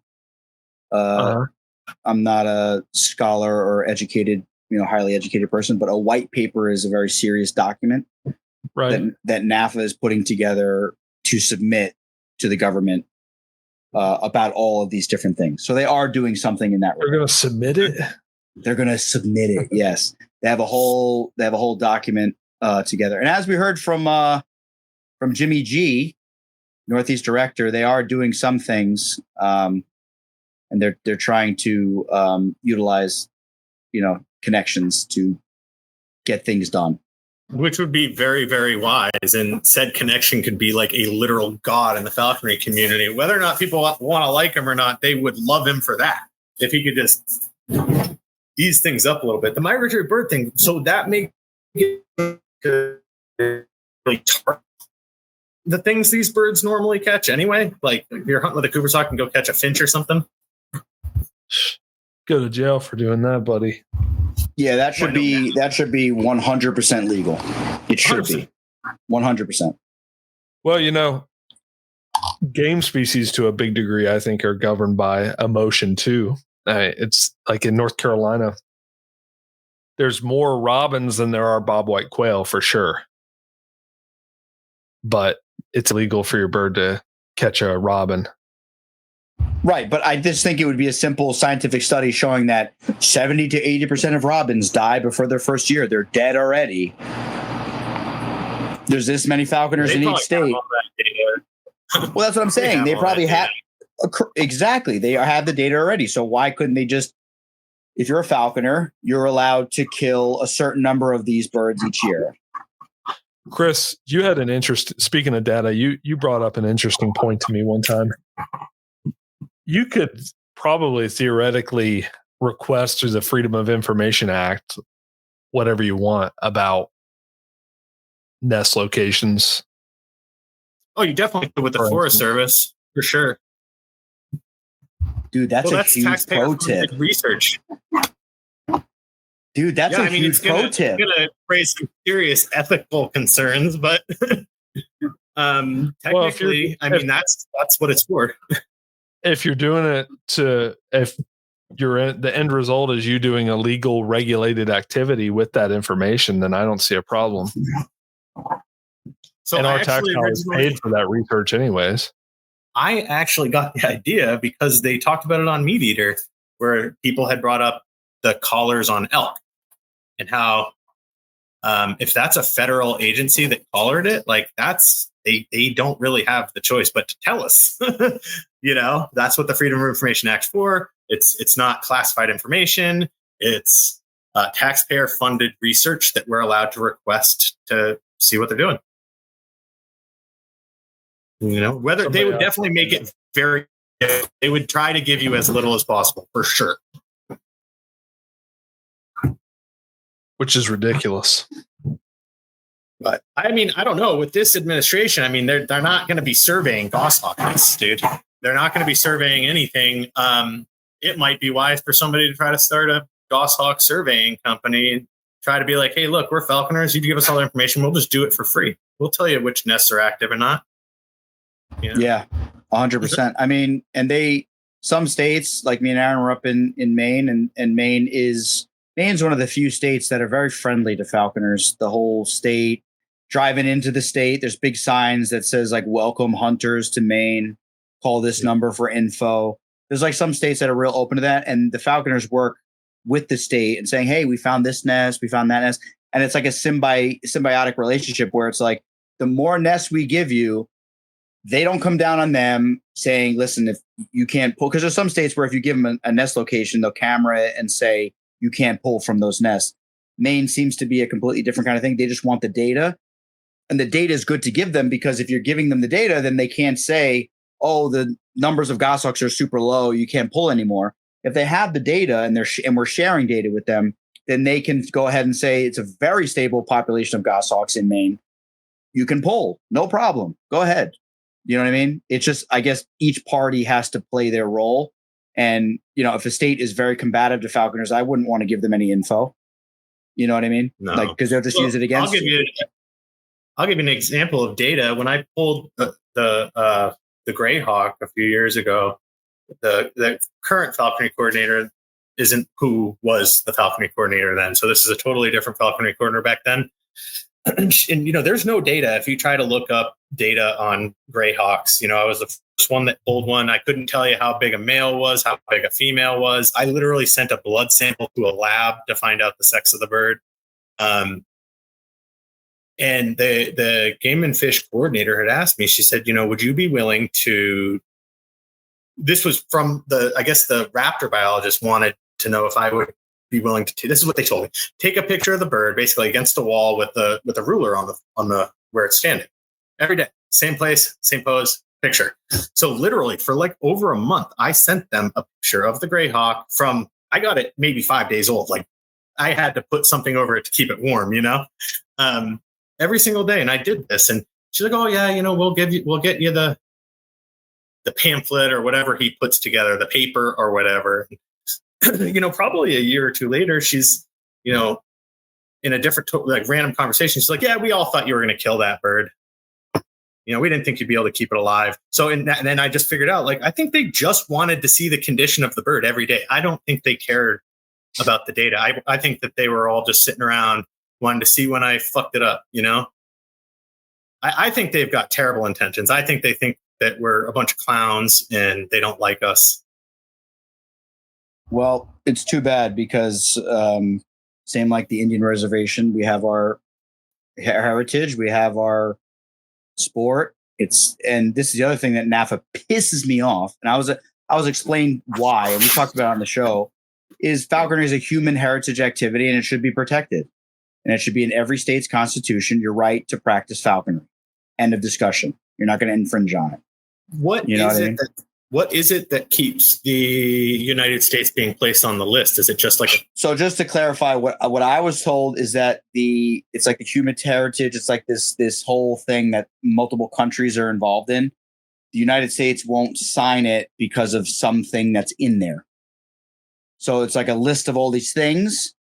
I'm not a scholar or educated, highly educated person, but a white paper is a very serious document, right? That NAFA is putting together to submit to the government. About all of these different things. So they are doing something in that regard. They're going to submit it? They're going to submit it. Yes, they have a whole document together. And as we heard from Jimmy G, Northeast director, they are doing some things, and they're trying to utilize, connections to get things done. Which would be very, very wise. And said connection could be like a literal god in the falconry community. Whether or not people want to like him or not, they would love him for that. If he could just ease things up a little bit. The migratory bird thing, so that makes it really tart. The things these birds normally catch anyway, like if you're hunting with a Cooper's hawk and go catch a finch or something. Go to jail for doing that, buddy. Yeah, that should be 100% legal. It should 100%. Be 100%. Well, game species to a big degree, I think, are governed by emotion too. It's like in North Carolina, there's more robins than there are bobwhite quail for sure. But it's illegal for your bird to catch a robin. Right, but I just think it would be a simple scientific study showing that 70 to 80% of robins die before their first year. They're dead already. There's this many falconers in each state. Well, that's what I'm saying. They probably have exactly. They have the data already. So why couldn't they just? If you're a falconer, you're allowed to kill a certain number of these birds each year. Chris, you had an interest. Speaking of data, you brought up an interesting point to me one time. You could probably theoretically request through the Freedom of Information Act whatever you want about nest locations. Oh, you definitely could with the Forest Service for sure. Dude, that's a huge pro tip. Research. Dude, that's a huge pro tip. It's going to raise some serious ethical concerns, but technically, that's what it's for. If you're doing it if the end result is you doing a legal regulated activity with that information, then I don't see a problem. So and our tax dollars paid for that research anyways. I actually got the idea because they talked about it on Meat Eater, where people had brought up the collars on elk and how if that's a federal agency that collared it, like they don't really have the choice but to tell us. That's what the Freedom of Information Act's for. It's not classified information. It's taxpayer funded research that we're allowed to request to see what they're doing. Whether they would definitely make it very, they would try to give you as little as possible for sure. Which is ridiculous. But I don't know. With this administration, they're not going to be surveying Goshawk nests, dude. They're not going to be surveying anything. It might be wise for somebody to try to start a Goshawk surveying company and try to be like, hey, look, we're falconers. You give us all the information. We'll just do it for free. We'll tell you which nests are active or not. Yeah, 100%. And some states, like me and Aaron were up in Maine, and Maine's one of the few states that are very friendly to falconers. The whole state, driving into the state, there's big signs that says like welcome hunters to Maine, call this number for info. There's like some states that are real open to that. And the falconers work with the state and saying, hey, we found this nest, we found that nest. And it's like a symbiotic relationship where it's like the more nests we give you, they don't come down on them saying, listen, if you can't pull, because there's some states where if you give them a nest location, they'll camera it and say, you can't pull from those nests. Maine seems to be a completely different kind of thing. They just want the data. And the data is good to give them because if you're giving them the data, then they can't say, oh, the numbers of goshawks are super low, you can't pull anymore. If they have the data and we're sharing data with them, then they can go ahead and say it's a very stable population of goshawks in Maine. You can pull, no problem. Go ahead. You know what I mean? It's just, I guess each party has to play their role. And, if a state is very combative to falconers, I wouldn't want to give them any info. You know what I mean? No. Like, because they'll just use it against you. I'll give you an example of data. When I pulled the Greyhawk a few years ago, the current falconry coordinator isn't who was the falconry coordinator then. So this is a totally different falconry coordinator back then. and there's no data. If you try to look up data on Greyhawks, I was the first one that pulled one. I couldn't tell you how big a male was, how big a female was. I literally sent a blood sample to a lab to find out the sex of the bird. And the game and fish coordinator had asked me, she said, would you be willing to, this was from the raptor biologist wanted to know if I would be willing to, this is what they told me, take a picture of the bird basically against the wall with a ruler on the where it's standing every day, same place, same pose, picture. So literally for like over a month, I sent them a picture of the Greyhawk I got it maybe 5 days old. Like I had to put something over it to keep it warm, every single day. And I did this, and she's like, oh yeah, we'll get you the pamphlet or whatever he puts together, the paper or whatever. Probably a year or two later, she's, in a different, random conversation. She's like, yeah, we all thought you were going to kill that bird. We didn't think you'd be able to keep it alive. So, and then I just figured out, like, I think they just wanted to see the condition of the bird every day. I don't think they cared about the data. I think that they were all just sitting around wanting to see when I fucked it up, I think they've got terrible intentions. I think they think that we're a bunch of clowns and they don't like us. Well, it's too bad because same like the Indian reservation, we have our heritage, we have our sport. And this is the other thing that NAFA pisses me off. And I was explained why, and we talked about it on the show, is falconry is a human heritage activity and it should be protected. And it should be in every state's constitution, your right to practice falconry. End of discussion. You're not going to infringe on it. What is it that keeps the United States being placed on the list? Is it just like So just to clarify, what I was told is that it's like the human heritage. It's like this whole thing that multiple countries are involved in. The United States won't sign it because of something that's in there. So it's like a list of all these things,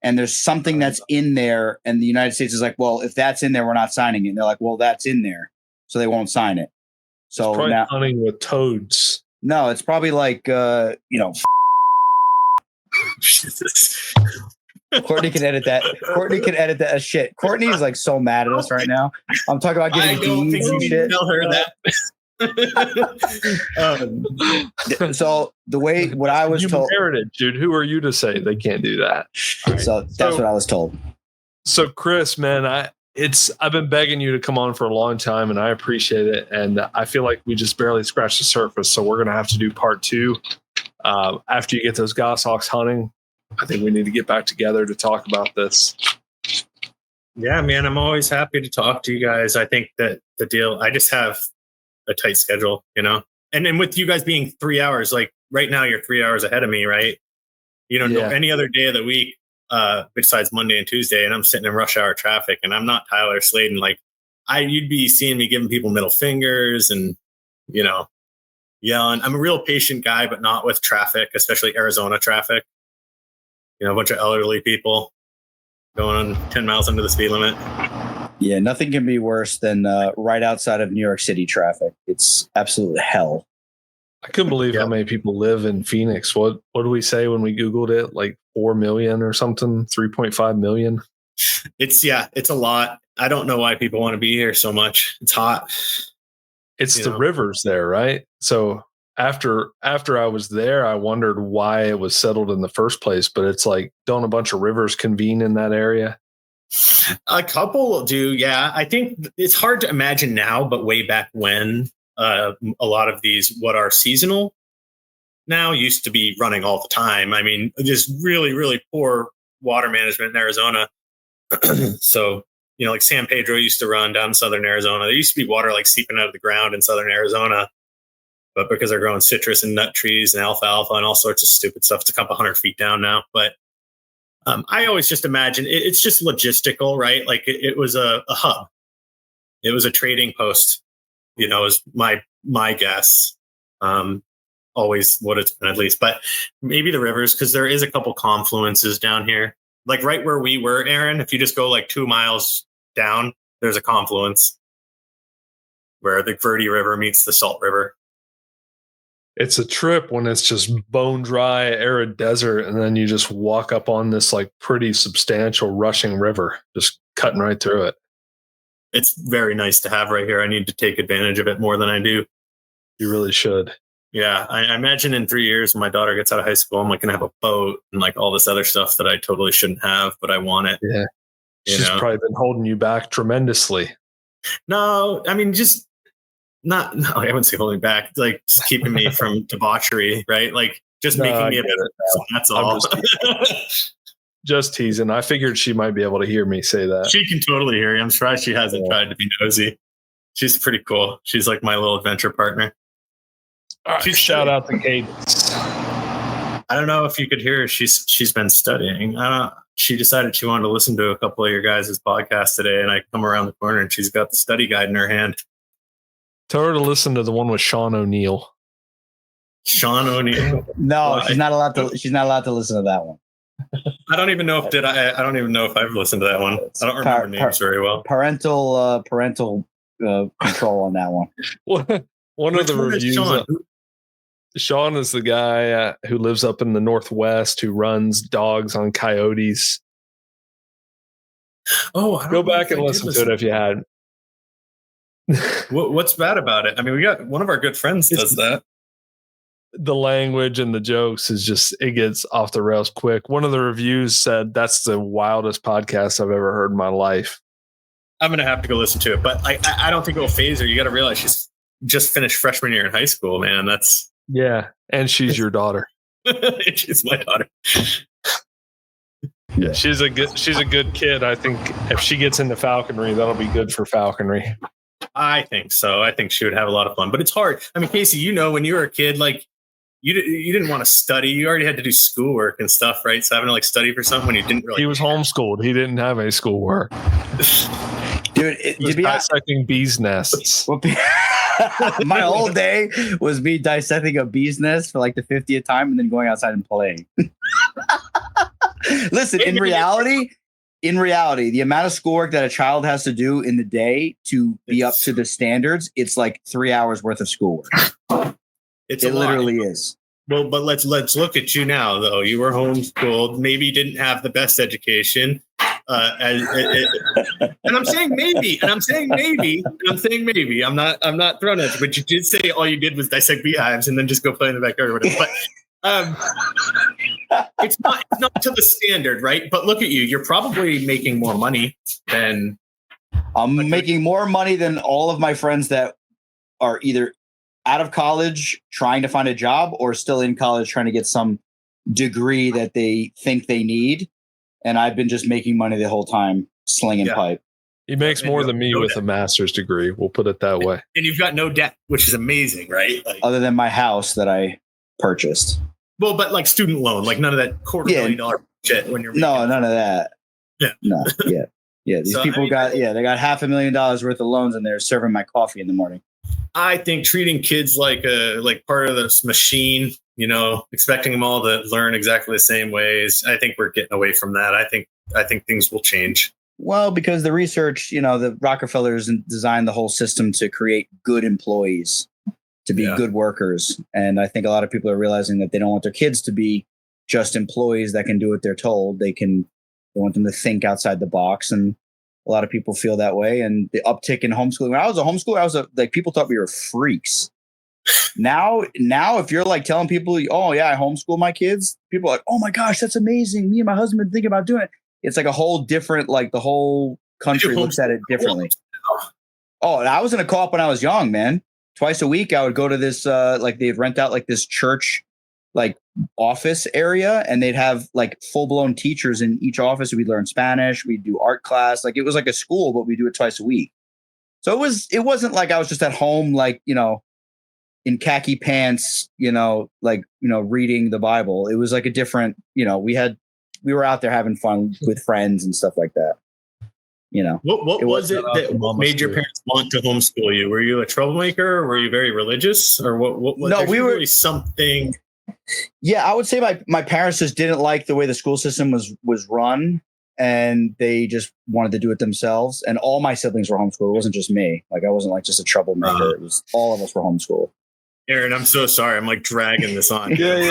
and there's something that's in there, and the United States is like, well, if that's in there, we're not signing it. And they're like, well, that's in there, so they won't sign it. So it's probably now, hunting with toads. No, it's probably like Courtney can edit that. Courtney can edit that as shit. Courtney is like so mad at us right now. I'm talking about getting deeds and shit. Tell her that. So what I was told, heritage, dude. Who are you to say they can't do that? Right. So that's what I was told. So Chris, man, I've been begging you to come on for a long time, and I appreciate it. And I feel like we just barely scratched the surface. So we're gonna have to do part 2 after you get those goshawks hunting. I think we need to get back together to talk about this. Yeah, man, I'm always happy to talk to you guys. I think that the deal, I just have a tight schedule, and then with you guys being 3 hours, like right now you're 3 hours ahead of me, right? Any other day of the week besides Monday and Tuesday, and I'm sitting in rush hour traffic, and I'm not Tyler Sladen. Like you'd be seeing me giving people middle fingers and yelling. I'm a real patient guy, but not with traffic, especially Arizona traffic. A bunch of elderly people going 10 miles under the speed limit. Yeah, nothing can be worse than right outside of New York City traffic. It's absolute hell. I couldn't believe how many people live in Phoenix. What do we say when we Googled it? Like 4 million or something, 3.5 million. It's a lot. I don't know why people want to be here so much. It's hot. It's the rivers there, right? So after I was there, I wondered why it was settled in the first place. But it's like, don't a bunch of rivers convene in that area? A couple do, yeah. I think it's hard to imagine now, but way back when, a lot of these what are seasonal now used to be running all the time. I mean, just really, really poor water management in Arizona. So, like San Pedro used to run down in southern Arizona. There used to be water like seeping out of the ground in southern Arizona. But because they're growing citrus and nut trees and alfalfa and all sorts of stupid stuff, it's a couple 100 feet down now. But I always just imagine it's just logistical, right? Like it was a hub. It was a trading post, is my guess. Always what it's been, at least. But maybe the rivers, because there is a couple confluences down here. Like right where we were, Aaron, if you just go like 2 miles down, there's a confluence where the Verde River meets the Salt River. It's a trip when it's just bone dry, arid desert, and then you just walk up on this like pretty substantial rushing river, just cutting right through it. it's very nice to have right here. I need to take advantage of it more than I do. You really should. Yeah, I imagine in 3 years when my daughter gets out of high school, I'm like gonna have a boat and like all this other stuff that I totally shouldn't have, but I want it. Yeah, she's probably been holding you back tremendously. No, I mean just not. No, I wouldn't say holding back. Like just keeping me from debauchery, right? Like just making me a better person. That's all. Just teasing. I figured she might be able to hear me say that. She can totally hear you. I'm surprised she hasn't tried to be nosy. She's pretty cool. She's like my little adventure partner. All right, shout out to Cadence. I don't know if you could hear her. She's been studying. She decided she wanted to listen to a couple of your guys' podcasts today, and I come around the corner and she's got the study guide in her hand. Tell her to listen to the one with Sean O'Neill. Sean O'Neill. No, she's not allowed to. She's not allowed to listen to that one. I don't even know if I don't even know if I've listened to that one. I don't remember names very well. Parental control on that one. One of the reviews. Sean is the guy who lives up in the Northwest who runs dogs on coyotes. Oh, go back and listen to it if you had. What's bad about it? I mean, we got one of our good friends does that. The language and the jokes is just, it gets off the rails quick. One of the reviews said that's the wildest podcast I've ever heard in my life. I'm going to have to go listen to it, but I don't think it'll phase her. You got to realize she's just finished freshman year in high school, man. Yeah. And she's your daughter. She's my daughter. Yeah. She's a good kid. I think if she gets into falconry, that'll be good for falconry. I think so. I think she would have a lot of fun, but it's hard. I mean, Casey, when you were a kid, like you didn't want to study. You already had to do schoolwork and stuff, right? So having to like study for something when you didn't really. He was homeschooled. He didn't have any schoolwork. Dude, he was dissecting bees' nests. My whole day was me dissecting a bee's nest for like the 50th time and then going outside and playing. Listen, in reality, the amount of schoolwork that a child has to do in the day to be up to the standards, it's like 3 hours worth of schoolwork. It literally is. Well, but let's look at you now, though. You were homeschooled. Maybe you didn't have the best education. And I'm saying maybe. I'm not throwing it, but you did say all you did was dissect beehives and then just go play in the backyard or whatever. But it's not to the standard, right? But look at you. You're probably making more money than I'm making more money than all of my friends that are either out of college trying to find a job or still in college trying to get some degree that they think they need. And I've been just making money the whole time, slinging pipe. He makes more than me with a master's degree. We'll put it that way. And you've got no debt, which is amazing, right? Like, other than my house that I purchased. Well, but like student loan, like none of that $250,000 shit when you're none of that. Yeah. No. Yeah. Yeah. These people they got $500,000 worth of loans and they're serving my coffee in the morning. I think treating kids like part of this machine, expecting them all to learn exactly the same ways. I think we're getting away from that. I think things will change. Well, because the research, the Rockefellers designed the whole system to create good employees, to be good workers. And I think a lot of people are realizing that they don't want their kids to be just employees that can do what they're told. They want them to think outside the box. And a lot of people feel that way. And the uptick in homeschooling. When I was a homeschooler, people thought we were freaks. Now, if you're like telling people, oh yeah, I homeschool my kids, people are like, oh my gosh, that's amazing. Me and my husband thinking about doing it. It's like a whole different, like the whole country looks at it differently. Oh, and I was in a co-op when I was young, man. Twice a week, I would go to this, they'd rent out like this church, like office area, and they'd have like full blown teachers in each office. We'd learn Spanish. We'd do art class. Like it was like a school, but we do it twice a week. So it wasn't like I was just at home, like, in khaki pants, reading the Bible. It was like a different, we were out there having fun with friends and stuff like that. What was it that made your parents want to homeschool you? Were you a troublemaker? Or were you very religious? Or what no, we were something. Yeah, I would say my parents just didn't like the way the school system was run, and they just wanted to do it themselves. And all my siblings were homeschooled. It wasn't just me. Like I wasn't like just a troublemaker. It was all of us were homeschooled. Aaron, I'm so sorry. I'm like dragging this on. Yeah.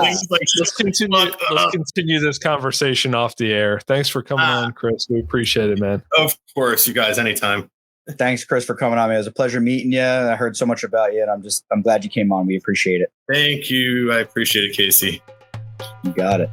Things like, Let's continue this conversation off the air. Thanks for coming on, Chris. We appreciate it, man. Of course, you guys, anytime. Thanks, Chris, for coming on. It was a pleasure meeting you. I heard so much about you, and I'm glad you came on. We appreciate it. Thank you. I appreciate it, Casey. You got it.